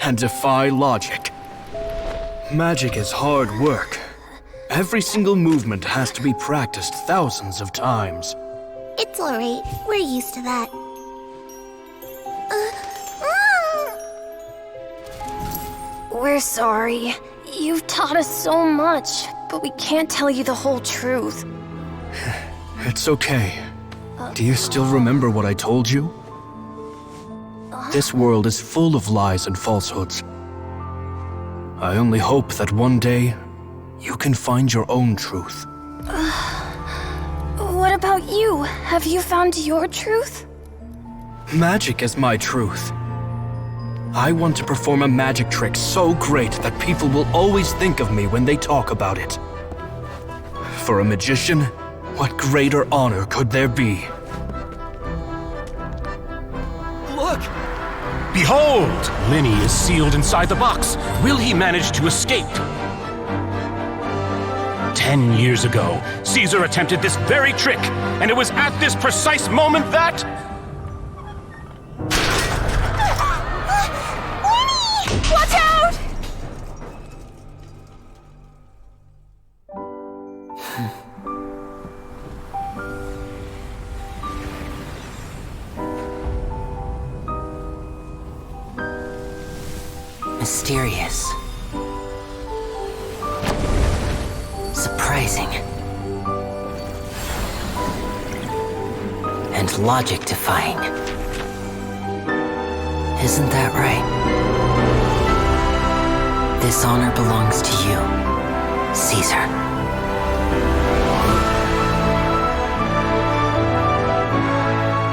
and defy logic. Magic is hard work. Every single movement has to be practiced thousands of times. It's alright. We're used to that. We're sorry. You've taught us so much, but we can't tell you the whole truth. It's okay. Do you still remember what I told you? This world is full of lies and falsehoods. I only hope that one day, you can find your own truth. What about you? Have you found your truth? Magic is my truth. I want to perform a magic trick so great that people will always think of me when they talk about it. For a magician, what greater honor could there be? Look! Behold! Lyney is sealed inside the box. Will he manage to escape? 10 years ago, Caesar attempted this very trick, and it was at this precise moment that... Watch out! Mysterious. Surprising. And logic-defying. Isn't that right? This honor belongs to you, Caesar.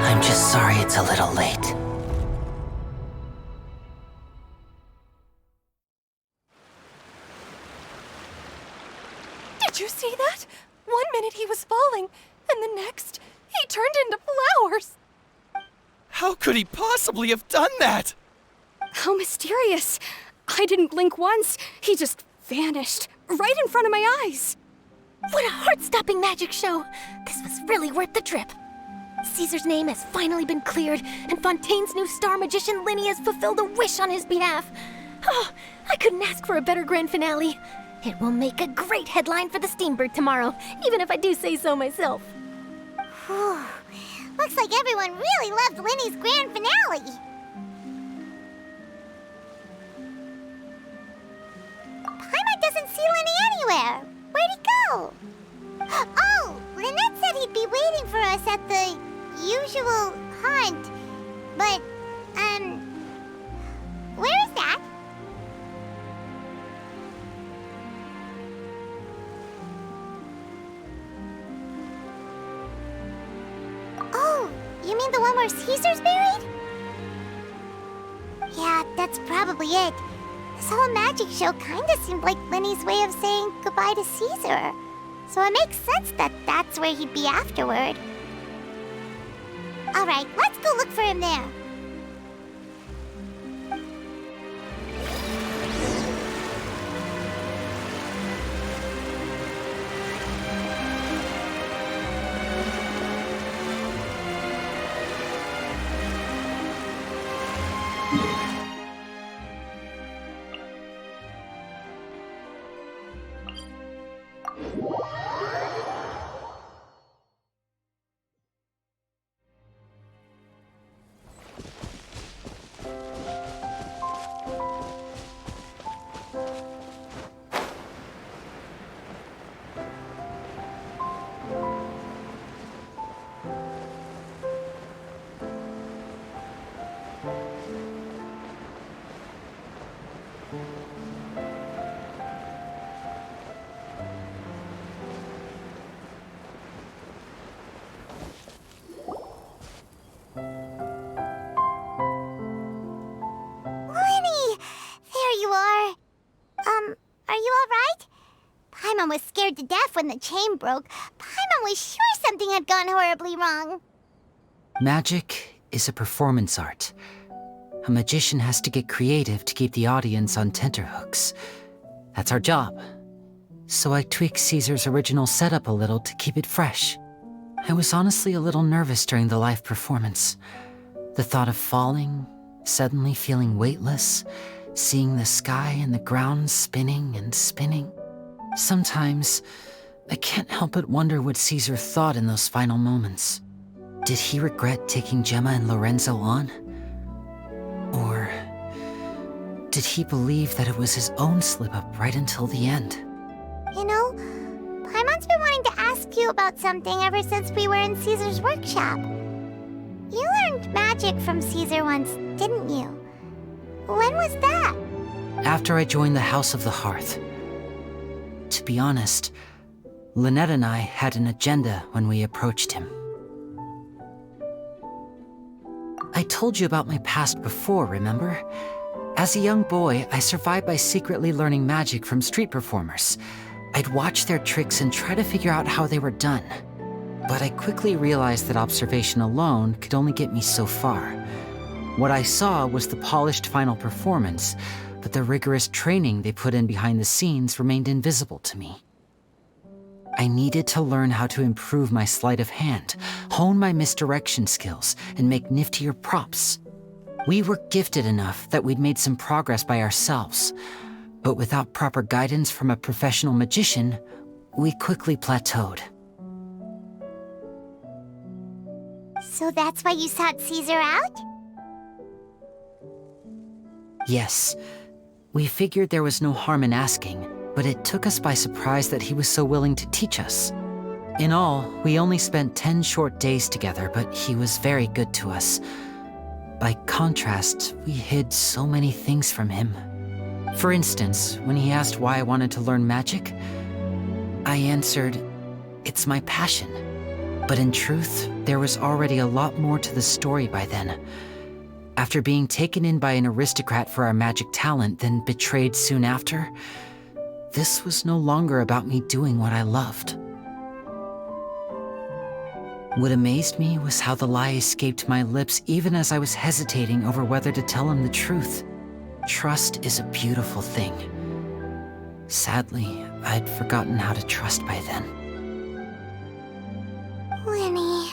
I'm just sorry it's a little late. Did you see that? 1 minute he was falling, and the next, he turned into flowers. How could he possibly have done that? How mysterious. I didn't blink once. He just vanished, right in front of my eyes. What a heart-stopping magic show! This was really worth the trip. Caesar's name has finally been cleared, and Fontaine's new star magician Lyney has fulfilled a wish on his behalf. Oh, I couldn't ask for a better grand finale. It will make a great headline for the Steambird tomorrow, even if I do say so myself. Whew. Looks like everyone really loved Lyney's grand finale. Paimon doesn't see Lyney anywhere. Where'd he go? Oh, Lynette said he'd be waiting for us at the usual haunt. But, where is that? Oh, you mean the one where Caesar's buried? Yeah, that's probably it. This whole magic show kinda seemed like Lyney's way of saying goodbye to Caesar. So it makes sense that that's where he'd be afterward. Alright, let's go look for him there. Paimon was scared to death when the chain broke. Paimon was sure something had gone horribly wrong. Magic is a performance art. A magician has to get creative to keep the audience on tenterhooks. That's our job. So I tweaked Caesar's original setup a little to keep it fresh. I was honestly a little nervous during the live performance. The thought of falling, suddenly feeling weightless, seeing the sky and the ground spinning and spinning. Sometimes, I can't help but wonder what Caesar thought in those final moments. Did he regret taking Gemma and Lorenzo on? Or did he believe that it was his own slip-up right until the end? You know, Paimon's been wanting to ask you about something ever since we were in Caesar's workshop. You learned magic from Caesar once, didn't you? When was that? After I joined the House of the Hearth. To be honest, Lynette and I had an agenda when we approached him. I told you about my past before, remember? As a young boy, I survived by secretly learning magic from street performers. I'd watch their tricks and try to figure out how they were done. But I quickly realized that observation alone could only get me so far. What I saw was the polished final performance, but the rigorous training they put in behind the scenes remained invisible to me. I needed to learn how to improve my sleight of hand, hone my misdirection skills, and make niftier props. We were gifted enough that we'd made some progress by ourselves, but without proper guidance from a professional magician, we quickly plateaued. So that's why you sought Caesar out? Yes. We figured there was no harm in asking, but it took us by surprise that he was so willing to teach us. In all, we only spent 10 short days together, but he was very good to us. By contrast, we hid so many things from him. For instance, when he asked why I wanted to learn magic, I answered, "It's my passion." But in truth, there was already a lot more to the story by then. After being taken in by an aristocrat for our magic talent, then betrayed soon after, this was no longer about me doing what I loved. What amazed me was how the lie escaped my lips even as I was hesitating over whether to tell him the truth. Trust is a beautiful thing. Sadly, I'd forgotten how to trust by then. Lyney.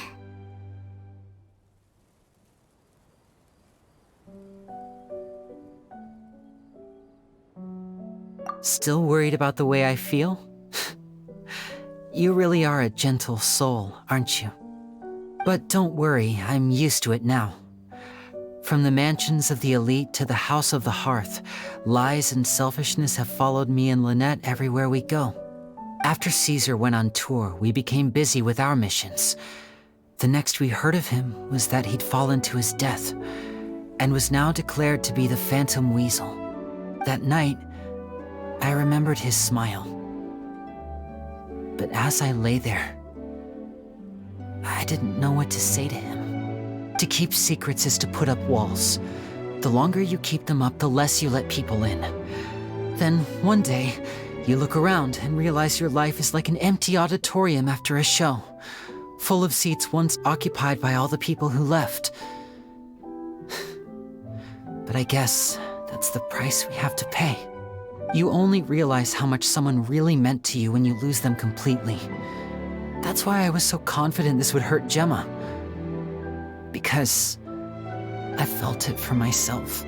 Still worried about the way I feel? You really are a gentle soul, aren't you? But don't worry, I'm used to it now. From the mansions of the elite to the house of the hearth, lies and selfishness have followed me and Lynette everywhere we go. After Caesar went on tour, we became busy with our missions. The next we heard of him was that he'd fallen to his death, and was now declared to be the Phantom Weasel. That night, I remembered his smile. But as I lay there, I didn't know what to say to him. To keep secrets is to put up walls. The longer you keep them up, the less you let people in. Then, one day, you look around and realize your life is like an empty auditorium after a show, full of seats once occupied by all the people who left. But I guess that's the price we have to pay. You only realize how much someone really meant to you when you lose them completely. That's why I was so confident this would hurt Gemma. Because I felt it for myself.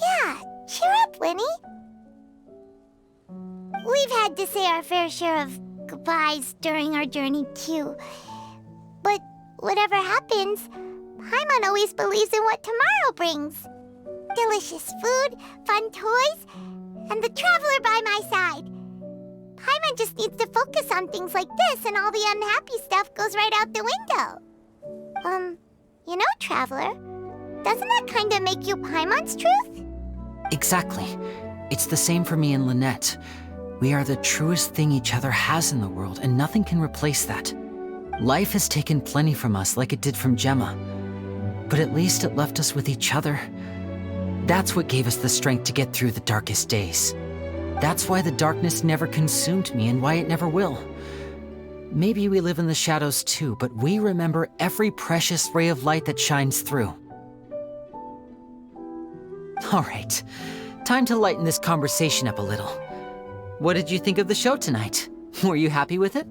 Yeah, cheer up, Lyney. We've had to say our fair share of goodbyes during our journey, too. But whatever happens, Paimon always believes in what tomorrow brings. Delicious food, fun toys, and the traveler by my side. Paimon just needs to focus on things like this, and all the unhappy stuff goes right out the window. You know, Traveler, doesn't that kinda make you Paimon's truth? Exactly. It's the same for me and Lynette. We are the truest thing each other has in the world, and nothing can replace that. Life has taken plenty from us, like it did from Gemma. But at least it left us with each other. That's what gave us the strength to get through the darkest days. That's why the darkness never consumed me and why it never will. Maybe we live in the shadows too, but we remember every precious ray of light that shines through. All right, time to lighten this conversation up a little. What did you think of the show tonight? Were you happy with it?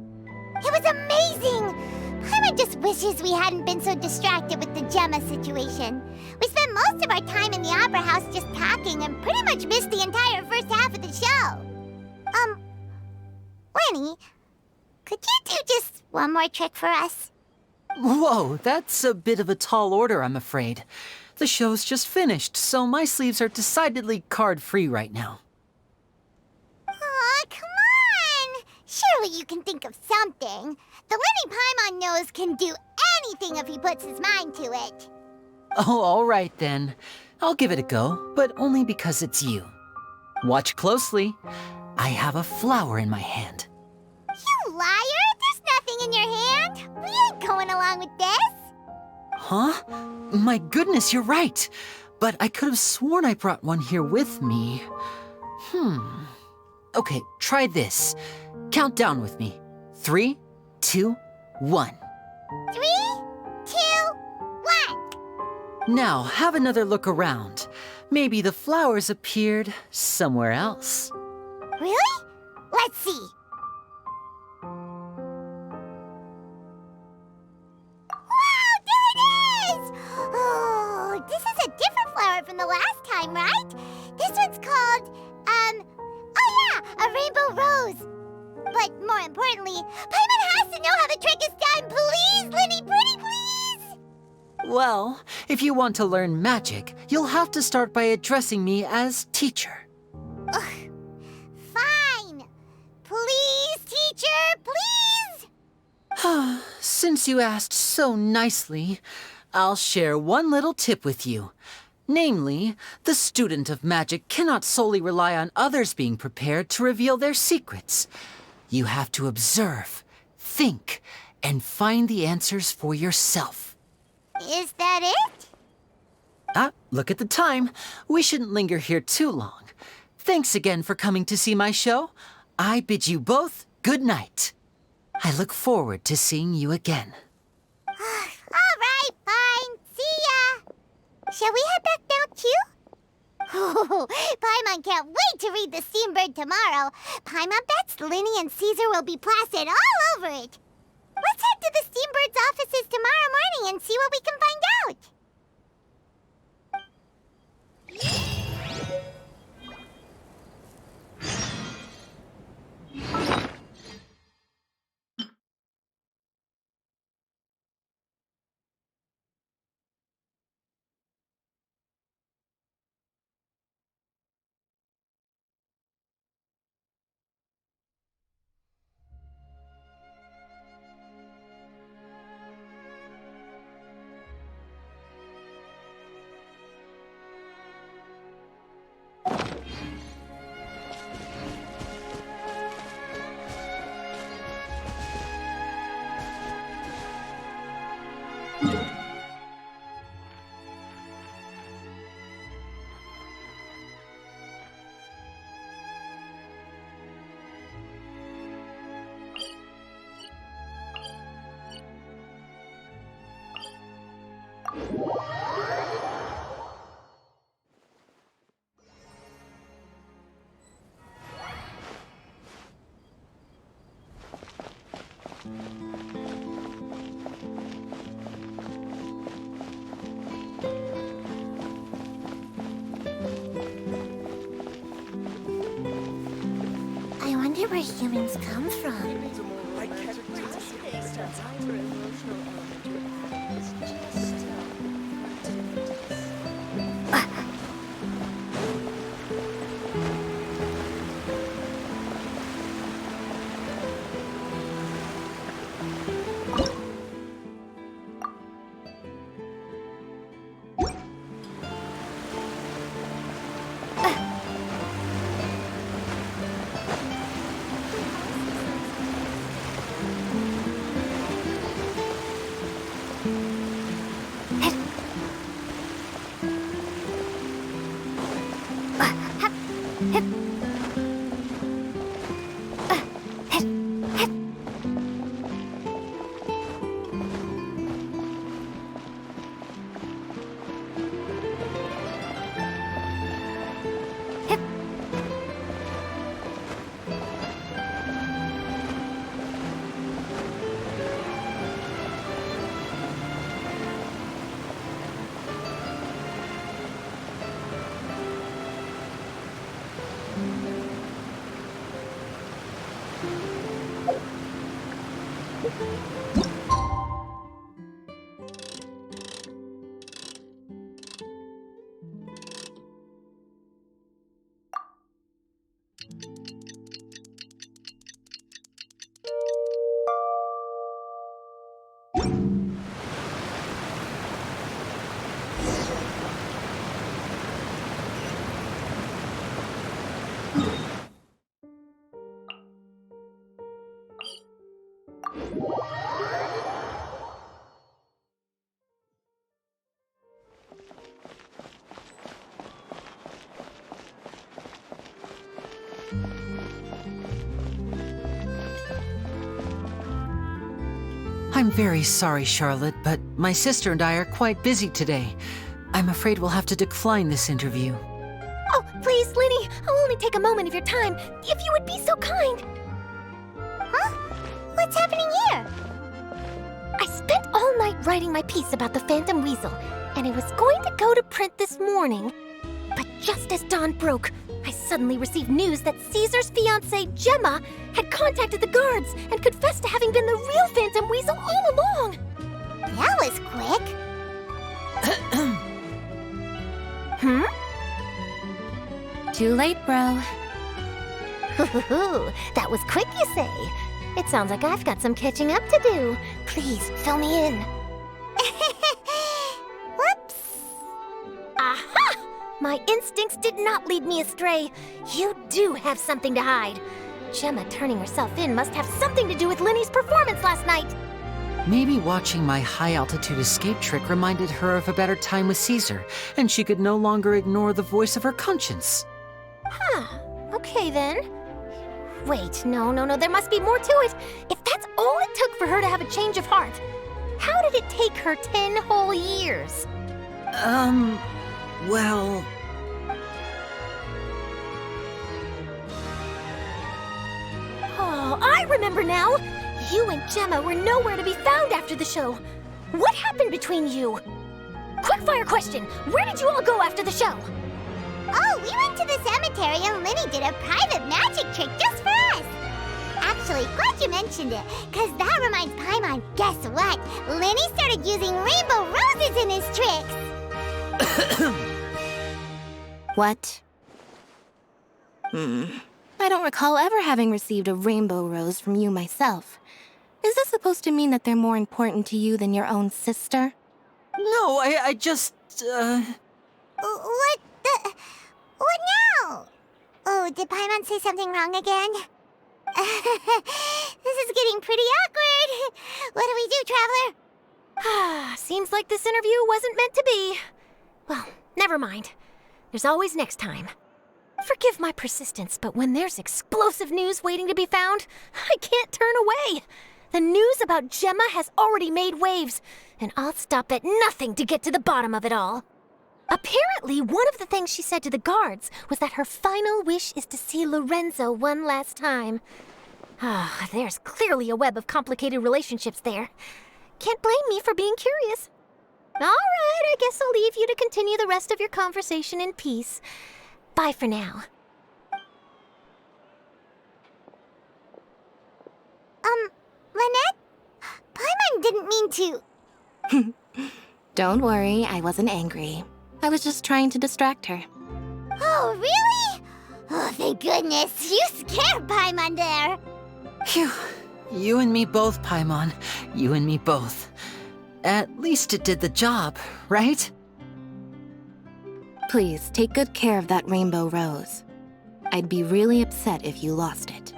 It was amazing! Paimon just wishes we hadn't been so distracted with the Gemma situation. We spent most of our time in the Opera House just talking and pretty much missed the entire first half of the show. Lyney, could you do just one more trick for us? Whoa, that's a bit of a tall order, I'm afraid. The show's just finished, so my sleeves are decidedly card-free right now. Aw, come on! Surely you can think of something. The Lyney Paimon knows can do anything if he puts his mind to it. Oh, all right then. I'll give it a go, but only because it's you. Watch closely. I have a flower in my hand. You liar! There's nothing in your hand! We ain't going along with this! Huh? My goodness, you're right. But I could have sworn I brought one here with me. Okay, try this. Count down with me. 3, 2, 1. 3, 2, 1. Now, have another look around. Maybe the flowers appeared somewhere else. Really? Let's see. Wow, there it is! Oh, this is a different flower from the last time, right? This one's called, oh yeah, a rainbow rose. But more importantly, Paimon has to know how the trick is done. Please, Lyney, pretty please! Well, if you want to learn magic, you'll have to start by addressing me as teacher. Ugh. Fine. Please, teacher, please! Since you asked so nicely, I'll share one little tip with you. Namely, the student of magic cannot solely rely on others being prepared to reveal their secrets. You have to observe, think, and find the answers for yourself. Is that it? Look at the time. We shouldn't linger here too long. Thanks again for coming to see my show. I bid you both good night. I look forward to seeing you again. All right, fine. See ya. Shall we head back now, too? Oh, Paimon can't wait to read The Steambird tomorrow. Paimon bets Lyney and Caesar will be plastered all over it. Let's head to the Steambird's offices tomorrow morning and see what we can find out. I wonder where humans come from. I'm very sorry, Charlotte, but my sister and I are quite busy today. I'm afraid we'll have to decline this interview. Oh, please, Lyney, I'll only take a moment of your time, if you would be so kind. Huh? What's happening here? I spent all night writing my piece about the Phantom Weasel, and it was going to go to print this morning. But just as dawn broke, I suddenly received news that Caesar's fiancée, Gemma, had contacted the guards and confessed to having been the real Phantom Weasel all along. That was quick. Hmm? Too late, bro. That was quick, you say? It sounds like I've got some catching up to do. Please, fill me in. Whoops. Aha! My instincts did not lead me astray. You do have something to hide. Gemma turning herself in must have something to do with Lyney's performance last night. Maybe watching my high-altitude escape trick reminded her of a better time with Caesar, and she could no longer ignore the voice of her conscience. Huh. Okay, then. Wait, no, there must be more to it. If that's all it took for her to have a change of heart, how did it take her 10 whole years? Well... Oh, I remember now! You and Gemma were nowhere to be found after the show. What happened between you? Quickfire question, where did you all go after the show? Oh, we went to the cemetery and Lyney did a private magic trick just for us. Actually, glad you mentioned it, because that reminds Paimon, guess what? Lyney started using rainbow roses in his tricks. What? I don't recall ever having received a rainbow rose from you myself. Is this supposed to mean that they're more important to you than your own sister? No, I just, What now? Oh, did Paimon say something wrong again? This is getting pretty awkward. What do we do, Traveler? Seems like this interview wasn't meant to be. Well, never mind. There's always next time. Forgive my persistence, but when there's explosive news waiting to be found, I can't turn away. The news about Gemma has already made waves, and I'll stop at nothing to get to the bottom of it all. Apparently, one of the things she said to the guards was that her final wish is to see Lorenzo one last time. There's clearly a web of complicated relationships there. Can't blame me for being curious. All right, I guess I'll leave you to continue the rest of your conversation in peace. Bye for now. Lynette? Paimon didn't mean to... Don't worry, I wasn't angry. I was just trying to distract her. Oh, really? Oh, thank goodness. You scared Paimon there. Phew. You and me both, Paimon. You and me both. At least it did the job, right? Please, take good care of that rainbow rose. I'd be really upset if you lost it.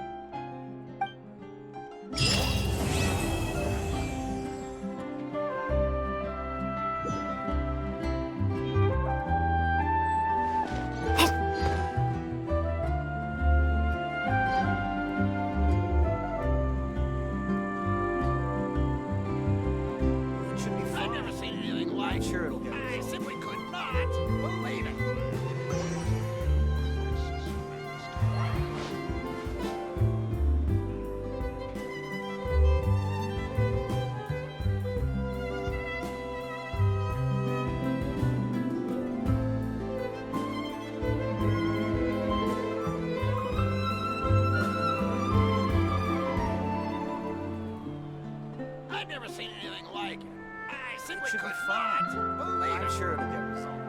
I've never seen anything like it. Sure, it'll get resolved. I simply could not believe it. I've never seen anything like it. I simply could not believe it. I'm sure it'll get resolved.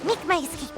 Make my escape.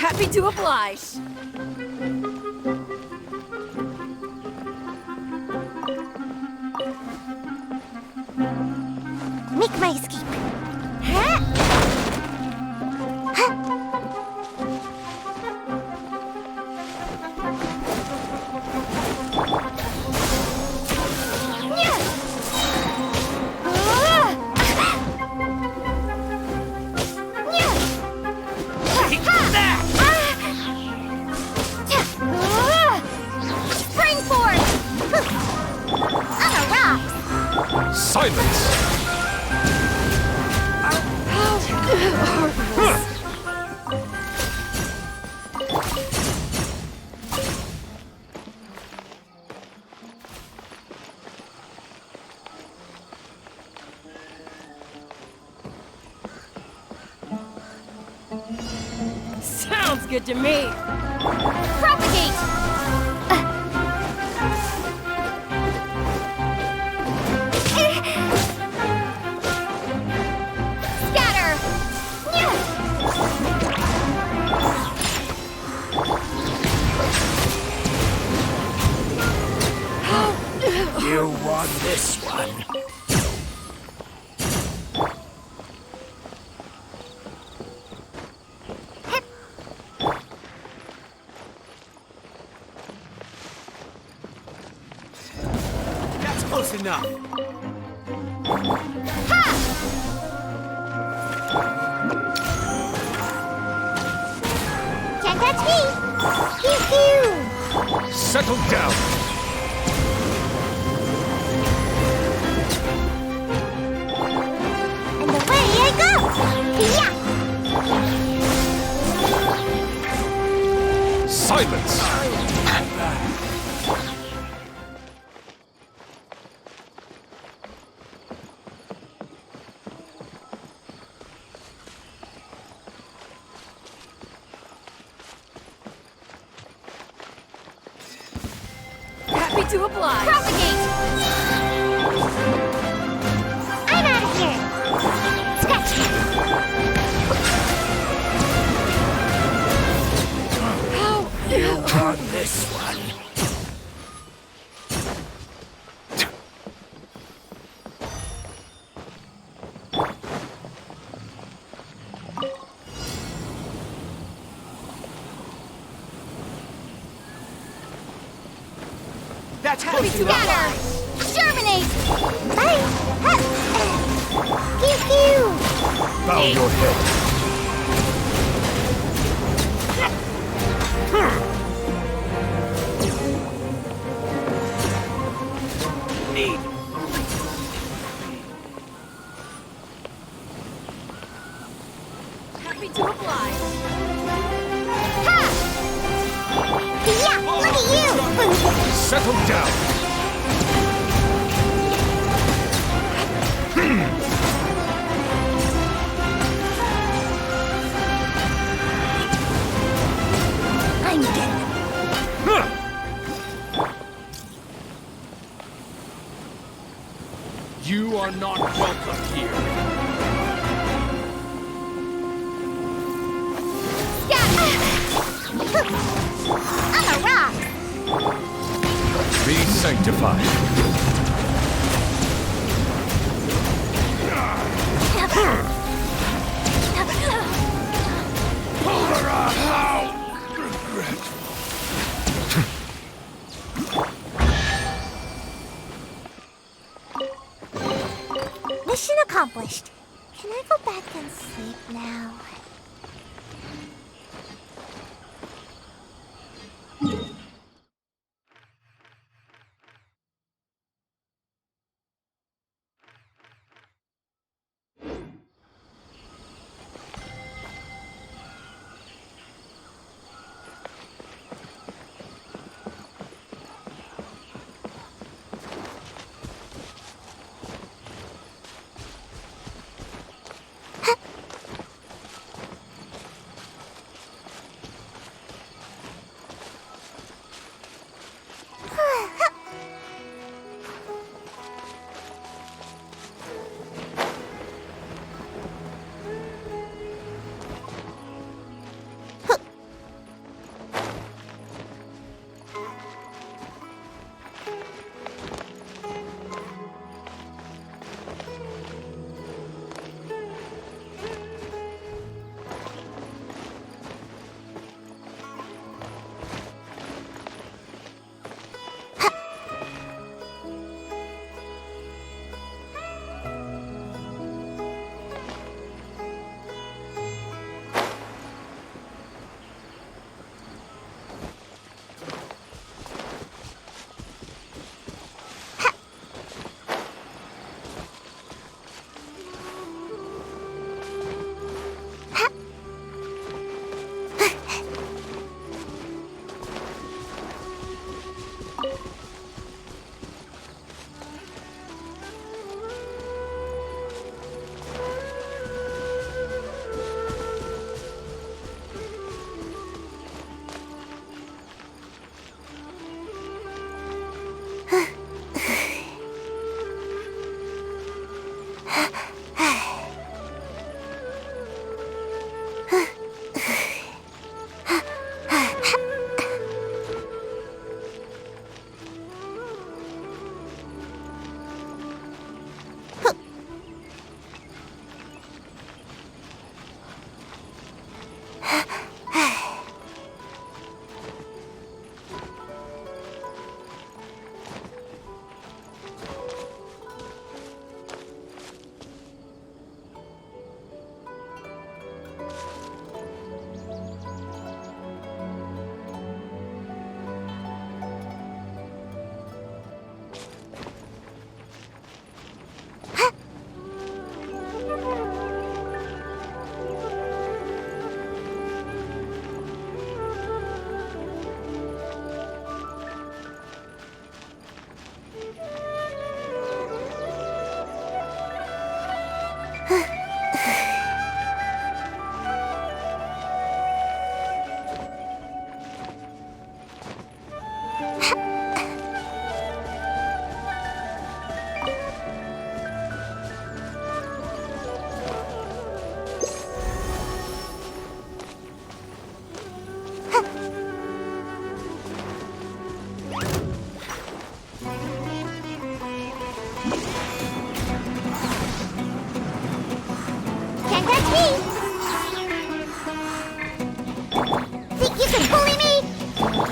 Happy to oblige. Make my escape. Huh? Huh? Spring force! On a rock! Silence! Sounds good to me. Propagate! Scatter! You won this one. That's close enough. Can't touch me! Pew pew! Settle down! And away I go! Yeah! Silence! Happy to oblige. Propagate! I'm out of here! Scratch! You won this one. That's Happy close to enough. scatter! Germinate! Bye! Pew pew! Bow your head. Need. Happy to oblige. Yeah! Look at you! Settle down! I'm dead. You are not welcome here. I'm a rock! Be sanctified. Mission accomplished. Can I go back and sleep now?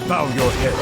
Bow your head.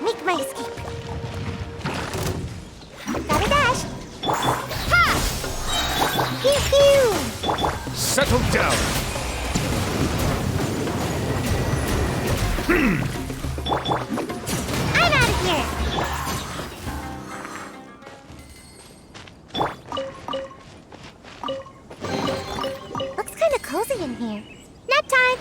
Make my escape. Gotta dash. Ha! Pew pew! Settle down. I'm out of here. Looks kind of cozy in here. Nap time.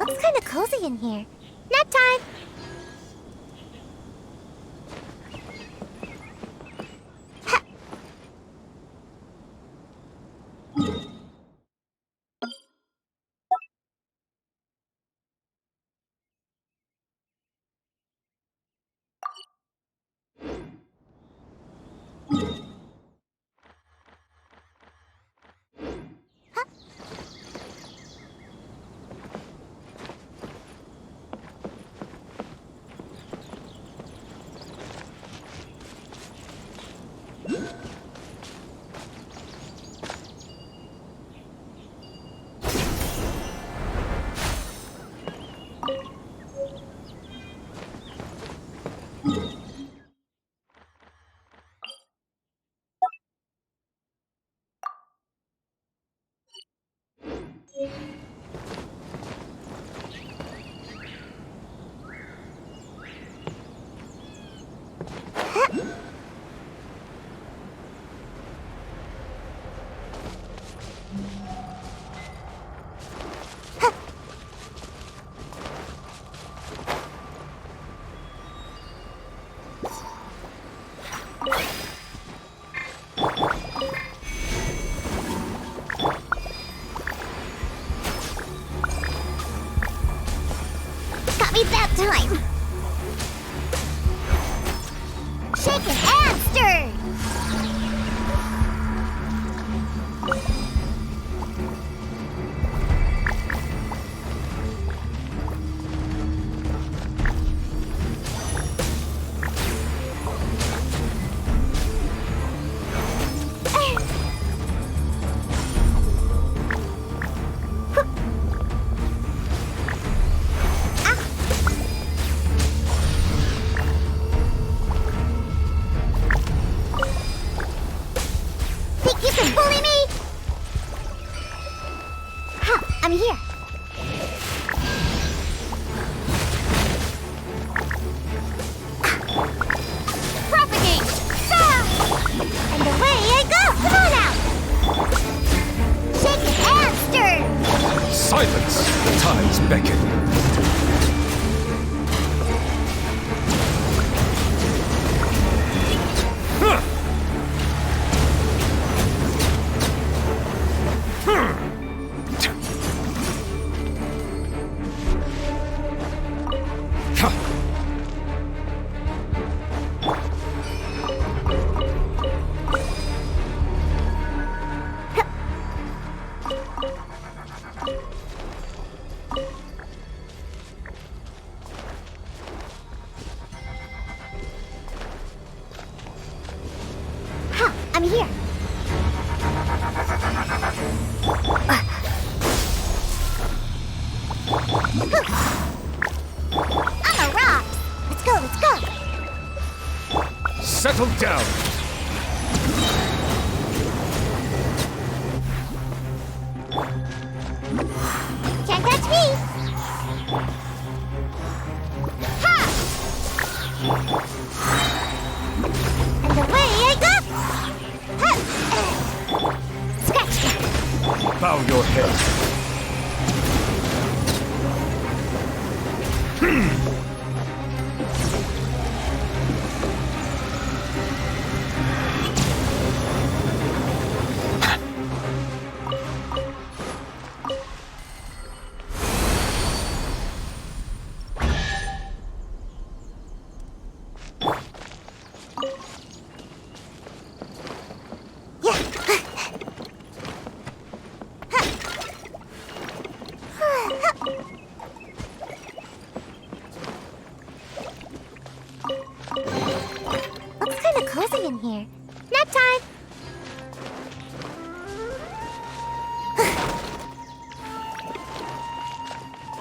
Looks kind of cozy in here. Nap time. me that time! Shake it and stir! I'm here. Propagate! And away I go! Come on out! Shake it and stir! Silence! The tides beckon. I'm here. On the rocks! Let's go, let's go! Settle down! Can't touch me! Ha! And away I go! Ha! Scratch! Bow your head. Looks kind of cozy in here. Nap time!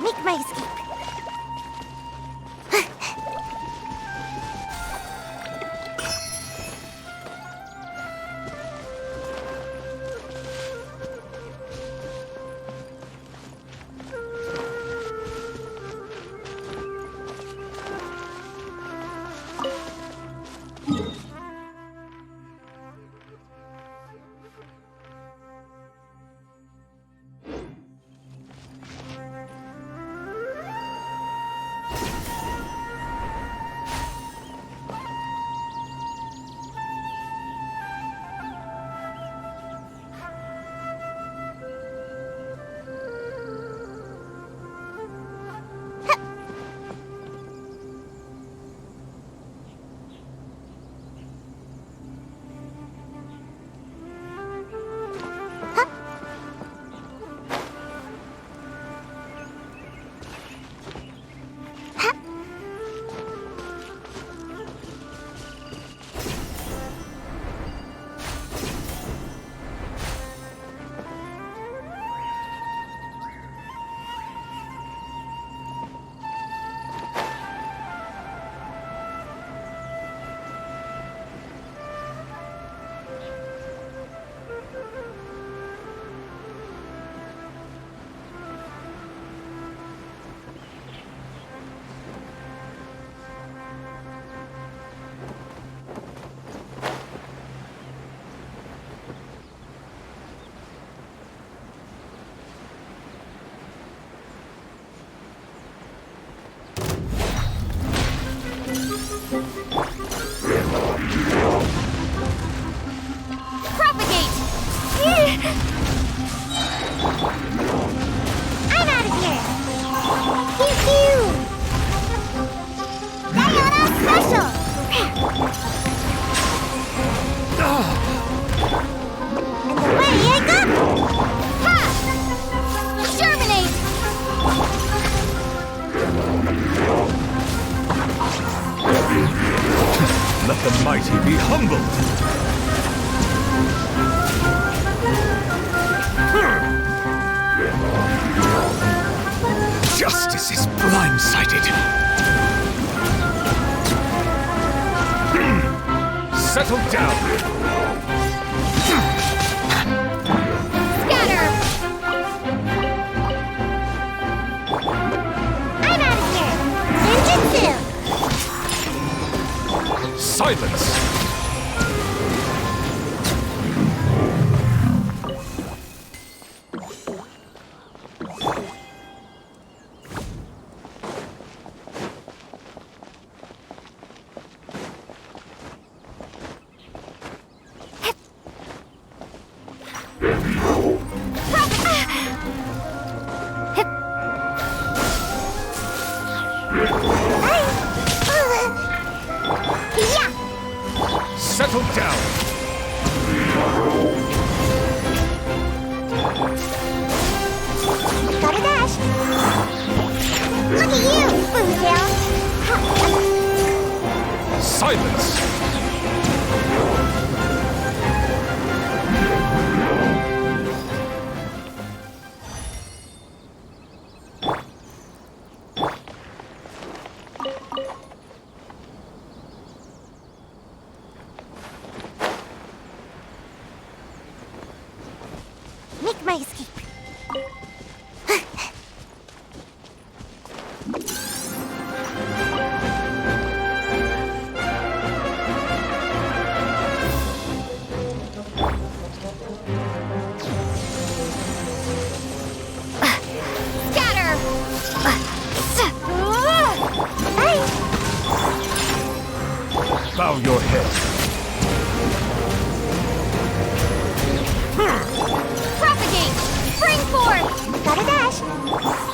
Make my escape. the mighty be humbled. Justice is blindsided. Settle down. Scatter! I'm out of here! Ninjutsu! Silence! Settle down! Got a dash! Look at you, Boozle! Silence! Make my escape. Scatter! Bow your head. Propagate! Spring forth! Got a dash!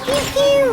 Pew pew!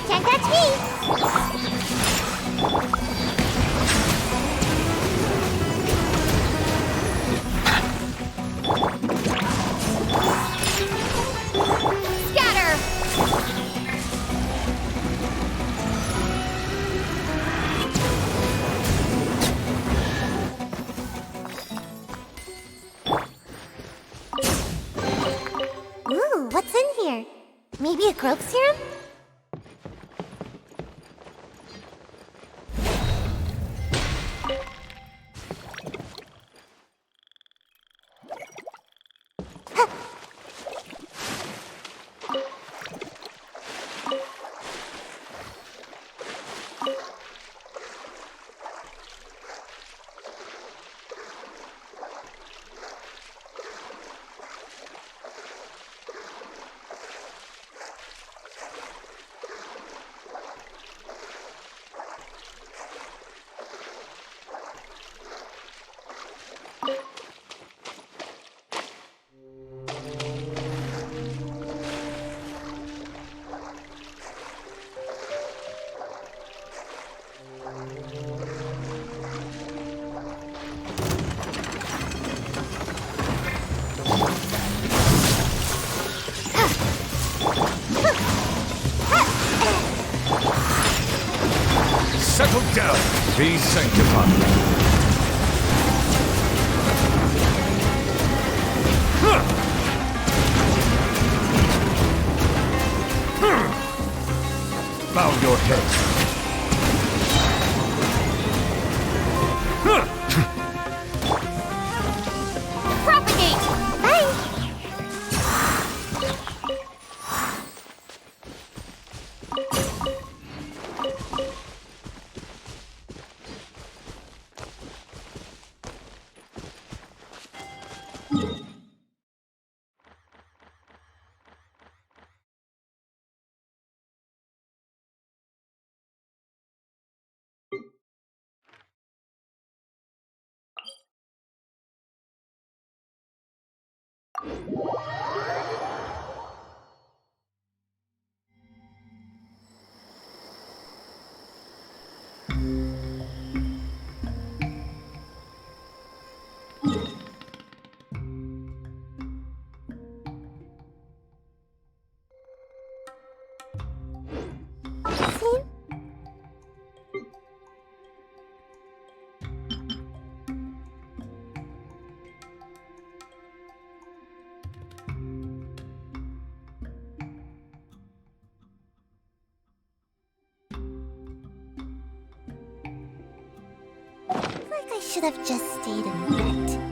Can't catch me! Scatter! Ooh, what's in here? Maybe a growth serum? Settle down. Be sanctified. Bow your head. Propagate! Bye! I should have just stayed in bed.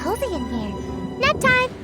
cozy in here. Nap time!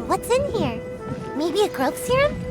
What's in here? Maybe a growth serum?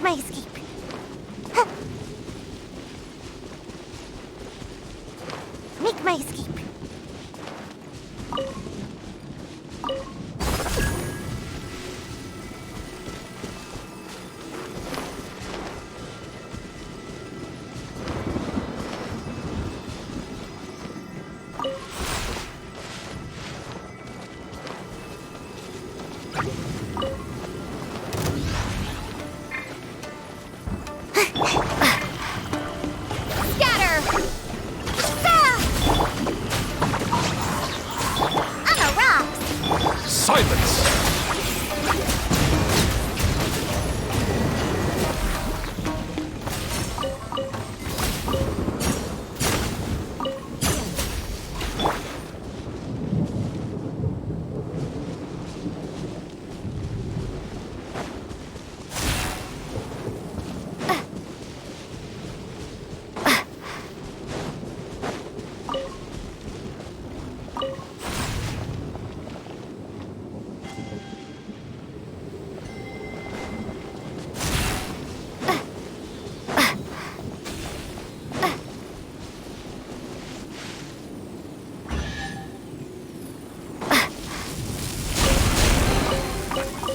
make my escape. Huh. Make my escape.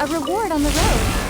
A reward on the road.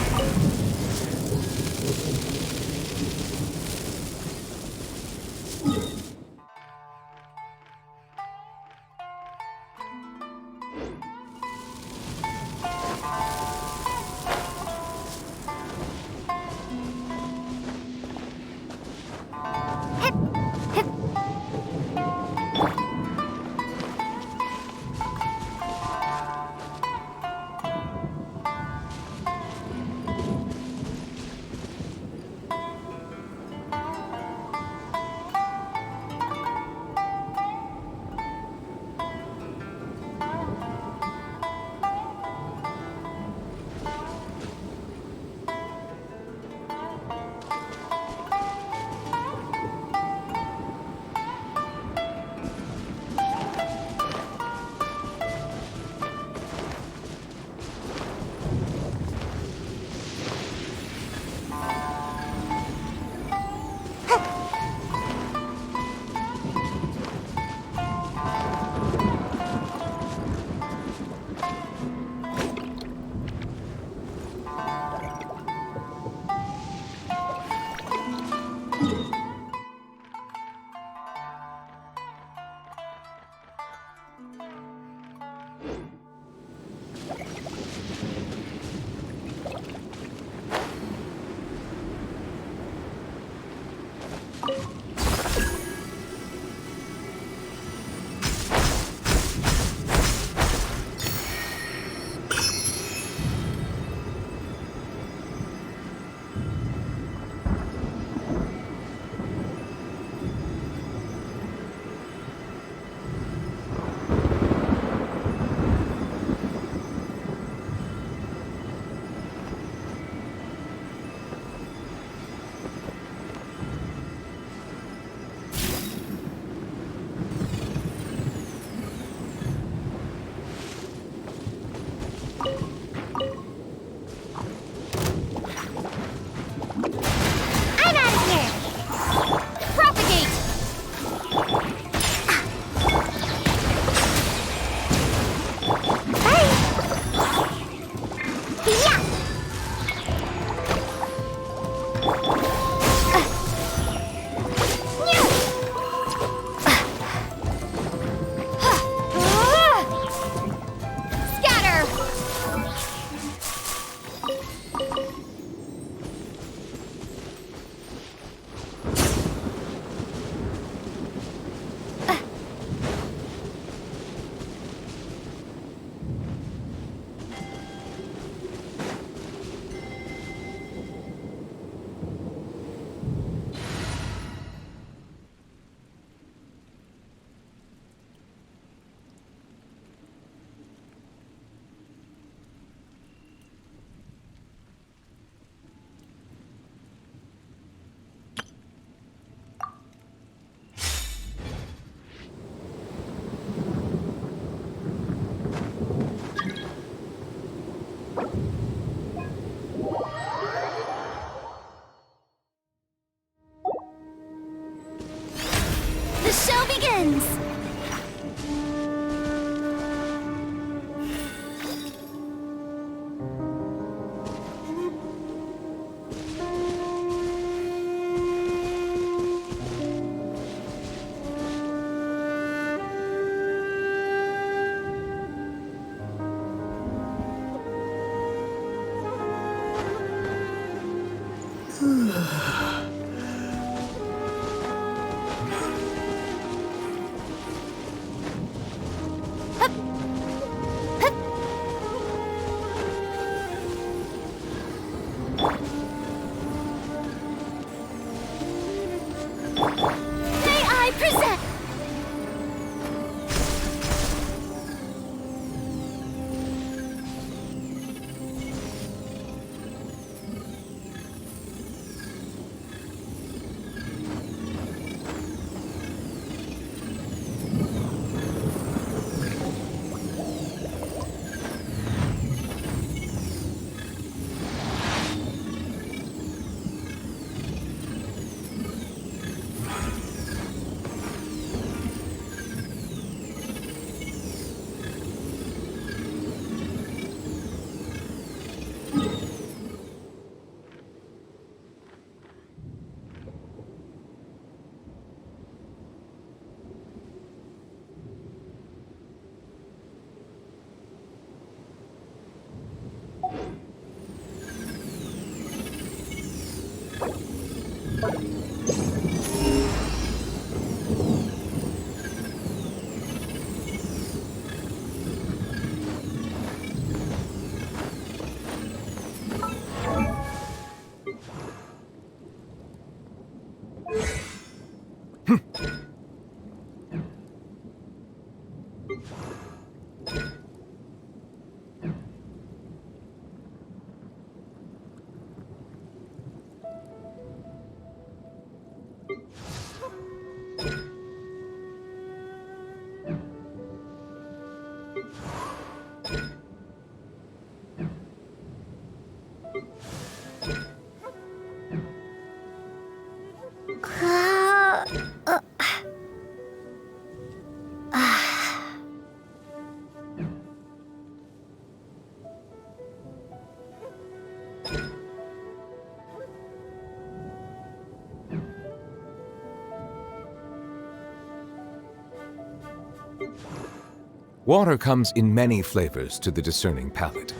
Water comes in many flavors to the discerning palate.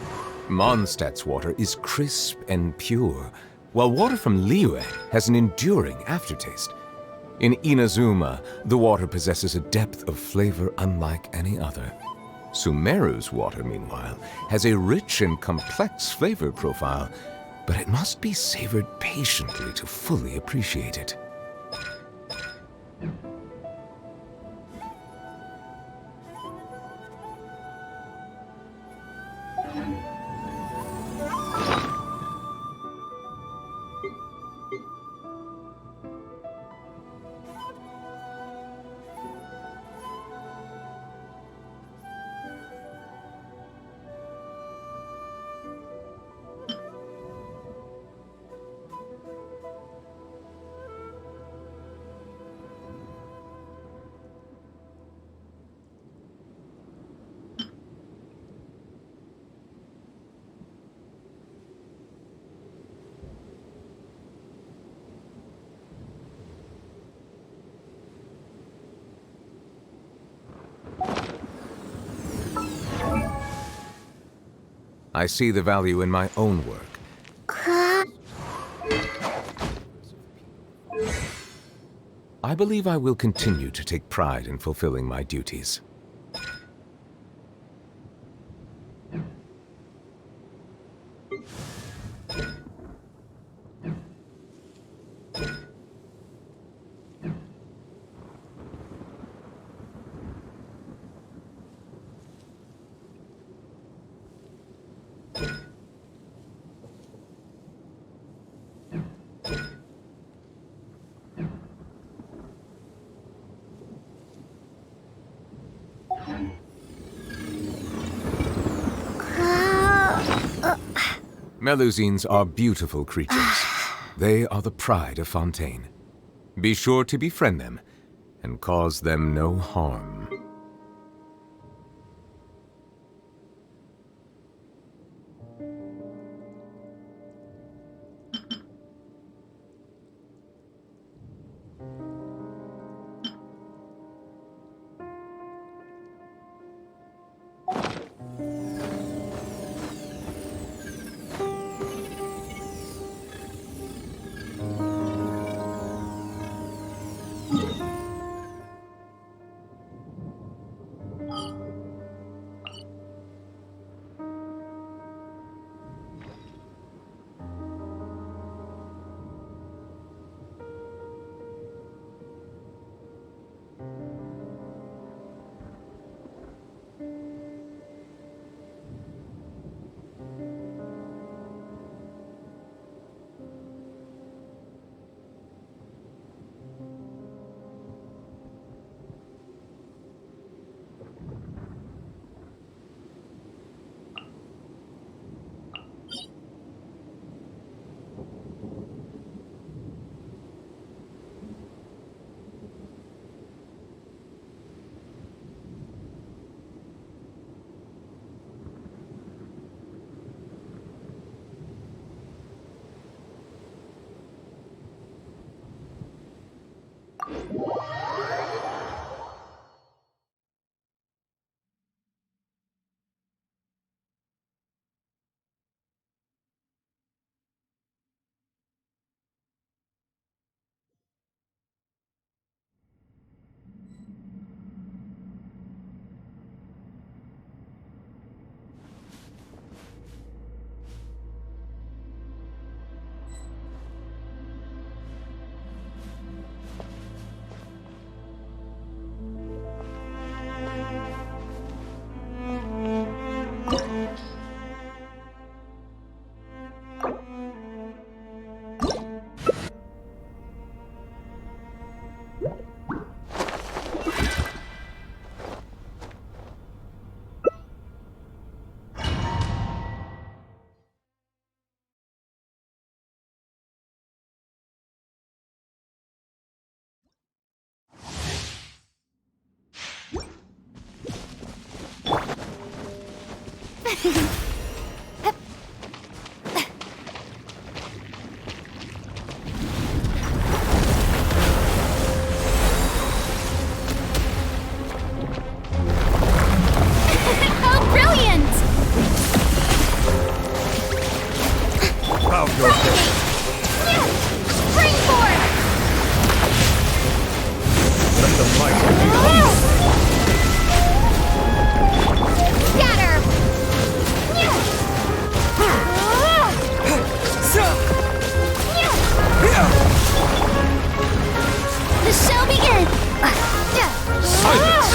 Mondstadt's water is crisp and pure, while water from Liyue has an enduring aftertaste. In Inazuma, the water possesses a depth of flavor unlike any other. Sumeru's water, meanwhile, has a rich and complex flavor profile, but it must be savored patiently to fully appreciate it. I see the value in my own work. I believe I will continue to take pride in fulfilling my duties. Melusines are beautiful creatures. They are the pride of Fontaine. Be sure to befriend them and cause them no harm. your fate. Springboard! Let the mighty be humble. Scatter! The show begins! Silence!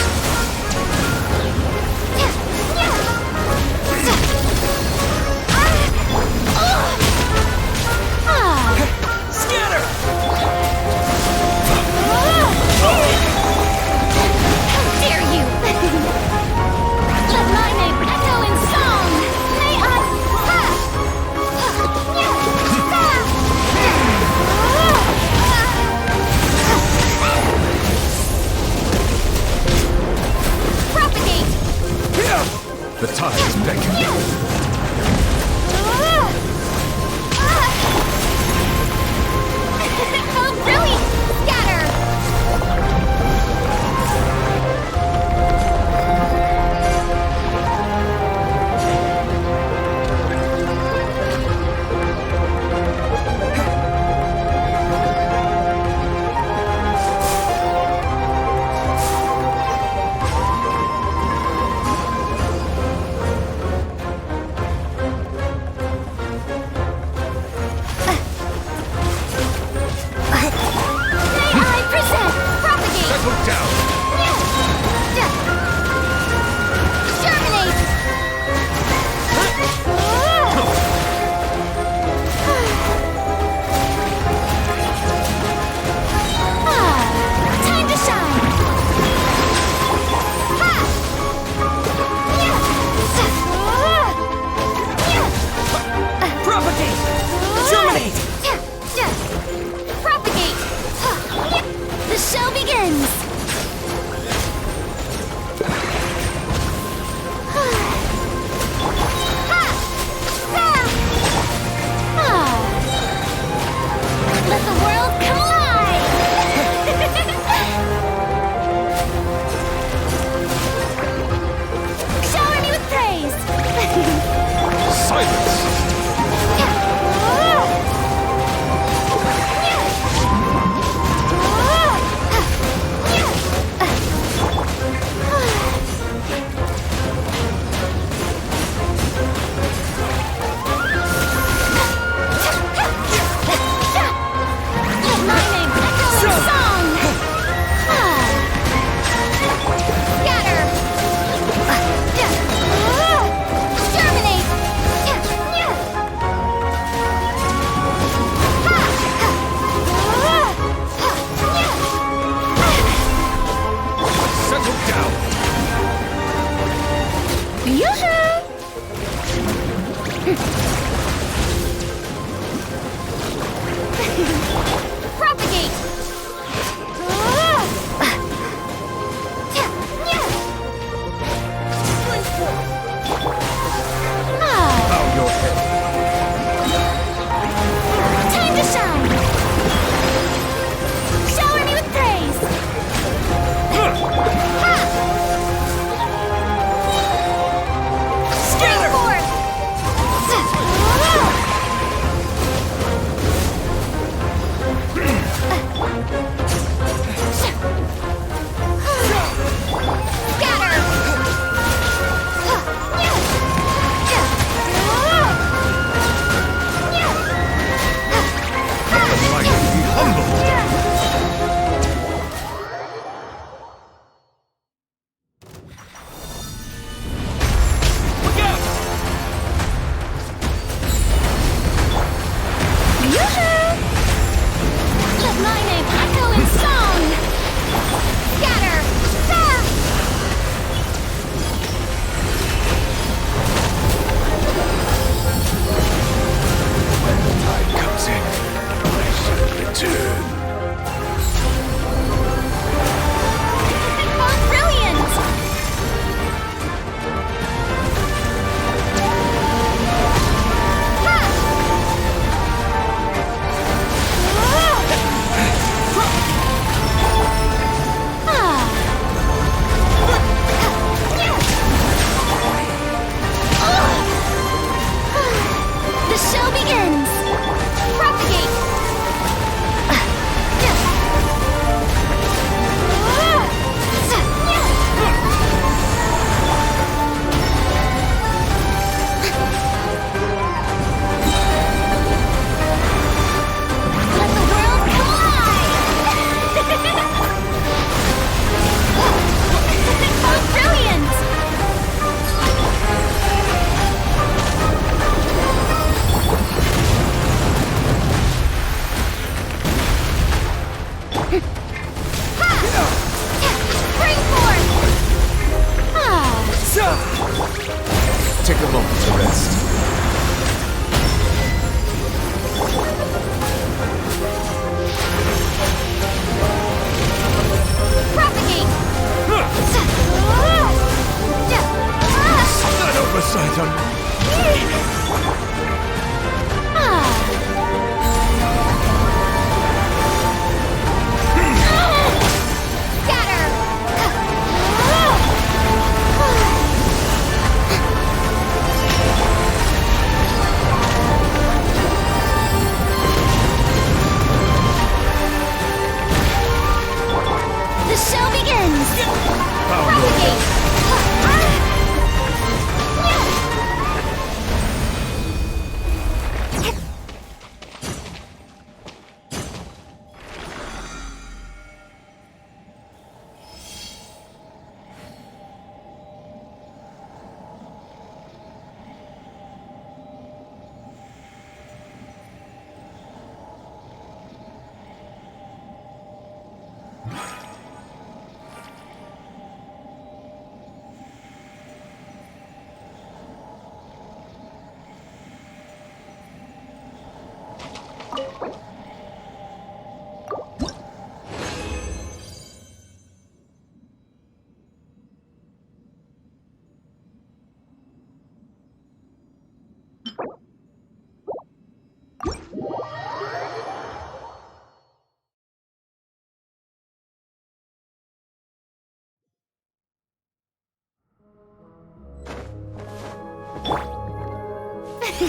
May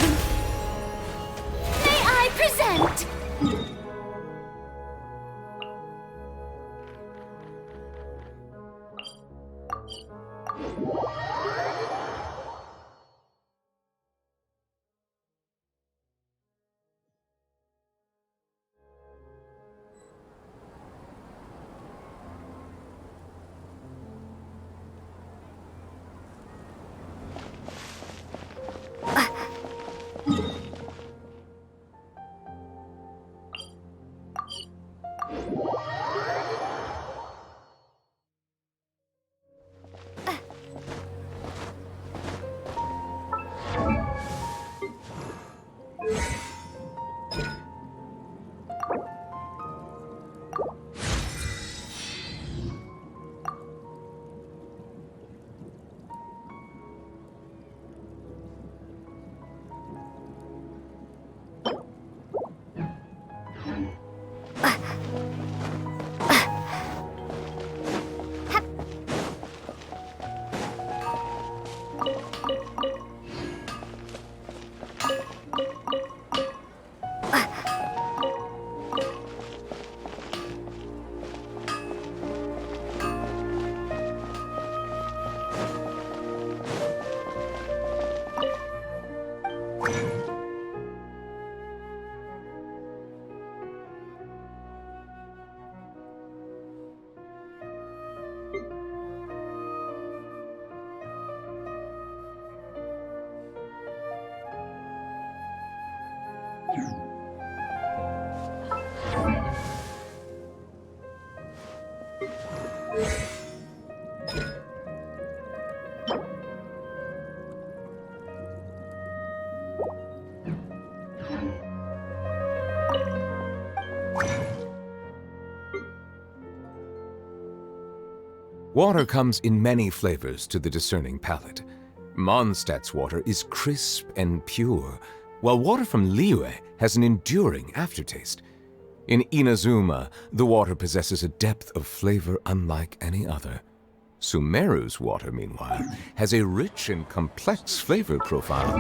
I present? Water comes in many flavors to the discerning palate. Mondstadt's water is crisp and pure, while water from Liyue has an enduring aftertaste. In Inazuma, the water possesses a depth of flavor unlike any other. Sumeru's water, meanwhile, has a rich and complex flavor profile,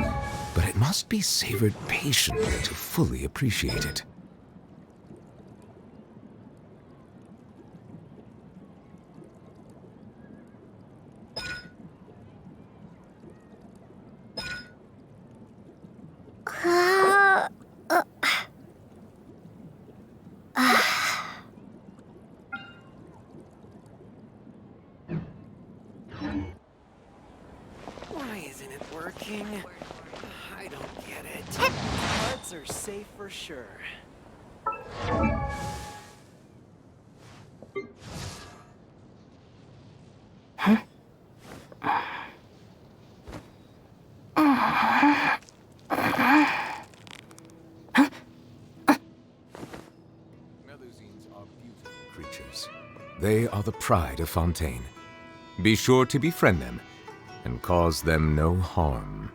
but it must be savored patiently to fully appreciate it. Why isn't it working? I don't get it. Cards are safe for sure. Melusines are beautiful creatures. They are the pride of Fontaine. Be sure to befriend them and cause them no harm.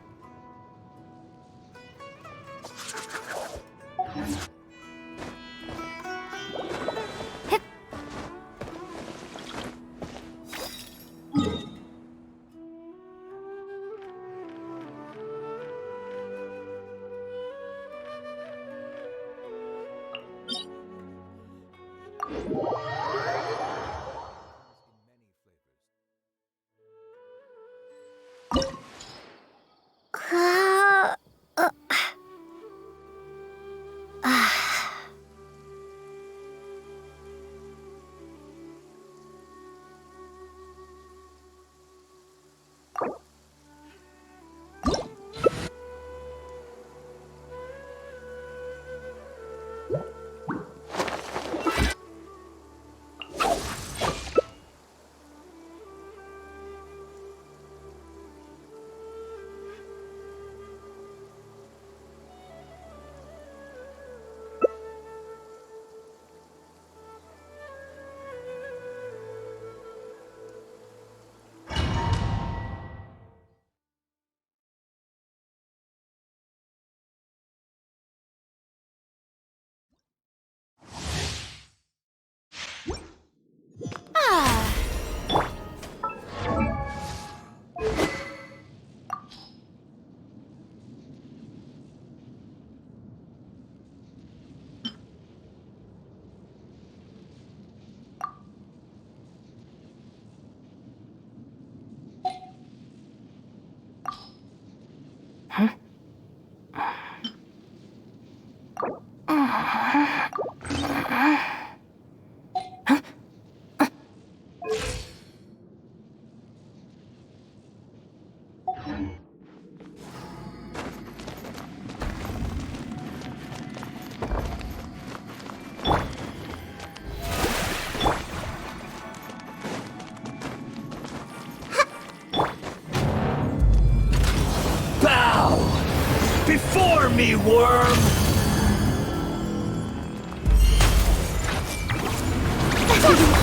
dirty worm!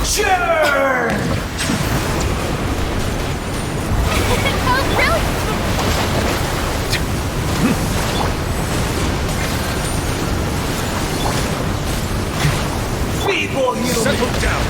Churn! Oh, brilliant! Feeble human! Settle down!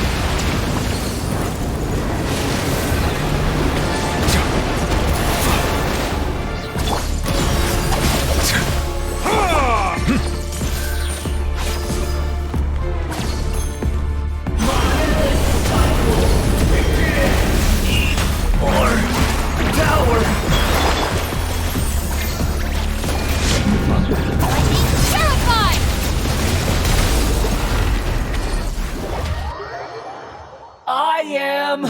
I am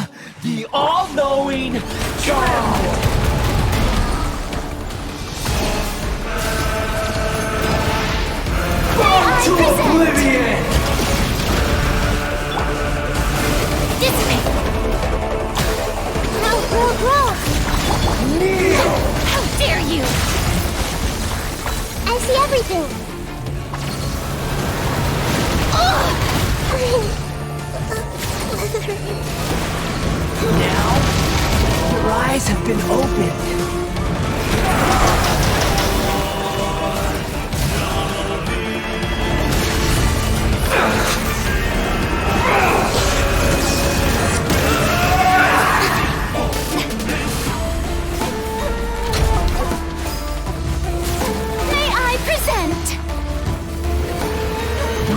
the all-knowing God! Fall to oblivion! Dissipate! Grow! Kneel! How dare you! I see everything. Now, your eyes have been opened. May I present?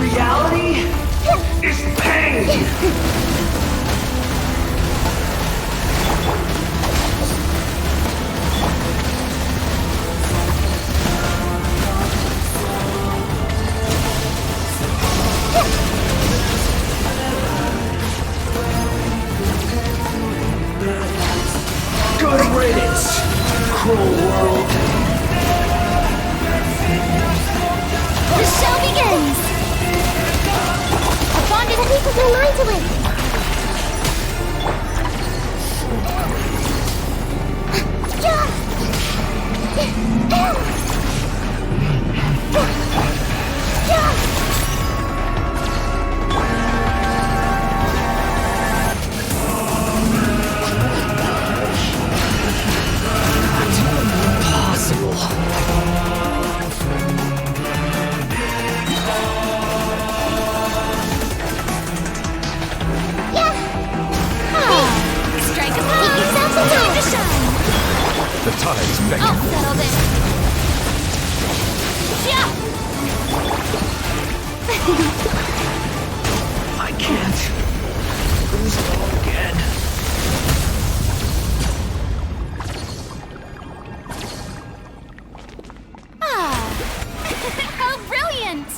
Reality is pain! Good riddance, cruel world. The show begins! A bond is a piece of my mind to it! The tide's beckoning. I'll settle this. Yeah. I can't lose it all again. How brilliant!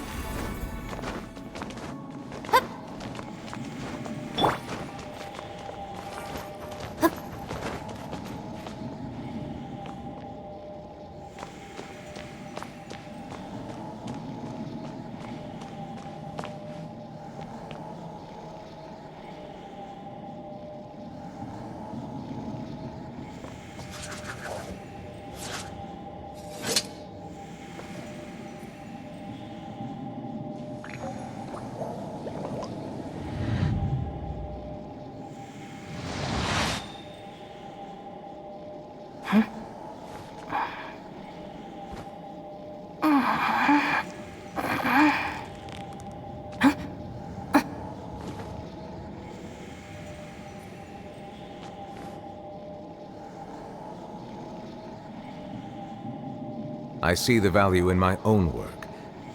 I see the value in my own work,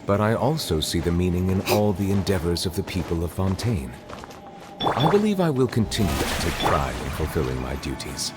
but I also see the meaning in all the endeavors of the people of Fontaine. I believe I will continue to take pride in fulfilling my duties.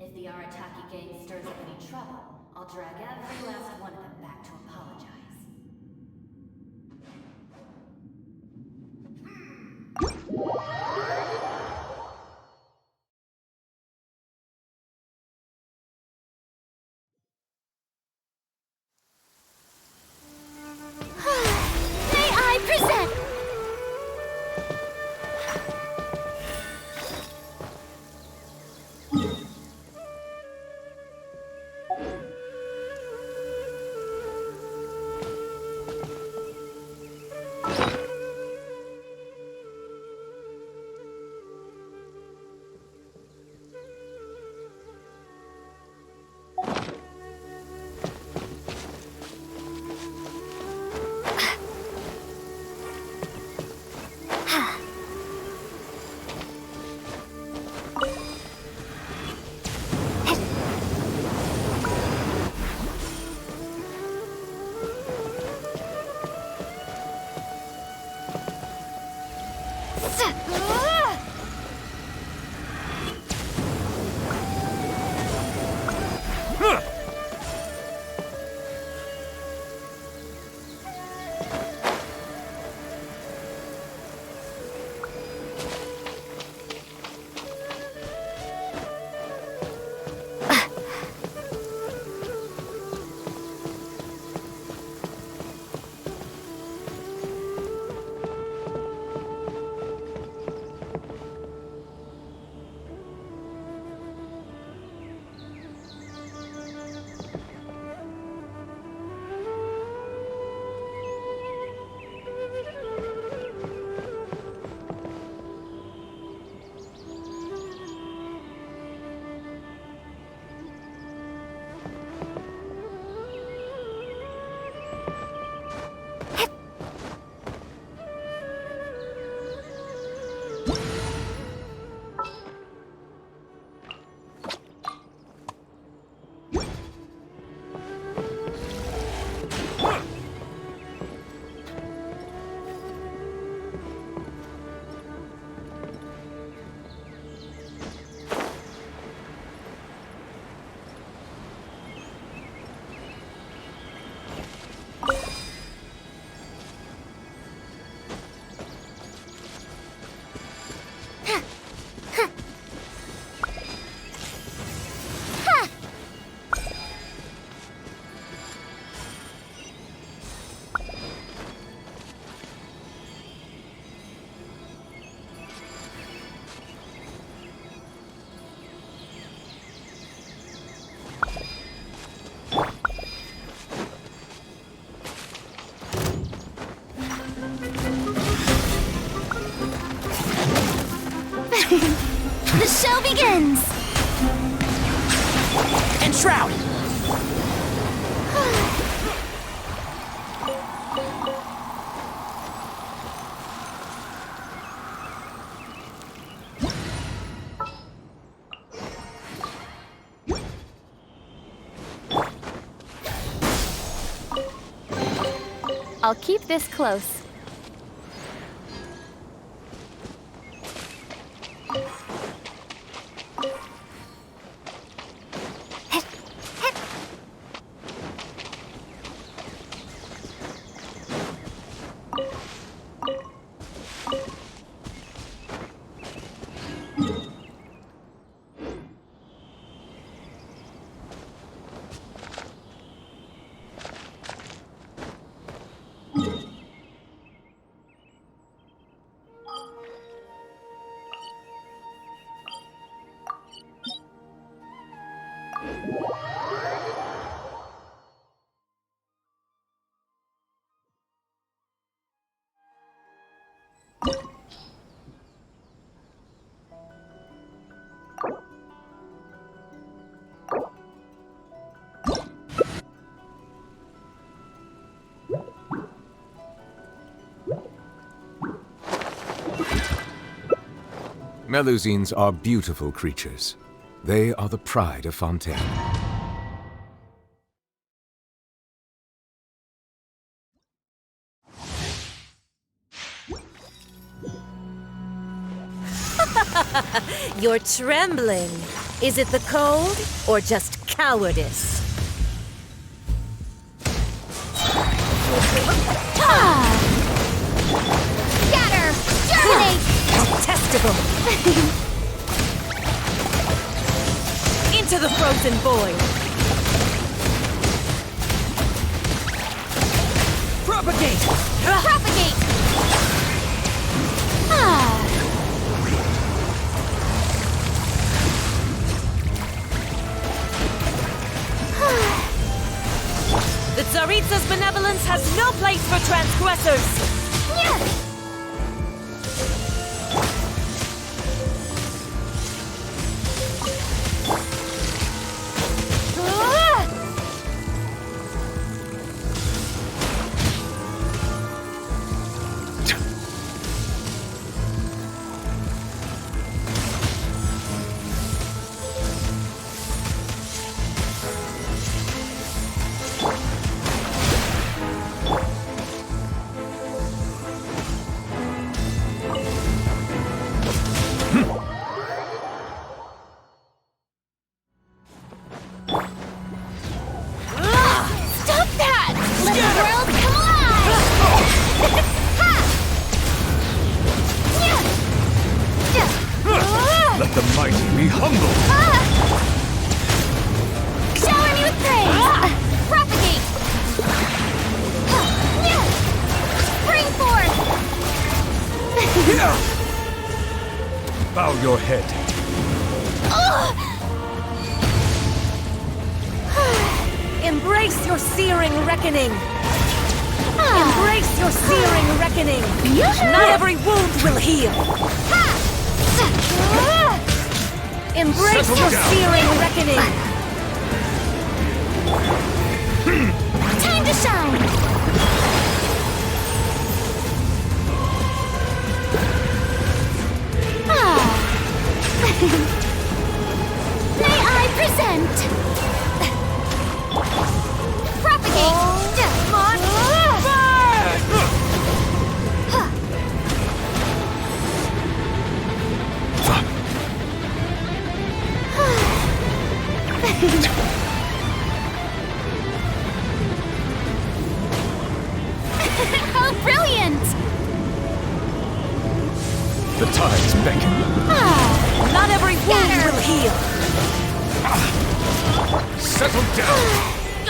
If the Arataki gang stirs up any trouble, I'll drag every last one of them back to apologize. The show begins! Enshroud! I'll keep this close. Melusines are beautiful creatures. They are the pride of Fontaine. You're trembling. Is it the cold or just cowardice? Scatter! Germinate! Detestable! Into the frozen void! Propagate! Propagate! The Tsaritsa's benevolence has no place for transgressors! Let the mighty be humble! Shower me with praise! Propagate! Spring forth! Bow your head. Embrace your searing reckoning! Embrace your searing reckoning! Not every wound will heal! Embrace Settle your down. searing reckoning! Time to shine! May I present? Propagate! How brilliant! The tides beckon. Not every wound will heal! Settle down!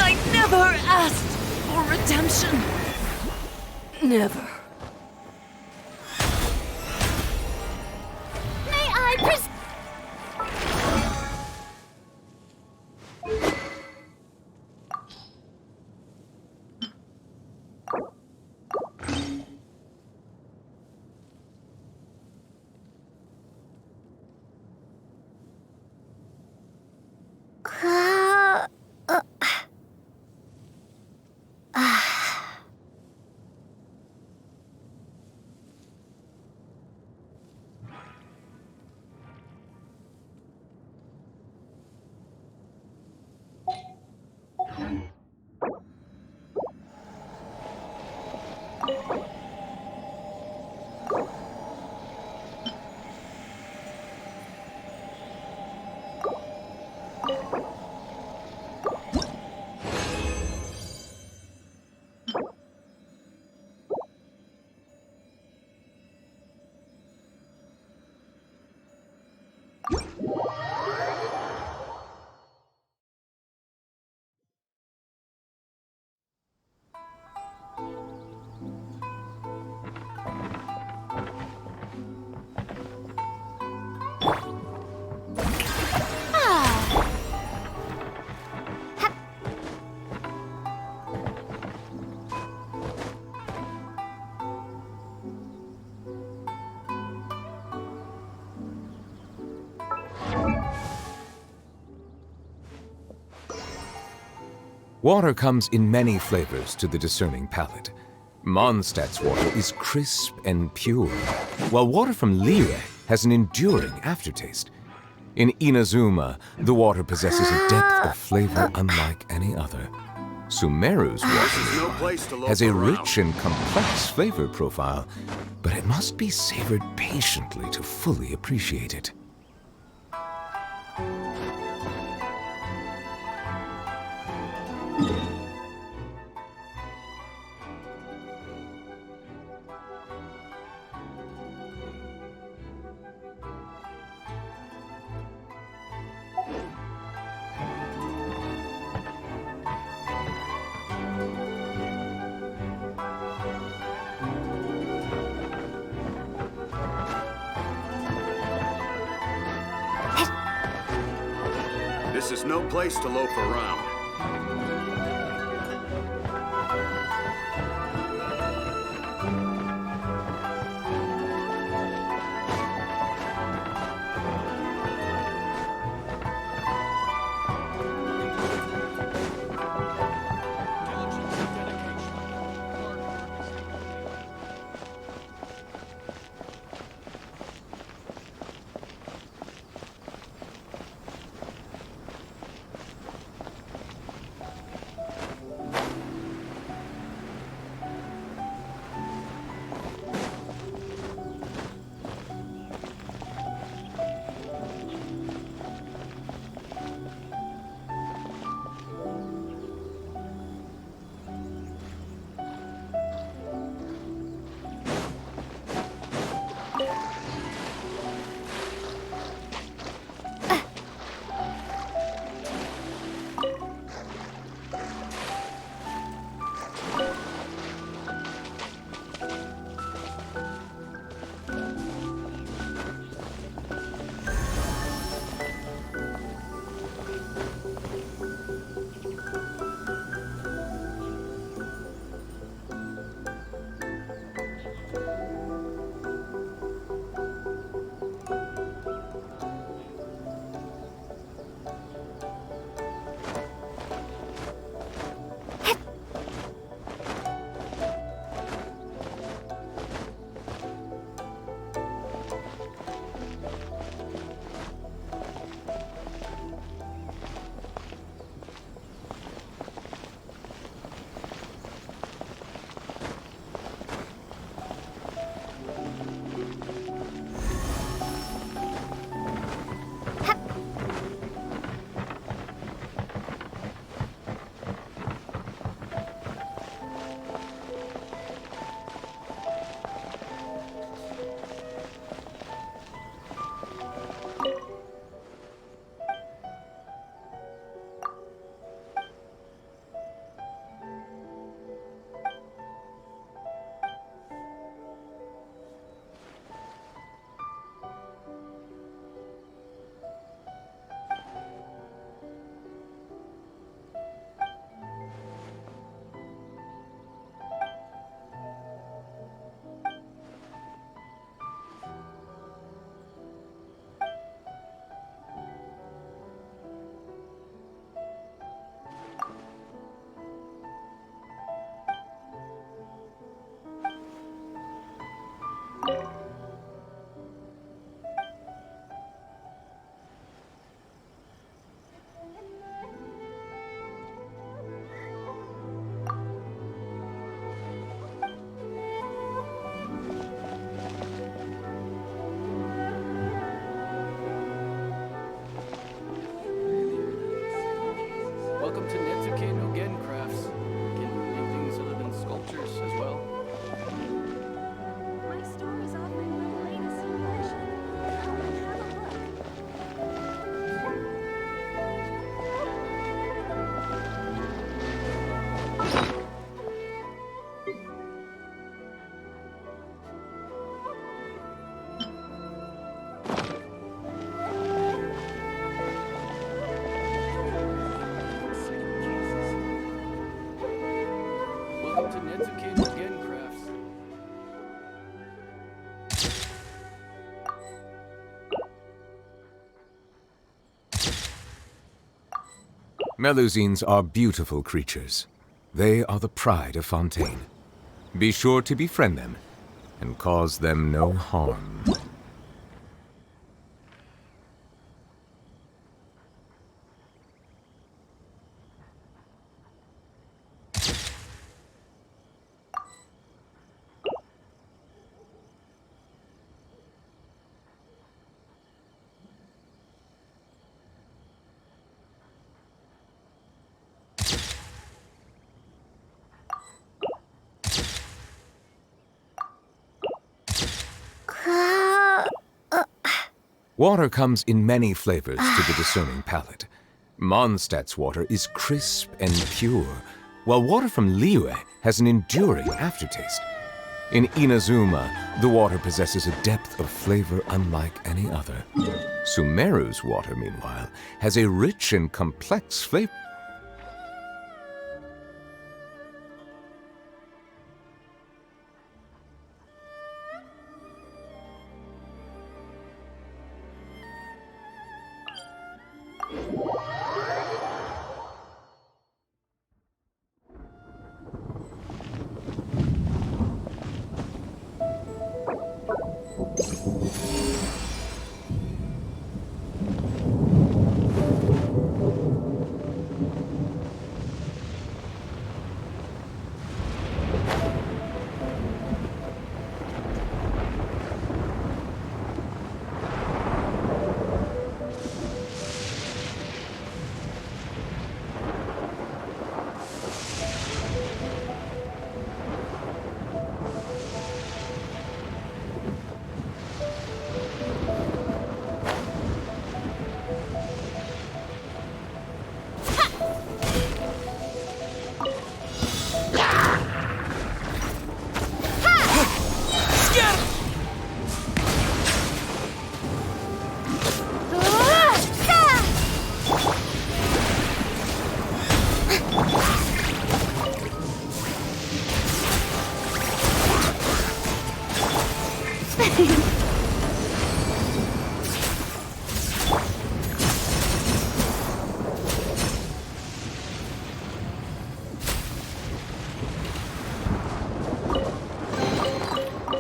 I never asked for redemption. Never. May I present? Water comes in many flavors to the discerning palate. Mondstadt's water is crisp and pure, while water from Liyue has an enduring aftertaste. In Inazuma, the water possesses a depth of flavor unlike any other. Sumeru's water has a rich and complex flavor profile, but it must be savored patiently to fully appreciate it. This is no place to loaf around. Melusines are beautiful creatures. They are the pride of Fontaine. Be sure to befriend them and cause them no harm. Water comes in many flavors to the discerning palate. Mondstadt's water is crisp and pure, while water from Liyue has an enduring aftertaste. In Inazuma, the water possesses a depth of flavor unlike any other. Sumeru's water, meanwhile, has a rich and complex flavor.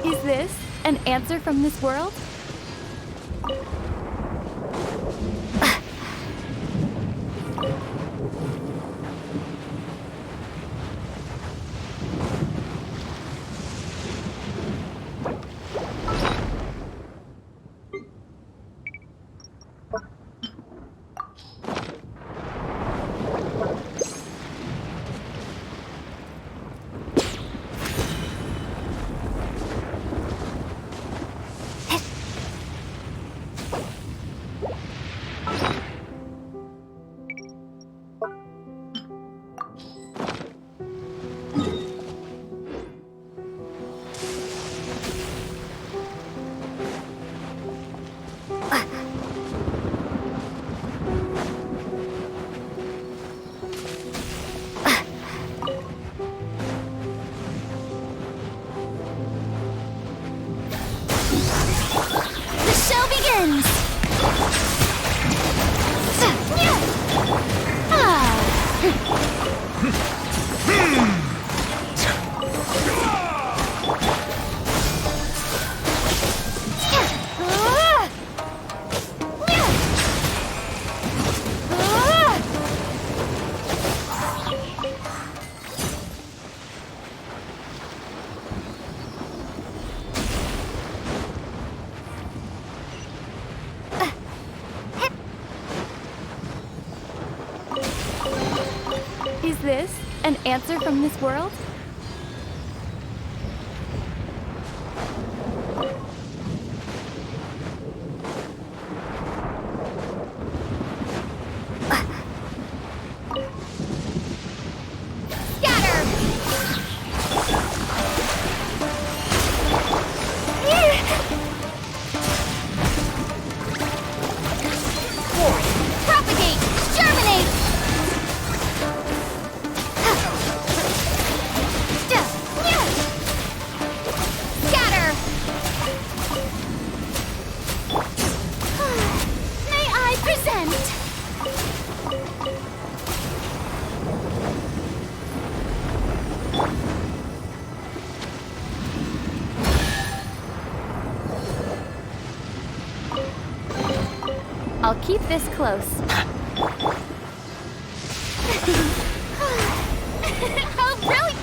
Is this an answer from this world? Is this an answer from this world? Propagate! Germinate! I'll keep this close. Oh, really?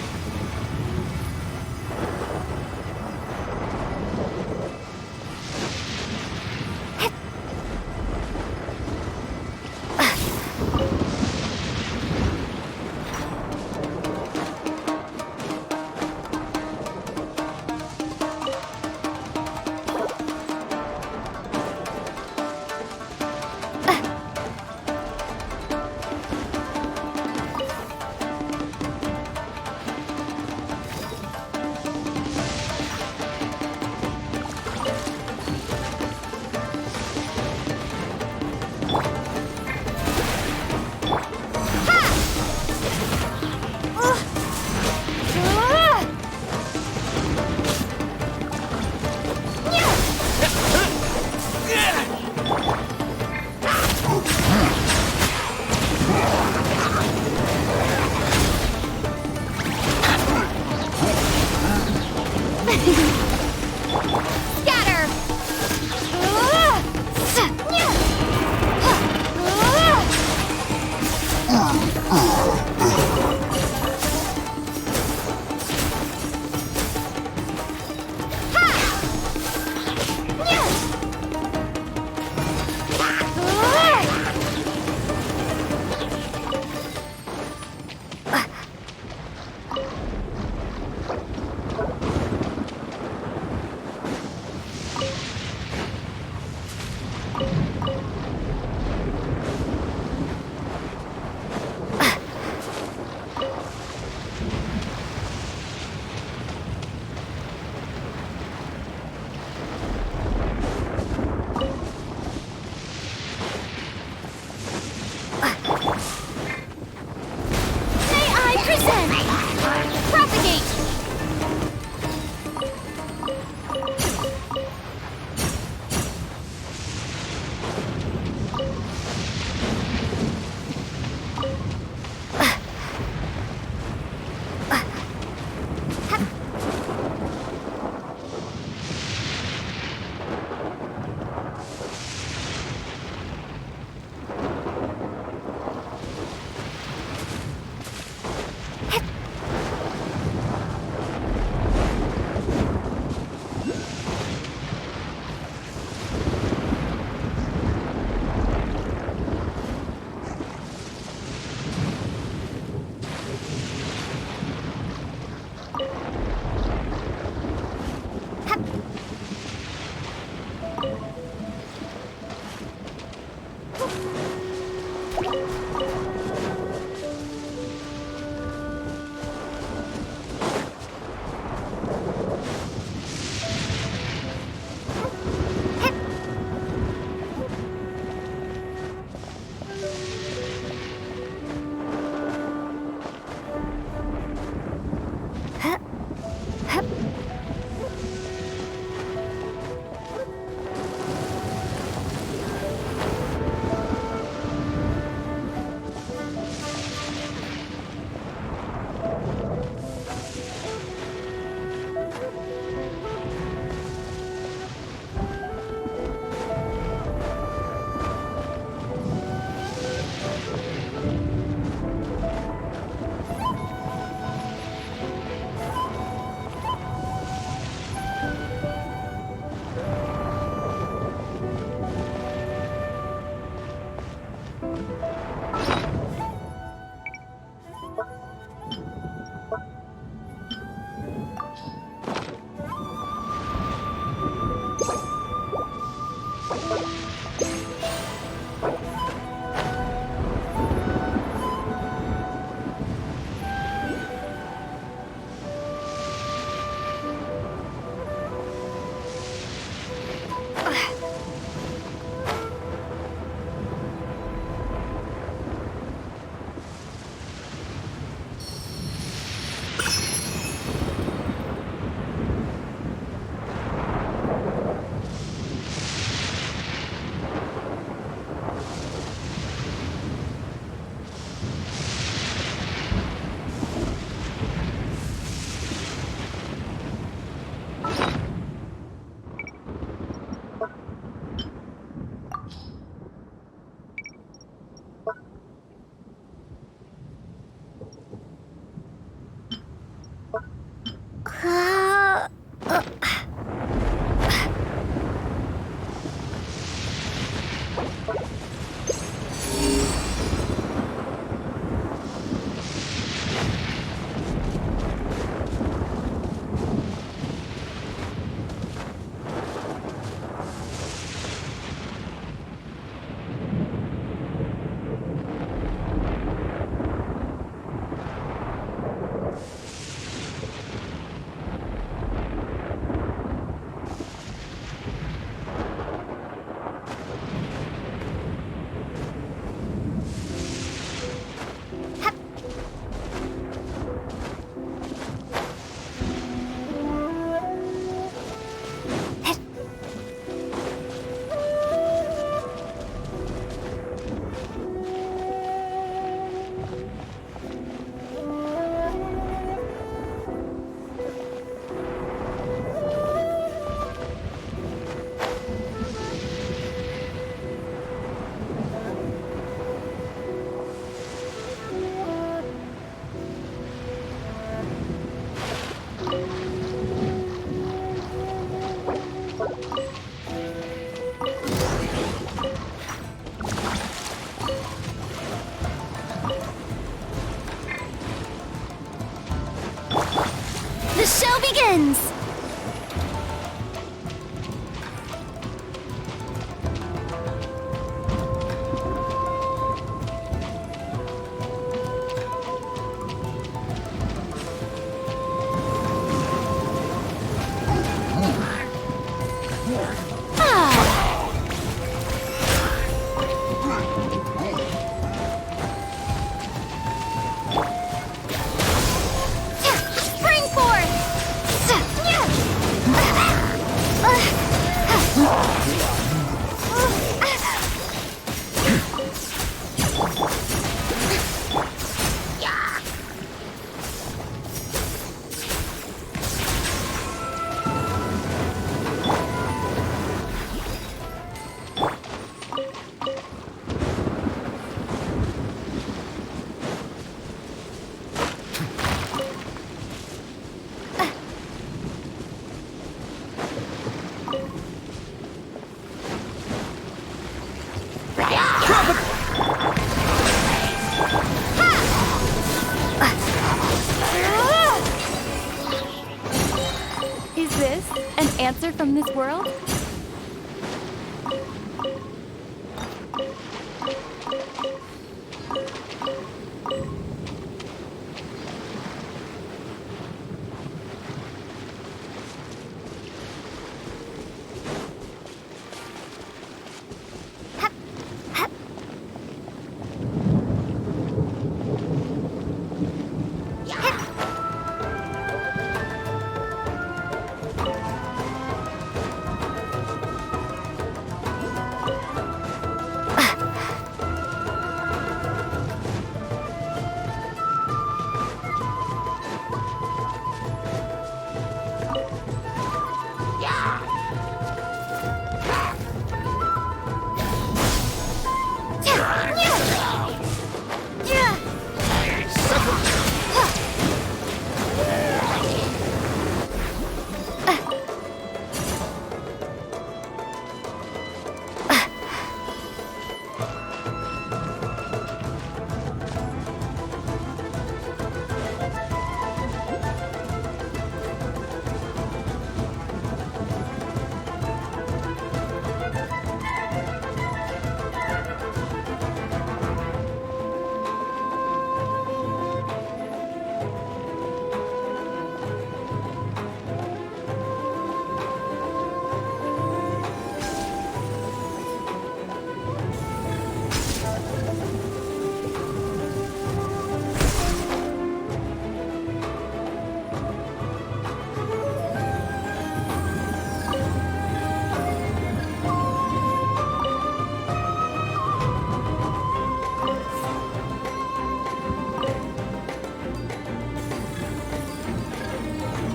from this world?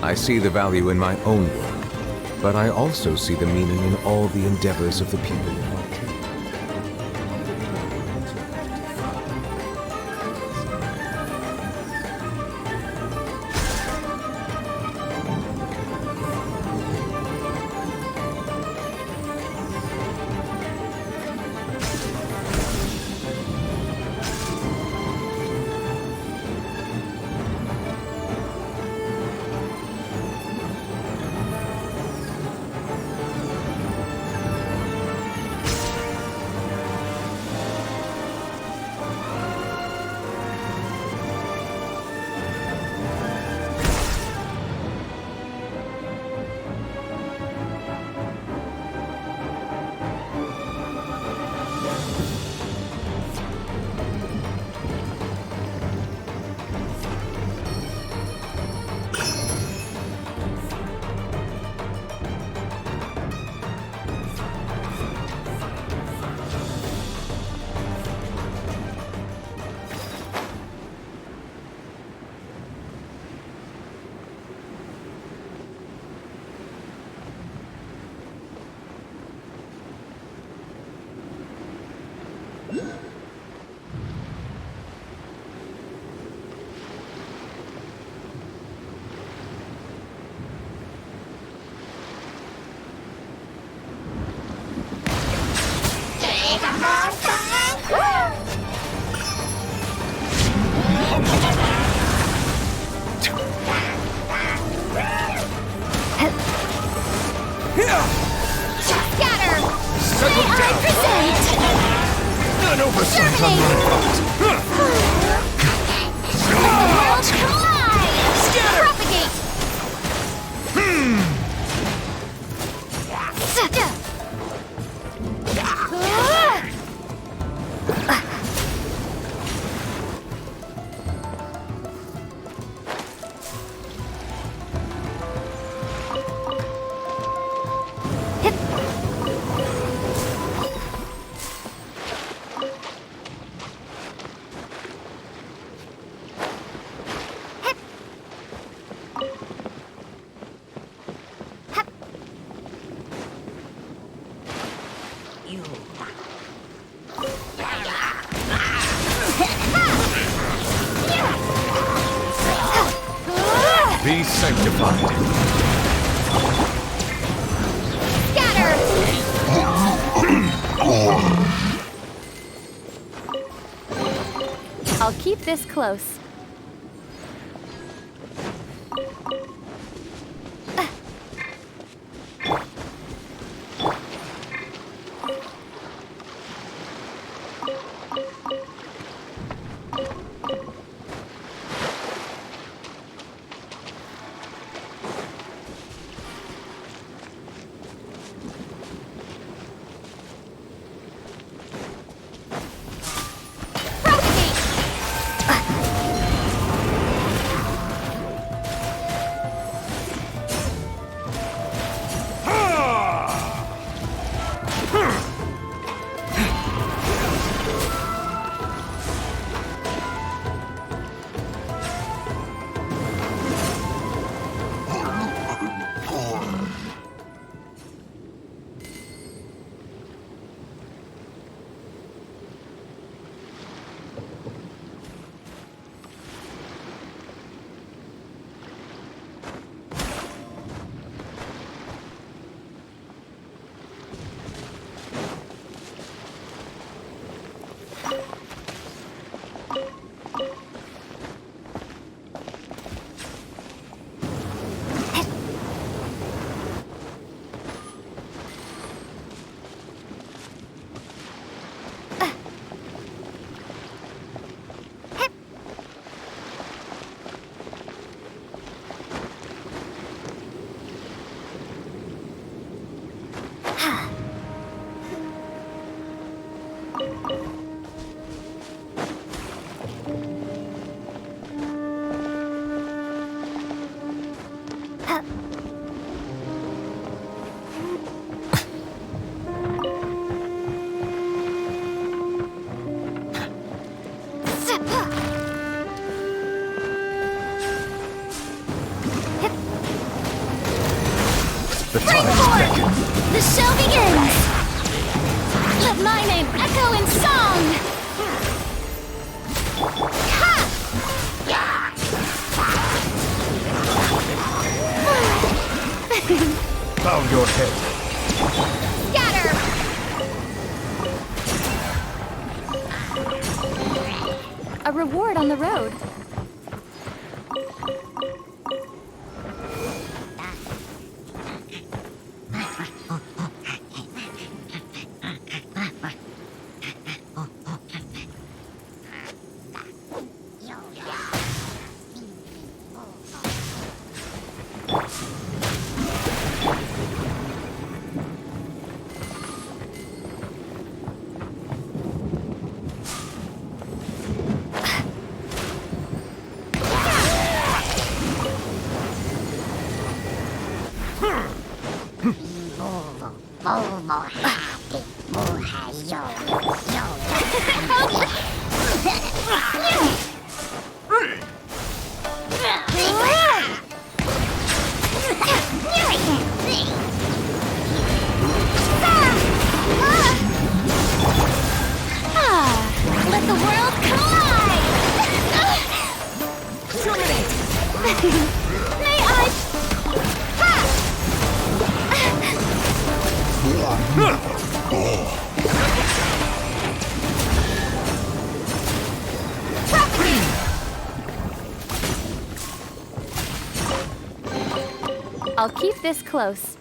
I see the value in my own work, but I also see the meaning in all the endeavors of the people. Be sanctified. Scatter! I'll keep this close. The show begins! Let my name echo in song! Ha! Bow your head. Scatter! A reward on the road. Let the world collide! May I... I'll keep this close.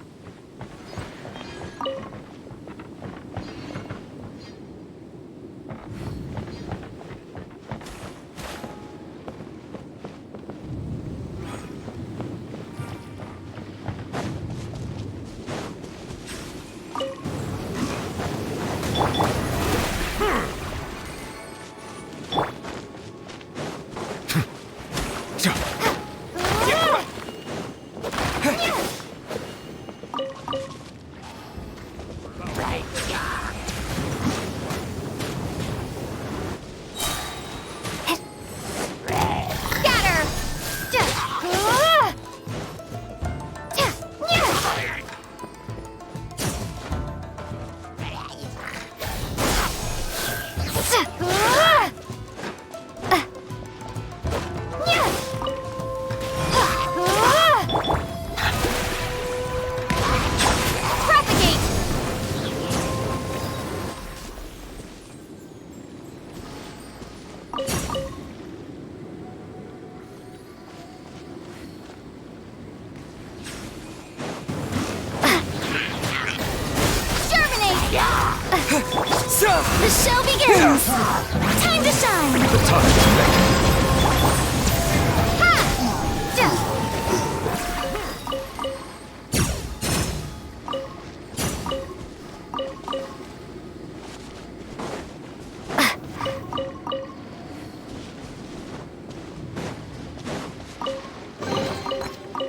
The show begins! Time to shine! The time is next.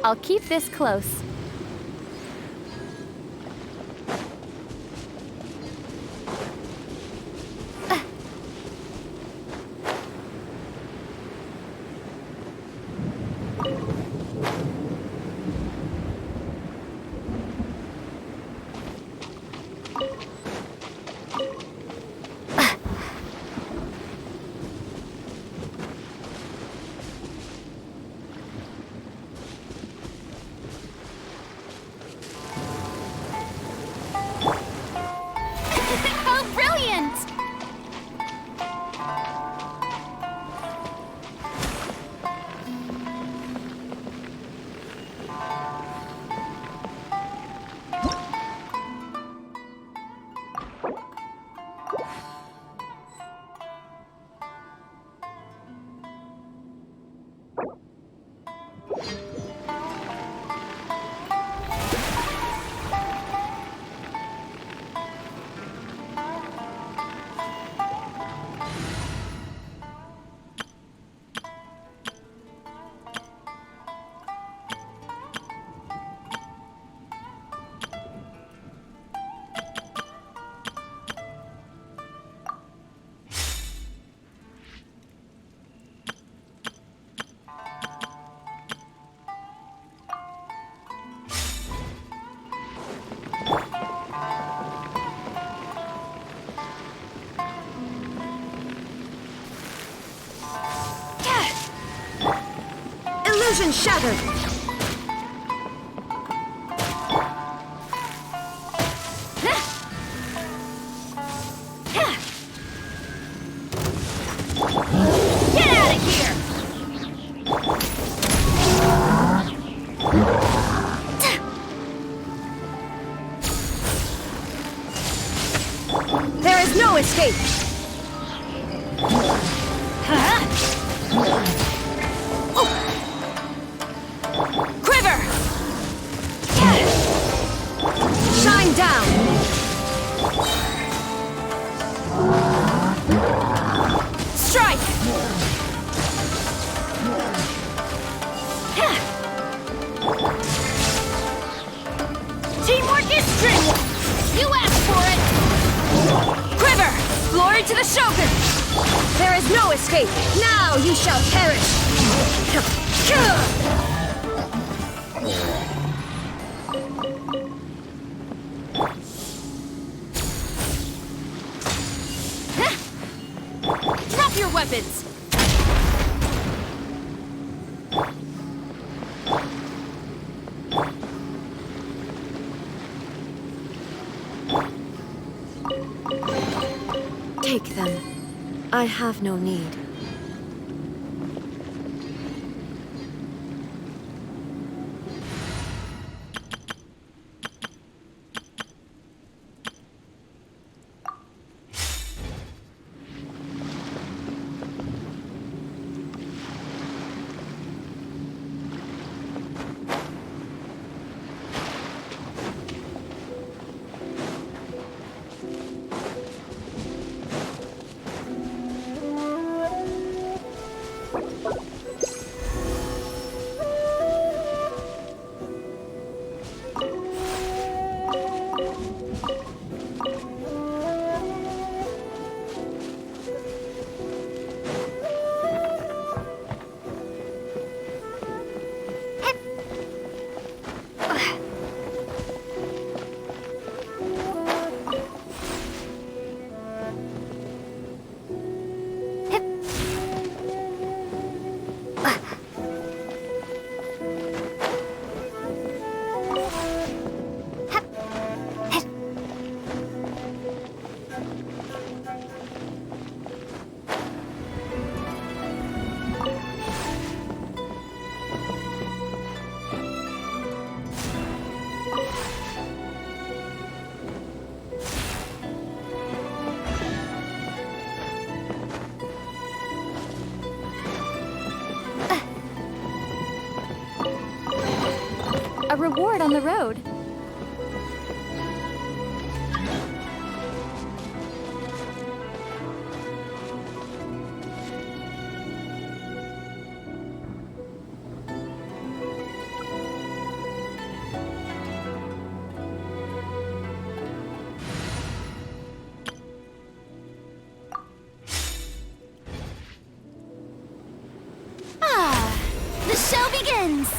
I'll keep this close. Illusion shattered! Get out of here! There is no escape! Quiver! Shine down! Strike! Teamwork is dreamwork! You asked for it! Quiver! Glory to the Shogun! There is no escape! Now you shall perish! Drop your weapons! Take them. I have no need. A reward on the road. The show begins!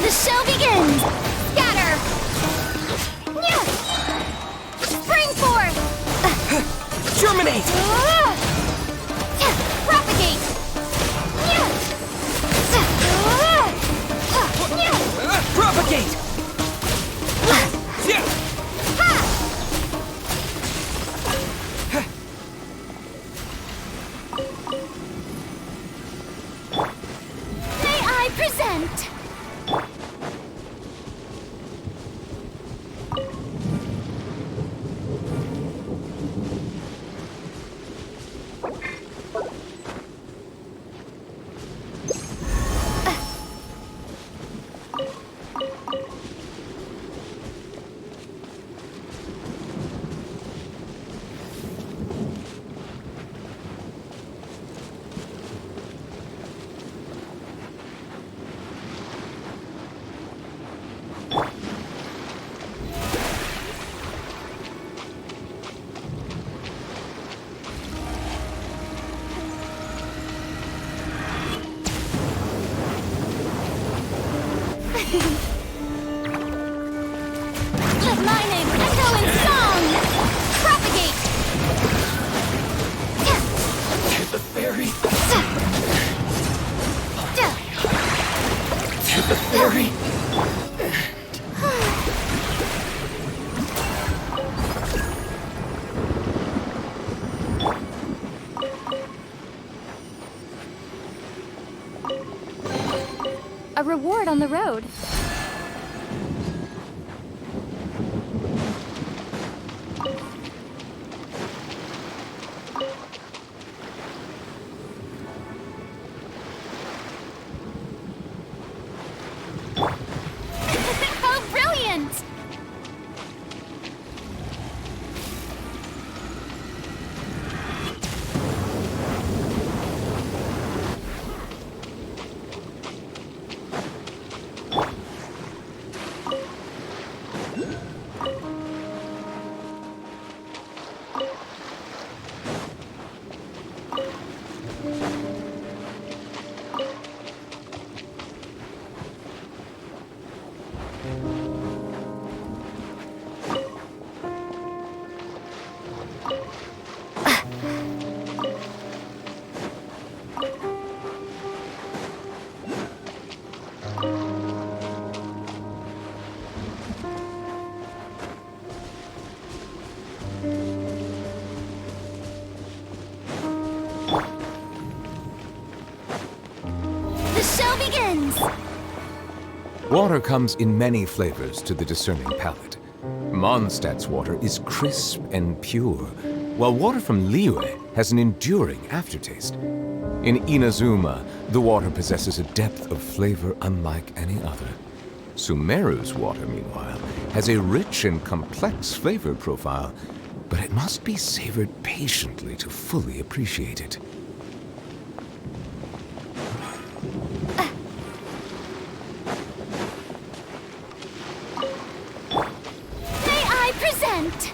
The show begins! Scatter! Germinate! Propagate! Propagate! May I present? Let my name echo in song! Propagate! The fairy. The fairy. A reward on the road. How brilliant! The show begins! Water comes in many flavors to the discerning palate. Mondstadt's water is crisp and pure, while water from Liyue has an enduring aftertaste. In Inazuma, the water possesses a depth of flavor unlike any other. Sumeru's water, meanwhile, has a rich and complex flavor profile, but it must be savored patiently to fully appreciate it. May I present?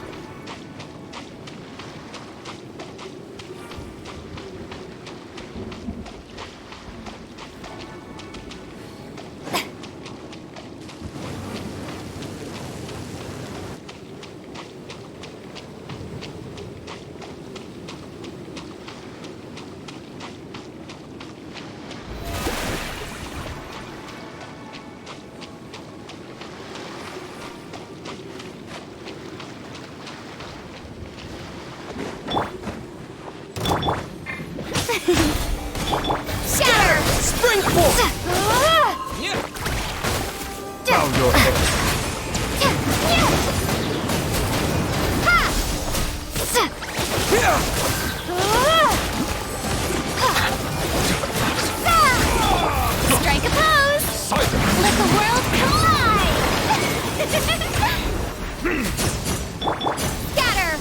Shatter! Spring forth! Bow your head. Strike a pose! Let the world collide! Scatter!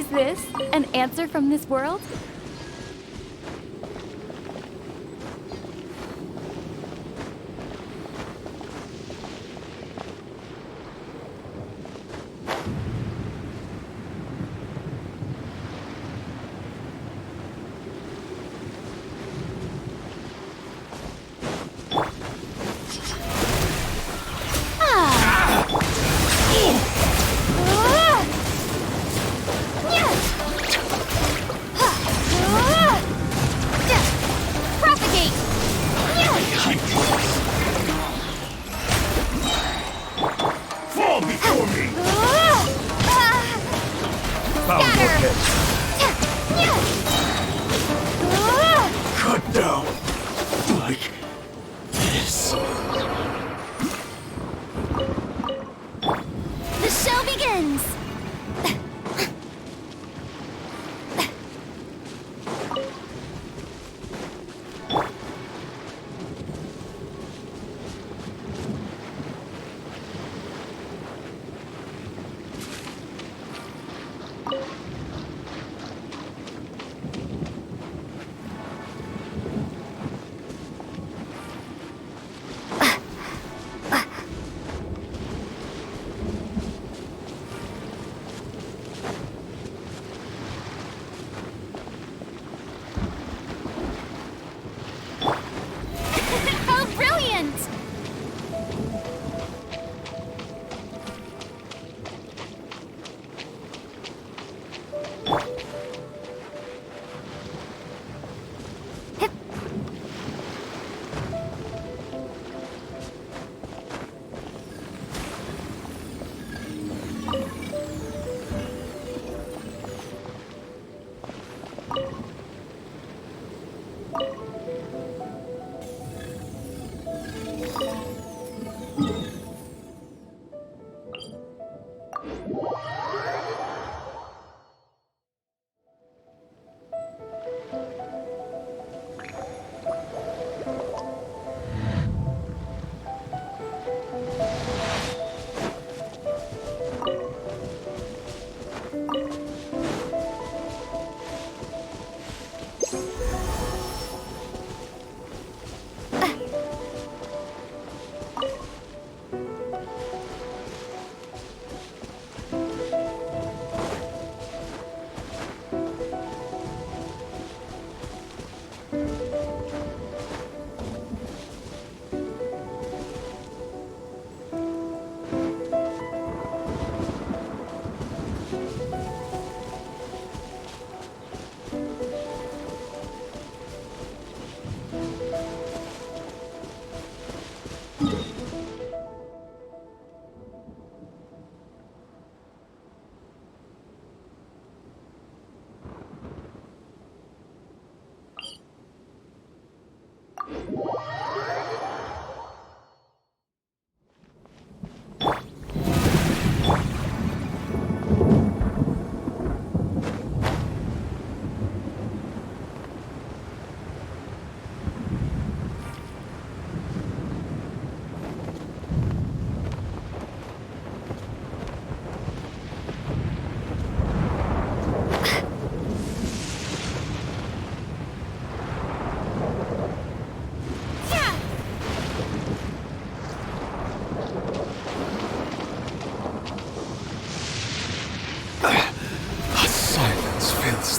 Is this an answer from this world?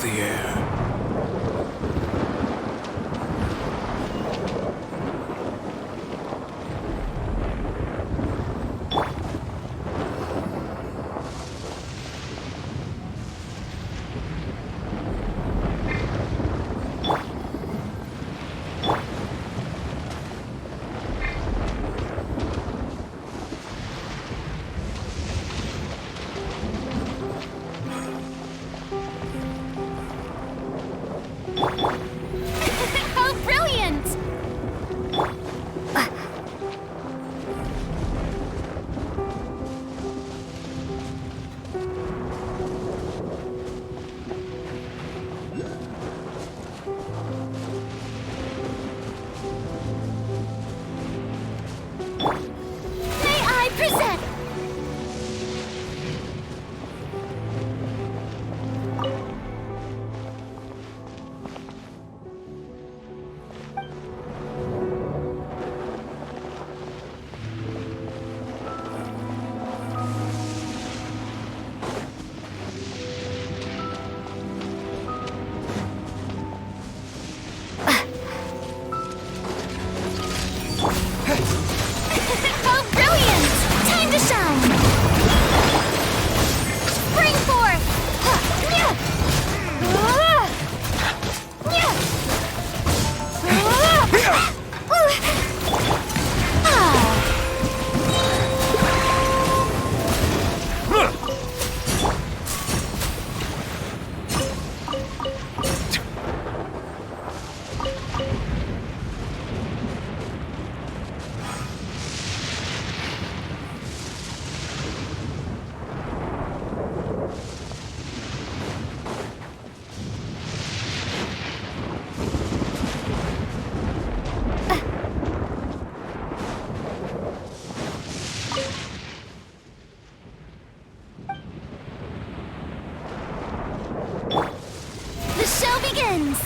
the air. begins!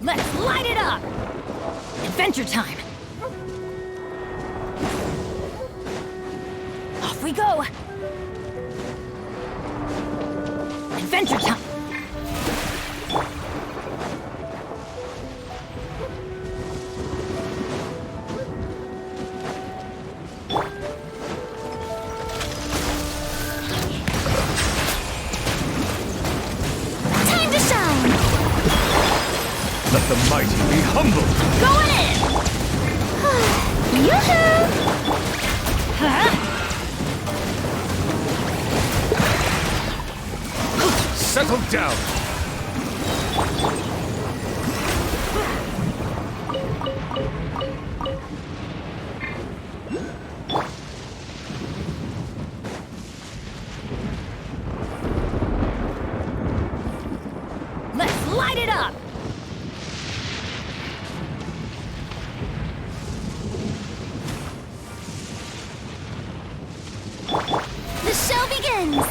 Let's light it up! Adventure time! Off we go! Adventure time! Time to shine! Let the mighty be humble. Going in! Yoo-hoo! Settle down. Let's light it up! The show begins!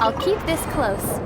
I'll keep this close.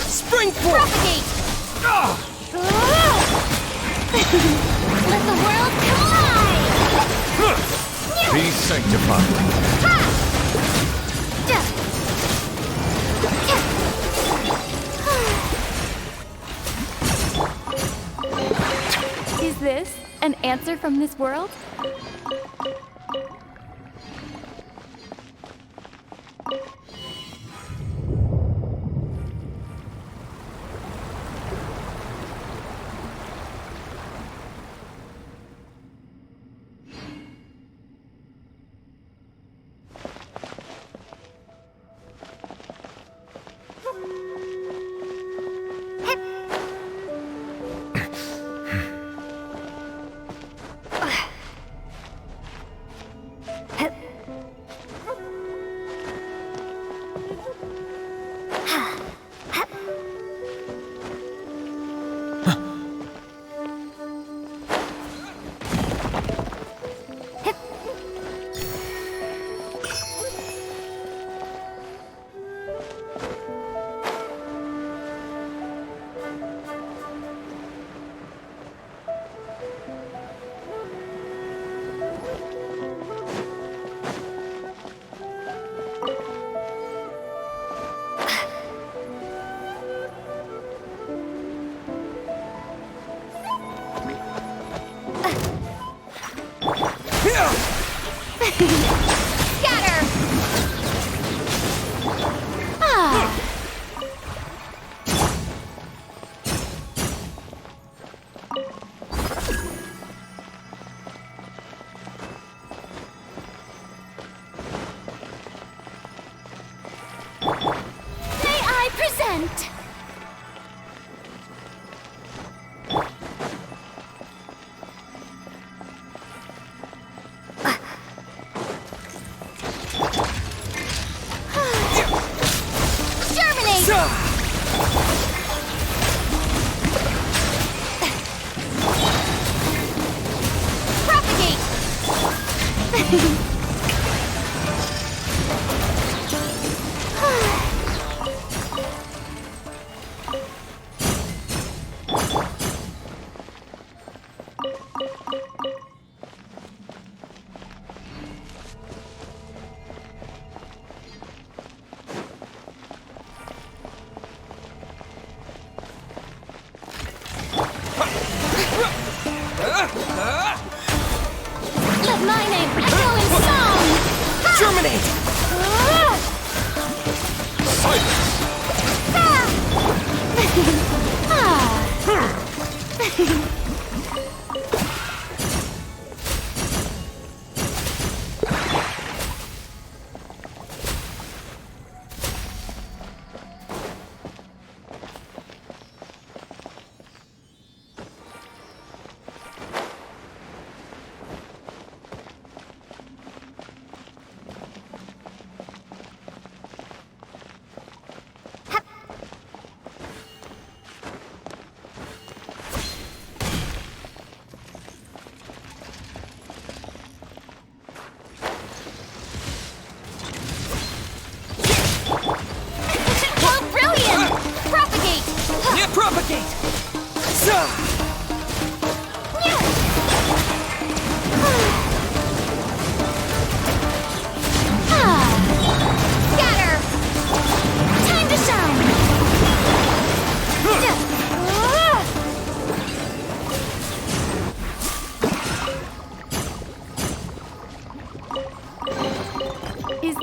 Springboard! Propagate! Let the world collide! Be sanctified. Is this an answer from this world?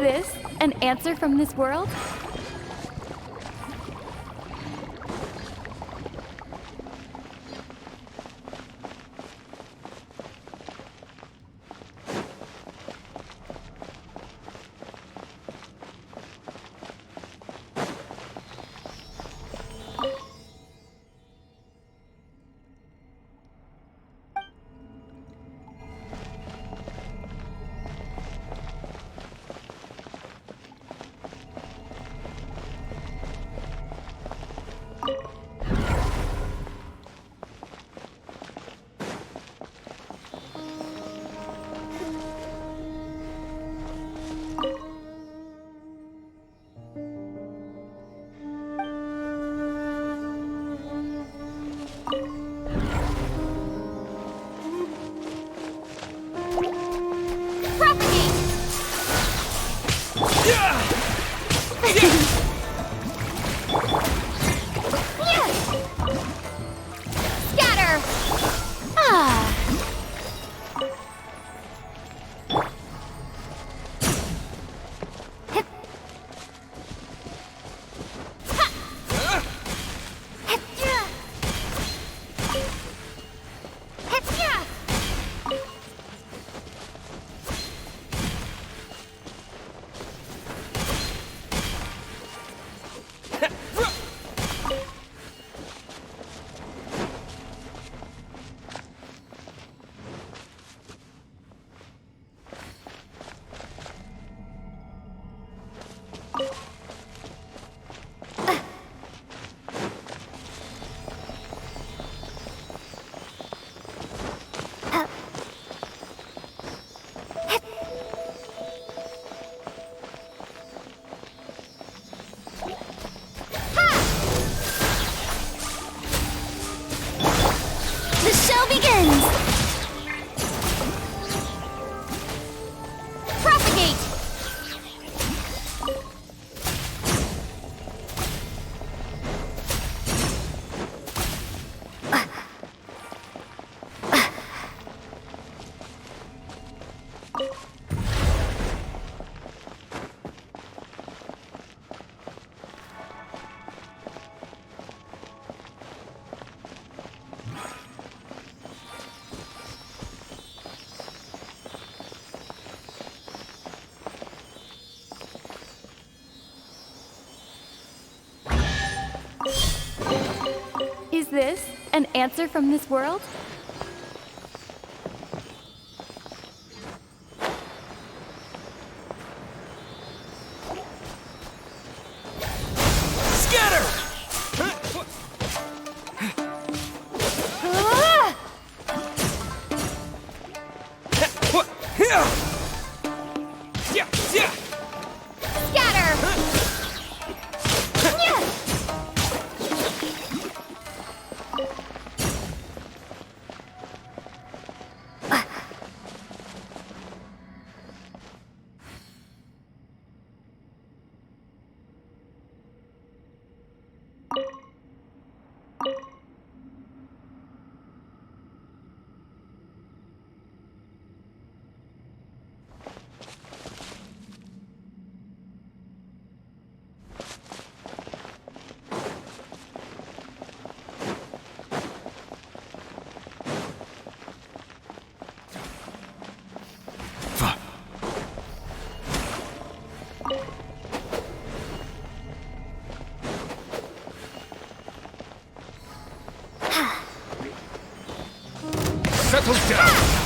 this an answer from this world? Is this an answer from this world? Settle down!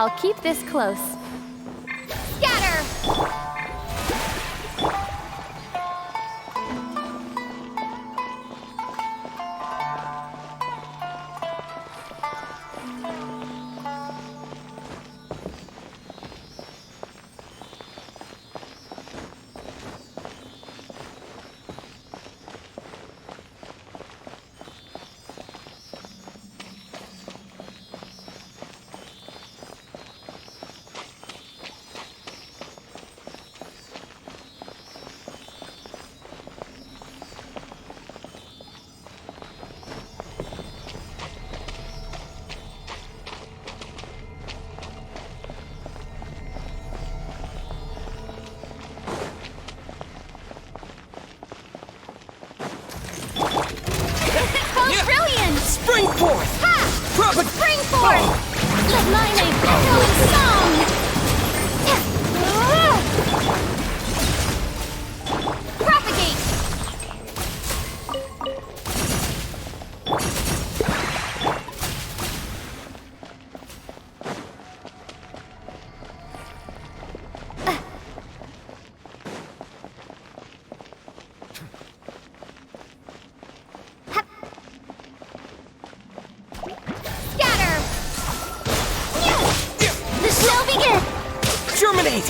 I'll keep this close. Scatter! Brilliant! Spring forth! Ha! Spring forth! Let my name echo in song! Propagate! Germinate!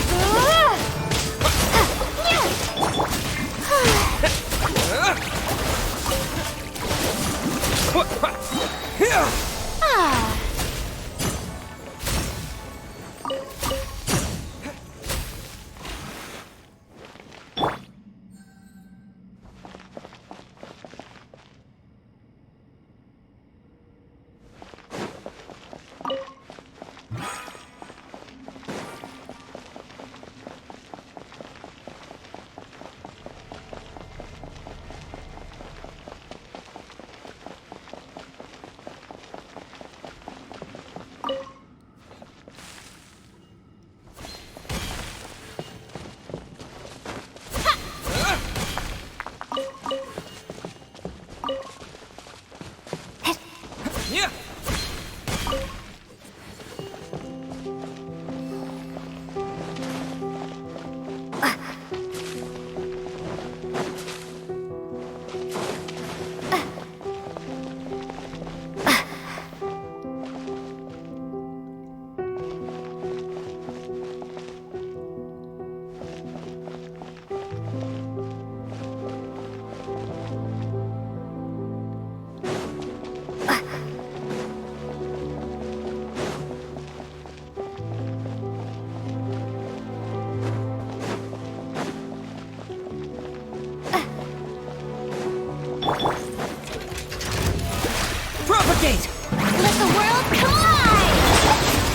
Propagate! Let the world collide!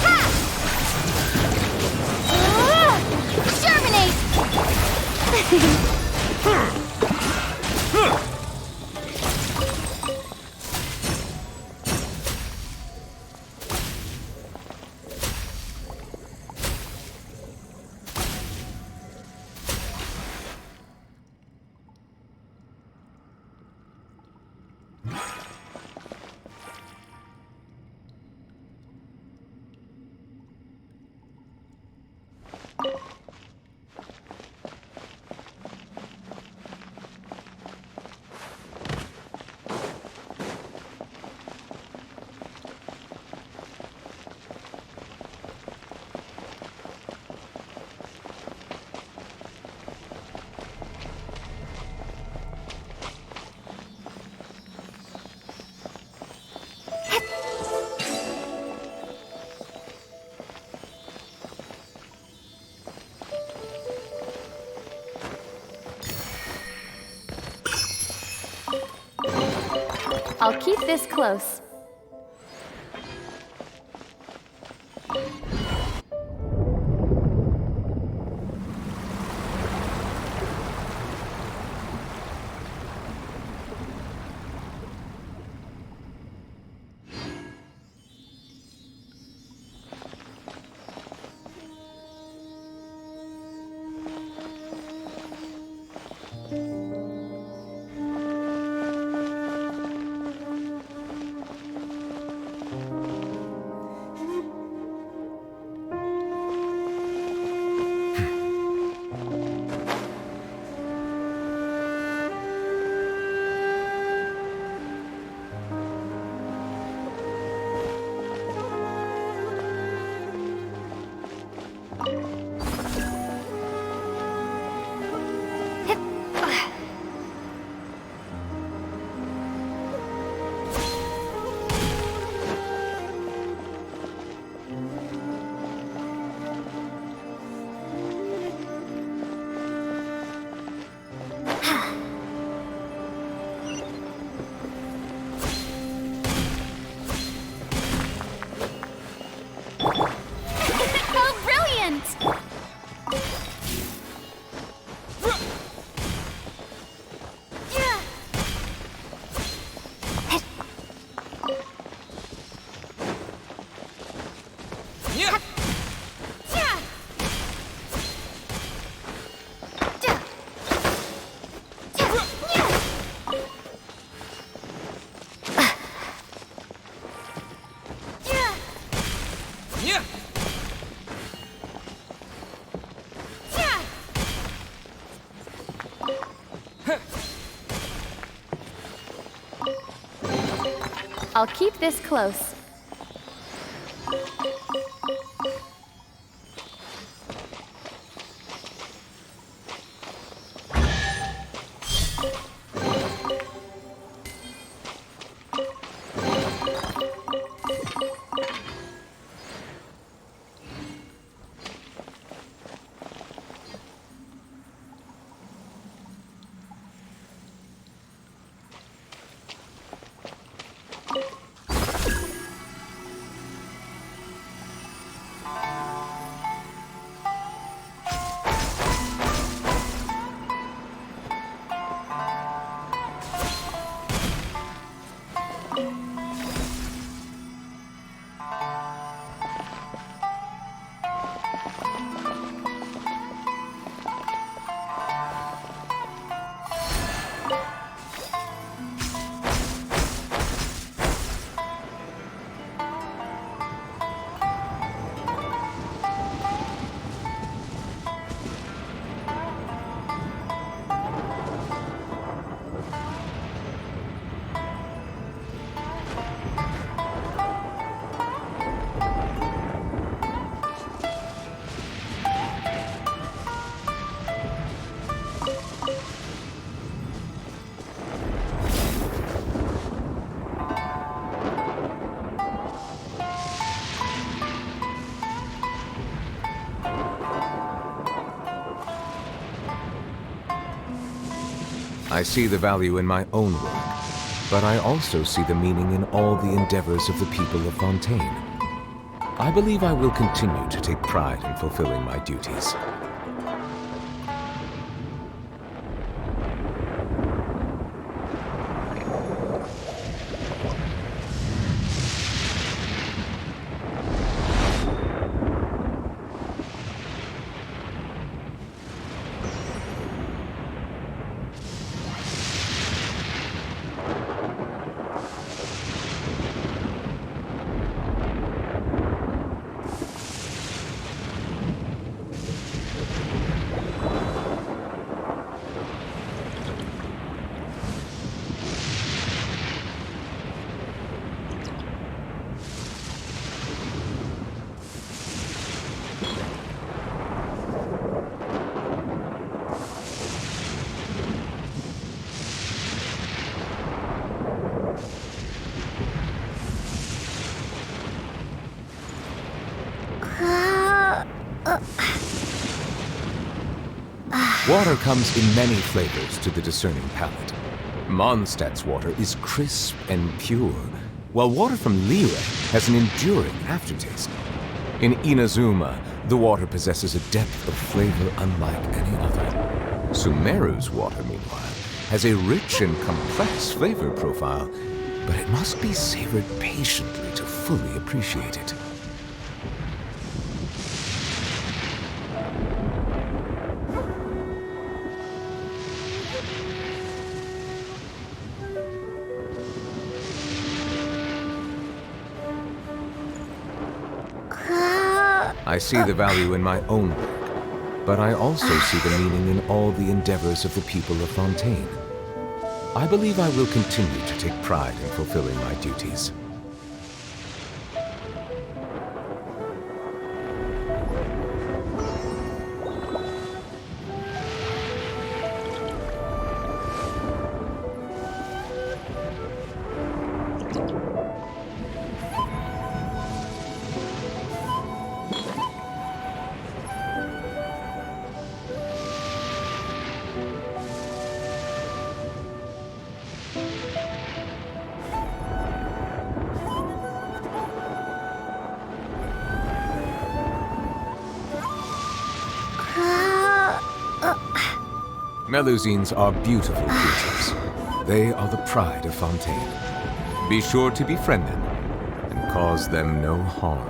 Ha! Germinate! I'll keep this close. I'll keep this close. I see the value in my own work, but I also see the meaning in all the endeavors of the people of Fontaine. I believe I will continue to take pride in fulfilling my duties. Water comes in many flavors to the discerning palate. Mondstadt's water is crisp and pure, while water from Liyue has an enduring aftertaste. In Inazuma, the water possesses a depth of flavor unlike any other. Sumeru's water, meanwhile, has a rich and complex flavor profile, but it must be savored patiently to fully appreciate it. I see the value in my own work, but I also see the meaning in all the endeavors of the people of Fontaine. I believe I will continue to take pride in fulfilling my duties. Melusines are beautiful creatures. They are the pride of Fontaine. Be sure to befriend them and cause them no harm.